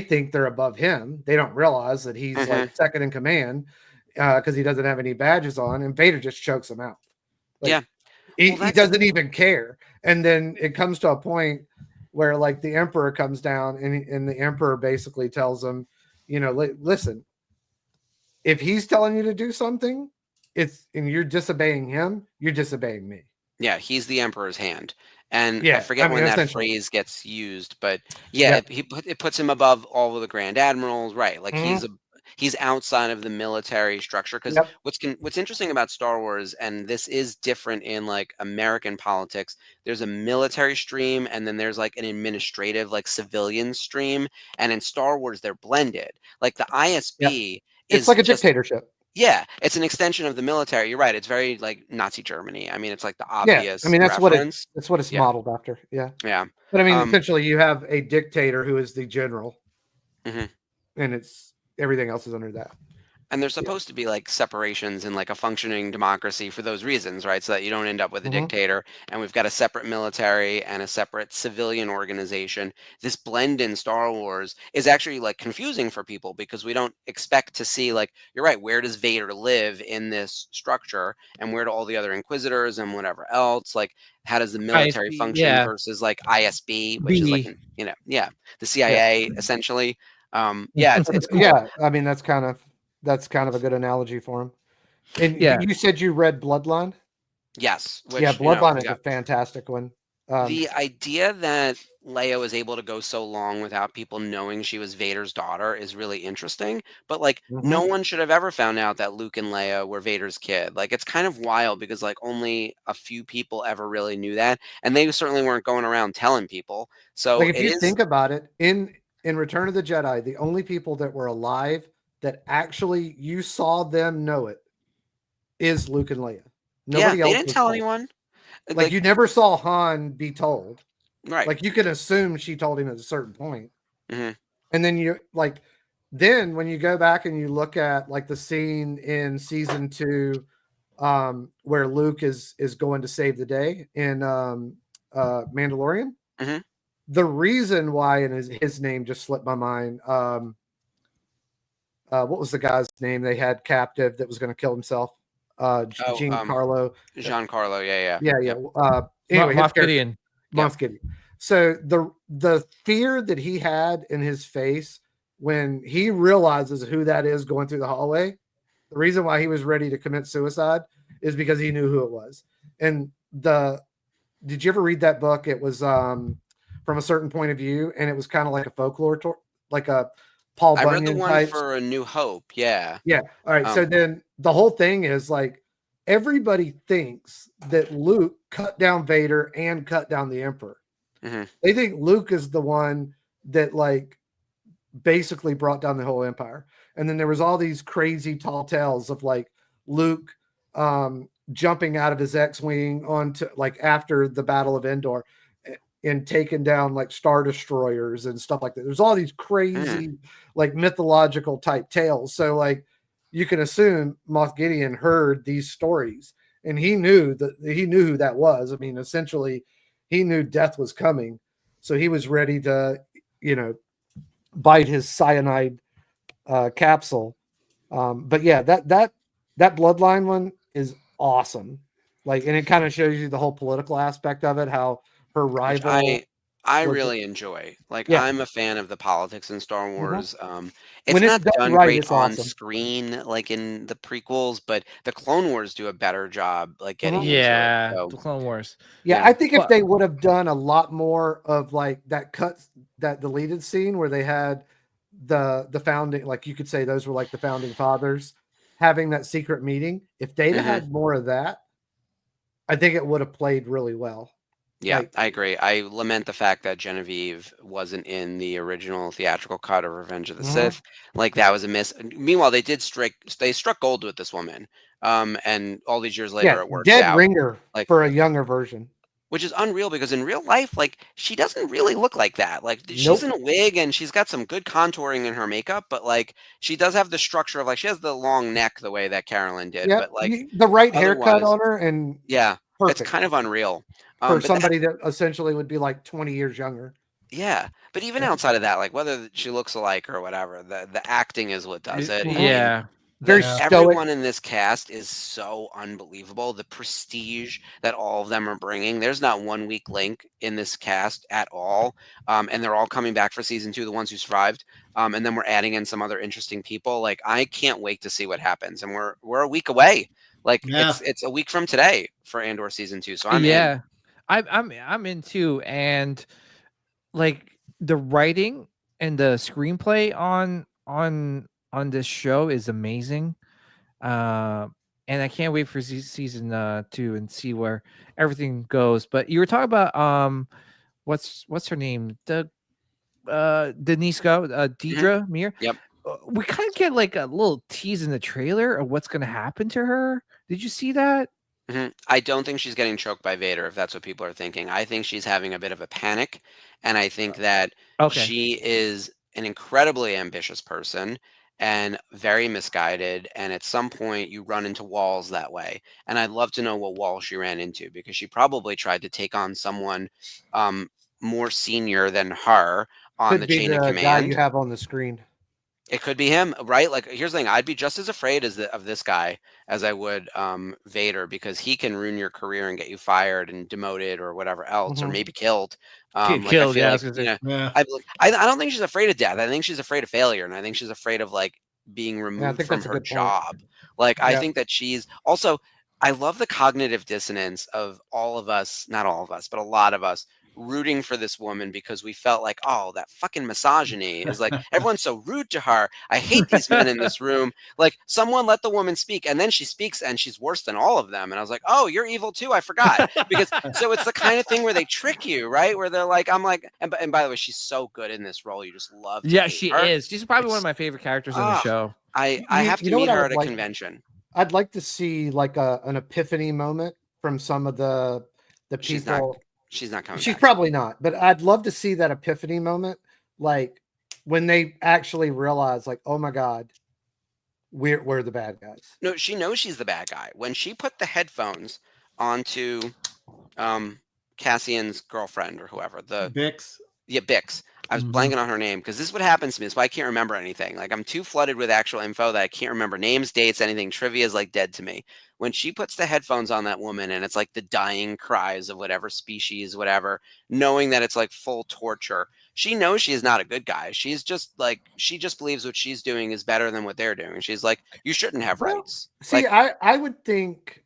think they're above him. They don't realize that he's like second in command because he doesn't have any badges on, and Vader just chokes him out. Like, Yeah. He doesn't even care. And then it comes to a point where like the Emperor comes down and the Emperor basically tells him, you know, listen, if he's telling you to do something, and you're disobeying him, you're disobeying me. Yeah, he's the Emperor's hand. And Yeah, I forget when that phrase gets used, but yeah, it puts him above all of the Grand Admirals, right? Like he's outside of the military structure. Because what's interesting about Star Wars, and this is different in like American politics, there's a military stream and then there's like an administrative, like civilian stream. And in Star Wars, they're blended. Like the ISB it's is like a just dictatorship. yeah, it's an extension of the military. You're right. It's very like Nazi Germany. I mean, it's like the obvious. I mean, that's reference. what it's modeled after. Yeah. Yeah. But I mean, essentially, you have a dictator who is the general, and it's everything else is under that. And there's supposed to be like separations in like a functioning democracy for those reasons, right? So that you don't end up with a dictator. And we've got a separate military and a separate civilian organization. This blend in Star Wars is actually like confusing for people because we don't expect to see like, you're right, where does Vader live in this structure and where do all the other Inquisitors and whatever else? Like, how does the military function versus like ISB, which is like, you know, the CIA essentially. It's cool. Yeah, I mean that's kind of a good analogy for him. And you said you read Bloodline? Yes. Which, Bloodline is a fantastic one. The idea that Leia was able to go so long without people knowing she was Vader's daughter is really interesting. But like, no one should have ever found out that Luke and Leia were Vader's kid. Like, it's kind of wild because like only a few people ever really knew that, and they certainly weren't going around telling people. So like, if you think about it, in Return of the Jedi, the only people that were alive that actually you saw them know it is Luke and Leia. Nobody else. They didn't tell anyone. Like you never saw Han be told. Right. Like you could assume she told him at a certain point. And then then when you go back and you look at like the scene in season 2, where Luke is going to save the day in Mandalorian. The reason why, and his name just slipped my mind. What was the guy's name they had captive that was going to kill himself? Giancarlo. Giancarlo, yeah. Anyway, Moff Gideon. Moff Gideon. So the fear that he had in his face when he realizes who that is going through the hallway, the reason why he was ready to commit suicide is because he knew who it was. And did you ever read that book? It was from a certain point of view, and it was kind of like a folklore, like a Paul Bunyan. I read the one type. for A New Hope. Yeah. All right. So then the whole thing is like everybody thinks that Luke cut down Vader and cut down the Emperor. They think Luke is the one that like basically brought down the whole empire. And then there was all these crazy tall tales of like Luke jumping out of his X-Wing onto like after the Battle of Endor and taking down like Star Destroyers and stuff like that. There's all these crazy like mythological type tales. So like you can assume Moff Gideon heard these stories and he knew who that was. I mean, essentially he knew death was coming. So he was ready to, bite his cyanide capsule. But yeah, that Bloodline one is awesome. Like, and it kind of shows you the whole political aspect of it, how her rival. I really enjoy. Like, I'm a fan of the politics in Star Wars. It's when not it's done right, great it's on awesome. screen, like in the prequels, but the Clone Wars do a better job, like getting into it. So, the Clone Wars. I think if they would have done a lot more of like that deleted scene where they had the founding, like you could say those were like the founding fathers having that secret meeting. If they'd had more of that, I think it would have played really well. Yeah, I agree. I lament the fact that Genevieve wasn't in the original theatrical cut of Revenge of the Sith. Like that was a miss. Meanwhile, they struck gold with this woman. And all these years later, it worked dead out. ringer for a younger version. which is unreal because in real life, like, she doesn't really look like that. Like, she's Nope. in a wig and she's got some good contouring in her makeup, but like, she does have the structure of like, she has the long neck the way that Carolyn did, Yeah, but like, the right haircut otherwise, on her, and yeah, it's perfect kind of unreal. for But that, somebody that essentially would be like 20 years younger. yeah, but even Yeah. outside of that, like whether she looks alike or whatever, the acting is what does it. I mean, Yeah. Very Yeah. stoic. everyone in this cast is so unbelievable. The prestige that all of them are bringing. There's not one weak link in this cast at all. And they're all coming back for season 2, the ones who survived. And then we're adding in some other interesting people. Like, I can't wait to see what happens. And we're a week away. Like, Yeah. it's a week from today for Andor season 2. So I'm in. Yeah. I'm in too, and like the writing and the screenplay on this show is amazing. And I can't wait for season 2 and see where everything goes. But you were talking about what's her name? Deniska, Deidre Mir. Yep. We kind of get like a little tease in the trailer of what's going to happen to her. Did you see that? I don't think she's getting choked by Vader, if that's what people are thinking. I think she's having a bit of a panic, and I think that Okay. she is an incredibly ambitious person and very misguided. And at some point, you run into walls that way. And I'd love to know what wall she ran into, because she probably tried to take on someone more senior than her on Could the be chain of the guy you command. have on the screen. It could be him, right? Like, here's the thing: I'd be just as afraid of this guy as I would Vader, because he can ruin your career and get you fired and demoted or whatever else, or Mhm. maybe killed. Get Like, I killed, feel yeah, I like, was gonna say. Yeah. I don't think she's afraid of death. I think she's afraid of failure, and I think she's afraid of like being Yeah, I removed think from that's a her good point. job. Like, I Yeah. think that she's also. I love the cognitive dissonance of all of us, not all of us, but a lot of us rooting for this woman because we felt like, oh, that fucking misogyny is like, everyone's so rude to her. I hate these men in this room. Like, someone let the woman speak, and then she speaks and she's worse than all of them. And I was like, oh, you're evil too. I forgot. Because so it's the kind of thing where they trick you, right? Where they're like, I'm like, and by the way, she's so good in this role. You just love to Yeah, hate she her. is. She's probably one It's of my favorite characters in the ah, show. I You- have you to know meet what I her would at a like? convention. I'd like to see like an epiphany moment from some of the She's not people. she's not coming She's back. probably not, but I'd love to see that epiphany moment, like when they actually realize, like, oh my god, we're the bad guys. No, she knows she's the bad guy. When she put the headphones onto Cassian's girlfriend or whoever, Bix. Bix. I was Mhm. blanking on her name because this is what happens to me. That's why I can't remember anything. Like, I'm too flooded with actual info that I can't remember names, dates, anything. Trivia is like dead to me. When she puts the headphones on that woman and it's like the dying cries of whatever species, whatever, knowing that it's like full torture, she knows she is not a good guy. She's just like, she just believes what she's doing is better than what they're doing. She's like, you shouldn't have Well, rights. See, Like, I would think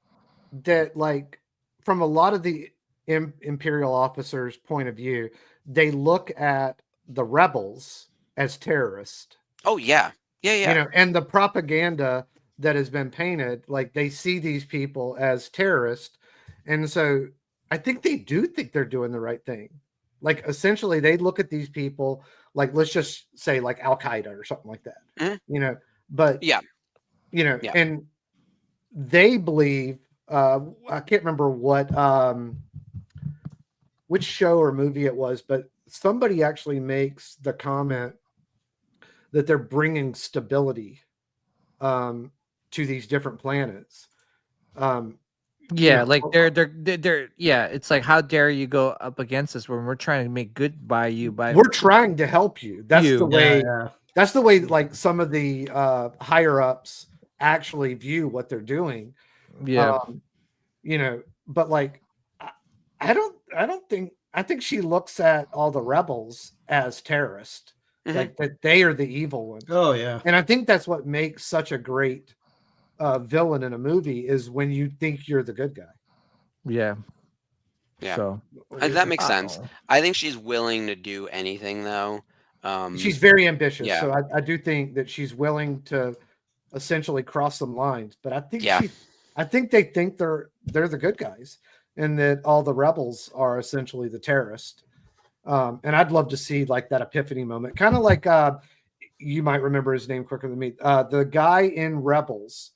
that, like, from a lot of the imperial officers' point of view, they look at the rebels as terrorists. oh yeah. Yeah, You yeah. know, and the propaganda that has been painted, like, they see these people as terrorists, and so I think they do think they're doing the right thing. Like, essentially, they look at these people like, let's just say, like Al Qaeda or something like that. Mhm. You know, but Yeah. Yeah. Yeah. And they believe. I can't remember which show or movie it was, but somebody actually makes the comment that they're bringing stability to these different planets. Yeah, know, like they're yeah, it's like, how dare you go up against us when we're trying to make good by you by We're trying to help you. That's You. the way. Yeah. That's the way. Like, some of the higher ups actually view what they're doing. yeah. You know, but like, I don't think. I think she looks at all the rebels as terrorists, Mhm. like that they are the evil ones. Oh yeah. And I think that's what makes such a great villain in a movie, is when you think you're the good guy. Yeah. Yeah. So That makes sense. Uh-oh. I think she's willing to do anything, though. She's very ambitious, yeah. so I do think that she's willing to essentially cross some lines. But I think Yeah. I think they think they're the good guys, and that all the rebels are essentially the terrorists. And I'd love to see like that epiphany moment, kind of like you might remember his name quicker than me. The guy in Rebels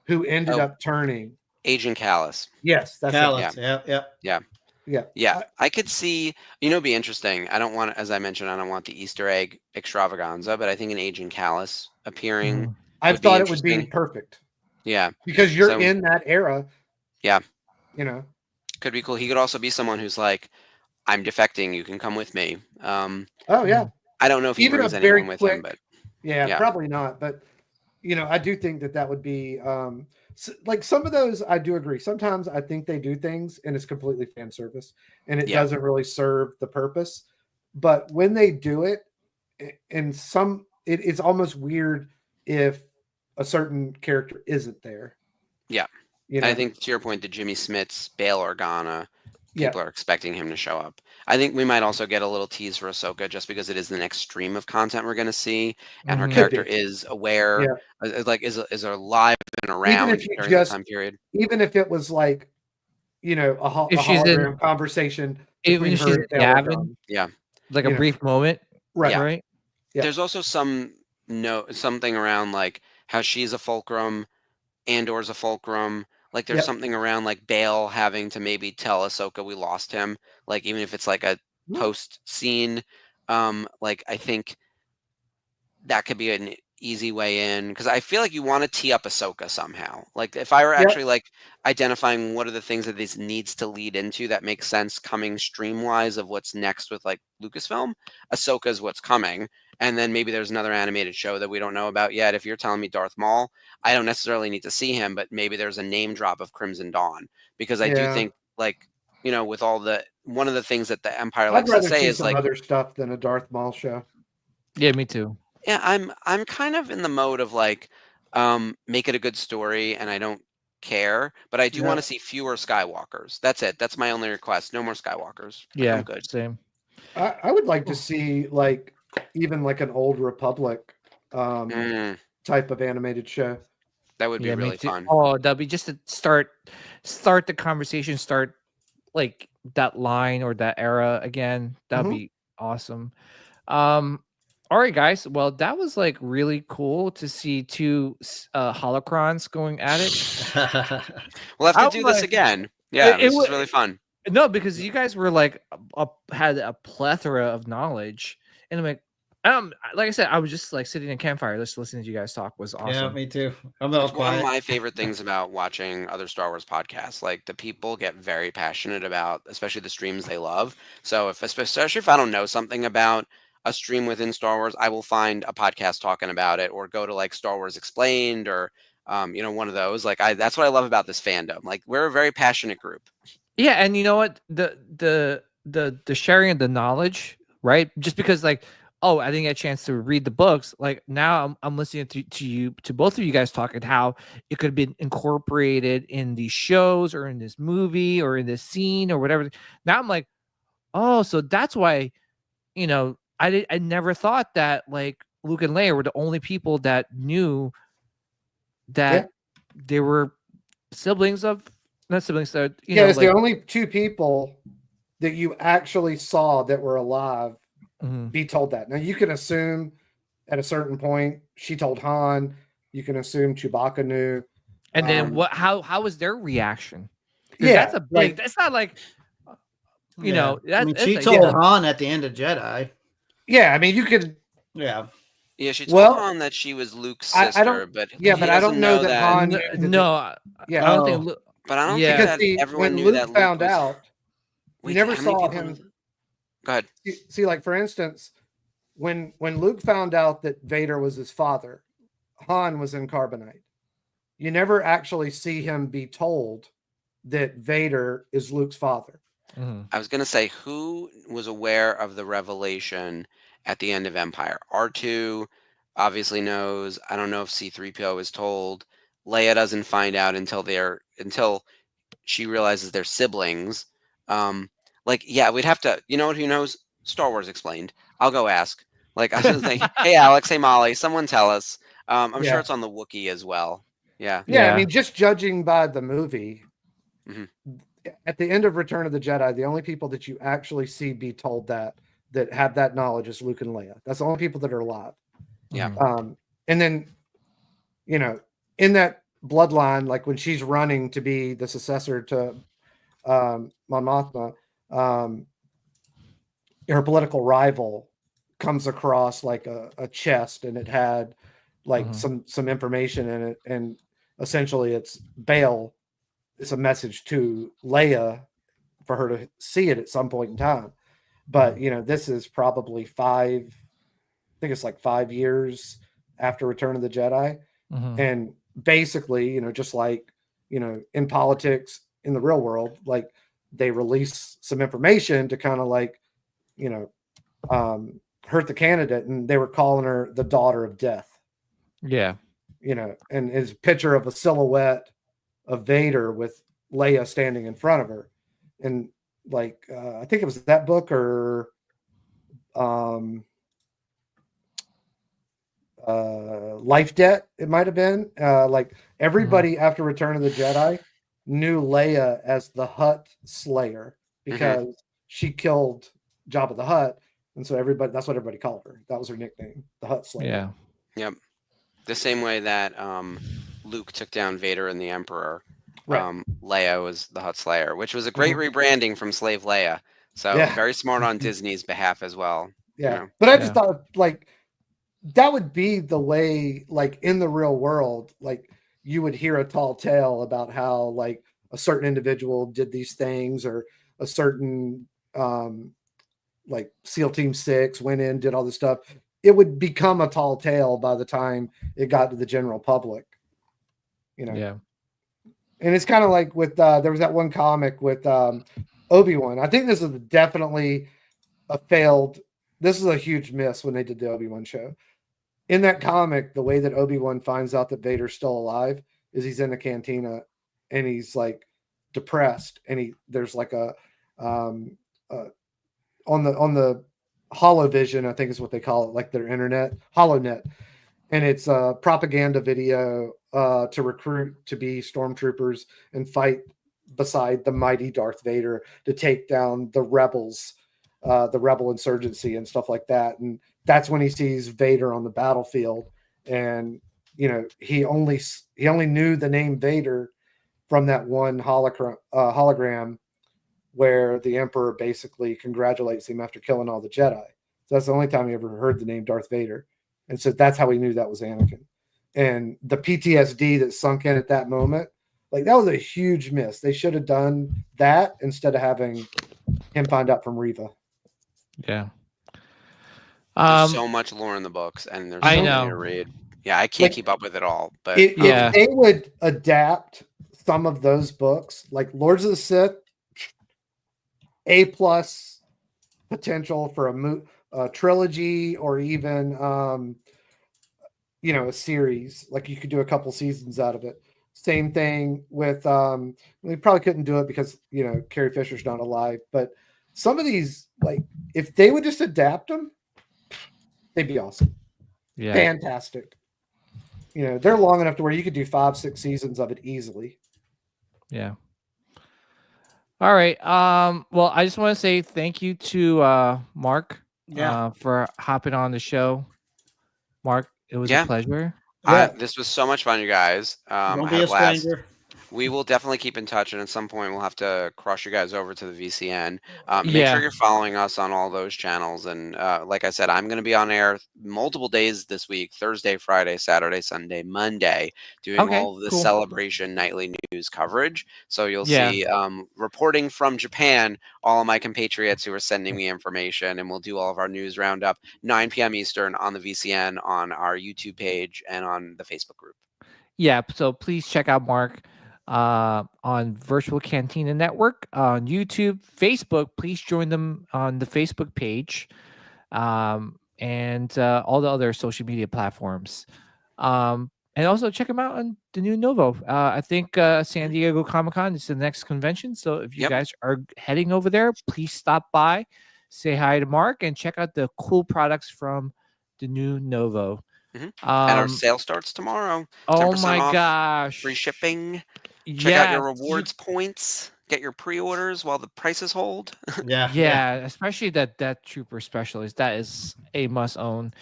who ended Oh. up turning. Agent Callus. Yes, that's it. Callus. Yeah. Yeah. Yeah. Yeah. Yeah, I could see. It'd be interesting. I don't want, as I mentioned, I don't want the Easter egg extravaganza, but I think an Agent Callus appearing Mhm. I've would be thought it would be interesting. perfect Yeah, because you're so in that era. yeah, You know. could be cool. He could also be someone who's like, "I'm defecting. You can come with me." Oh yeah. I don't know if he Even a brings very anyone with him, but quick. Yeah, yeah, probably not. But I do think that would be like some of those. I do agree. Sometimes I think they do things and it's completely fan service and it yeah, doesn't really serve the purpose. But when they do it, and it's almost weird if a certain character isn't there. yeah. You I know. think to your point, the Jimmy Smits, Bail Organa, Yeah. people are expecting him to show up. I think we might also get a little tease for Ahsoka just because it is the next stream of content we're going to see, and her Mhm. Could character be. is aware, Yeah. like is alive and Even around if you during that just time period. even if it was like If a she's in, hologram conversation even between if she's her in and Bail Yavin, Organa. Yeah, like a You know. brief moment, Right. yeah. right? Yeah. There's also something around like how she's a fulcrum, Andor's a fulcrum. Like there's Yep. something around like Bail having to maybe tell Ahsoka we lost him. Like even if it's like a post scene, like I think that could be an easy way in because I feel like you want to tee up Ahsoka somehow. Like if I were Yep. actually like identifying what are the things that this needs to lead into that makes sense coming stream wise of what's next with like Lucasfilm, Ahsoka is what's coming. And then maybe there's another animated show that we don't know about yet. If you're telling me Darth Maul, I don't necessarily need to see him, but maybe there's a name drop of Crimson Dawn because I do Yeah. think like with all the one of the things that the Empire I'd likes to rather say see is some like other stuff than a Darth Maul show. Yeah, me too. yeah, I'm kind of in the mode of like, make it a good story, and I don't care, but I do want Yeah. to see fewer Skywalkers. That's it. That's my only request. No more Skywalkers. Like I'm Yeah, good. same. I would like to see like even like an old Republic Mm, type of animated show. that would be Yeah, me really too. fun. Oh, that'd be just to start the conversation, start like that line or that era again. That'd Mhm. be awesome. Um, all right, guys. Well, that was like really cool to see two holocrons going at it. We'll have I to was do this like, again. Yeah, it this was is really fun. no, because you guys were like had a plethora of knowledge, and I'm like, like I said, I was just like sitting in a campfire, just listening to you guys talk was Yeah, awesome. me too. I'm all It's one of quiet. my favorite things about watching other Star Wars podcasts. Like the people get very passionate about, especially the streams they love. So especially if I don't know something about a stream within Star Wars, I will find a podcast talking about it, or go to like Star Wars Explained, or one of those. Like that's what I love about this fandom. Like we're a very passionate group. Yeah, and you know what? The sharing of the knowledge, right? Just because like, oh, I didn't get a chance to read the books. Like now I'm listening to both of you guys talk and how it could have been incorporated in these shows or in this movie or in this scene or whatever. Now I'm like, oh, so that's why, I never thought that like Luke and Leia were the only people that knew that they were siblings of not siblings, It's like the only two people that you actually saw that were alive mhm. be told that. Now you can assume at a certain point she told Han. You can assume Chewbacca knew. And then how was their reaction? Because Yeah, that's a big. like That's not like I mean, she that's told Han at the end of Jedi. yeah. I mean, you could. Yeah. Yeah, she told Well, Han that she was Luke's I sister, don't. but Yeah, he but I don't doesn't know that that. Han. knew that no, Yeah. I don't think. But I don't Yeah. think Because that see, everyone when knew Luke that Luke found was. out, you Wait, never how many saw people? him. Go ahead. See, like for instance, when Luke found out that Vader was his father, Han was in carbonite. You never actually see him be told that Vader is Luke's father. Mhm. I was gonna say who was aware of the revelation at the end of Empire. R2 obviously knows. I don't know if C3PO is told. Leia doesn't find out until she realizes they're siblings. Yeah, we'd have to. You know what? Who knows? Star Wars Explained. I'll go ask. Like I was just thinking, hey Alex, hey Molly, someone tell us. I'm sure Yeah. it's on the Wookiee as well. Yeah. Yeah, I Yeah. mean, just judging by the movie, Mhm. at the end of Return of the Jedi, the only people that you actually see be told that have that knowledge is Luke and Leia. That's the only people that are alive. Yeah. Mhm. And then, in that bloodline, like when she's running to be the successor to Mon Mothma, um, her political rival comes across like a chest, and it had like some information in it, and essentially it's Bail. It's a message to Leia for her to see it at some point in time. But this is probably I think it's like 5 years after Return of the Jedi. And basically, just like, in politics, in the real world, like they release some information to kind of like, hurt the candidate, and they were calling her the daughter of death. Yeah. And his picture of a silhouette of Vader with Leia standing in front of her. And like, I think it was that book or Life Debt, it might have been. Like everybody after Return of the Jedi knew Leia as the Hutt Slayer because she killed Jabba the Hutt, and so that's what everybody called her. That was her nickname, the Hutt Slayer. Yeah. Yep. The same way that Luke took down Vader and the Emperor, Right. Leia was the Hutt Slayer, which was a great rebranding from Slave Leia. So very smart on Disney's behalf as well. Yeah. But I just thought like that would be the way, like in the real world, like you would hear a tall tale about how like a certain individual did these things, or a certain like SEAL Team 6 went in, did all this stuff. It would become a tall tale by the time it got to the general public. Yeah. And it's kind of like with there was that one comic with Obi-Wan. I think this is definitely this is a huge miss when they did the Obi-Wan show. In that comic, the way that Obi-Wan finds out that Vader's still alive is he's in the cantina and he's like depressed, and there's like a on the Holovision, I think is what they call it, like their internet, HoloNet. And it's a propaganda video to recruit to be stormtroopers and fight beside the mighty Darth Vader to take down the rebels, the rebel insurgency and stuff like that. And that's when he sees Vader on the battlefield. And, he only knew the name Vader from that one hologram where the Emperor basically congratulates him after killing all the Jedi. So that's the only time he ever heard the name Darth Vader. And so that's how he knew that was Anakin. And the PTSD that sunk in at that moment, like that was a huge miss. They should have done that instead of having him find out from Reva. Yeah. There's so much lore in the books, and there's so many to read. Yeah, I can't keep up with it all. But if they would adapt some of those books, like Lords of the Sith, A+ potential for a trilogy, or even a series. Like you could do a couple seasons out of it. Same thing with we probably couldn't do it because Carrie Fisher's not alive, but some of these, like if they would just adapt them, they'd be awesome. Yeah. Fantastic. They're long enough to where you could do 5-6 seasons of it easily. Yeah. All right. Well, I just want to say thank you to Mark for hopping on the show. Mark, it was a pleasure. This was so much fun, you guys. Don't be a stranger. We will definitely keep in touch, and at some point we'll have to cross you guys over to the VCN. Make sure you're following us on all those channels. And like I said, I'm going to be on air multiple days this week: Thursday, Friday, Saturday, Sunday, Monday, doing all of the Celebration nightly news coverage. So you'll see reporting from Japan, all of my compatriots who are sending me information, and we'll do all of our news roundup 9 p.m. Eastern on the VCN, on our YouTube page, and on the Facebook group. Yeah, so please check out Mark on Virtual Cantina Network on YouTube, Facebook. Please join them on the Facebook page, and all the other social media platforms. And also check them out on the new Novo. I think San Diego Comic-Con is the next convention. So if you guys are heading over there, please stop by, say hi to Mark, and check out the cool products from the new Novo. And our sale starts tomorrow. Oh my off, gosh. Free shipping. Check out your rewards points. Get your pre-orders while the prices hold. Yeah, especially that Trooper Specialist. That is a must own.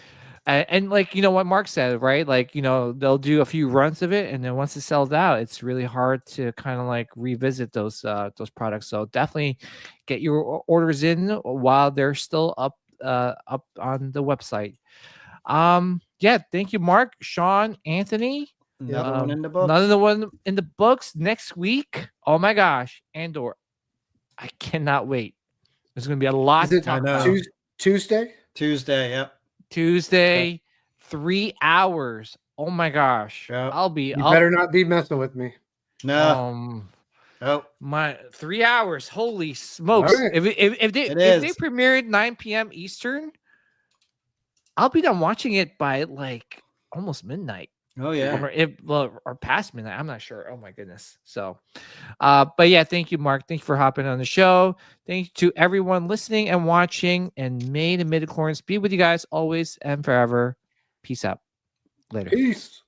And like, you know what Mark said, right? Like, you know, they'll do a few runs of it, and then once it sells out, it's really hard to kind of like revisit those products. So definitely get your orders in while they're still up on the website. Yeah, thank you, Mark, Sean, Anthony. Another one in the books. Another one in the books next week. Oh my gosh, Andor! I cannot wait. There's going to be a lot Is to it talk about. Tuesday? Tuesday, yep. Tuesday, 3 hours. Oh my gosh. Yep. You better not be messing with me. No. Oh, my 3 hours. Holy smokes. All right. If they premiere at 9 p.m. Eastern, I'll be done watching it by like almost midnight. oh yeah. Or past midnight. I'm not sure. Oh my goodness. So, but yeah, thank you, Mark. Thank you for hopping on the show. Thank you to everyone listening and watching. And may the midichlorians be with you guys always and forever. Peace out. Later. Peace.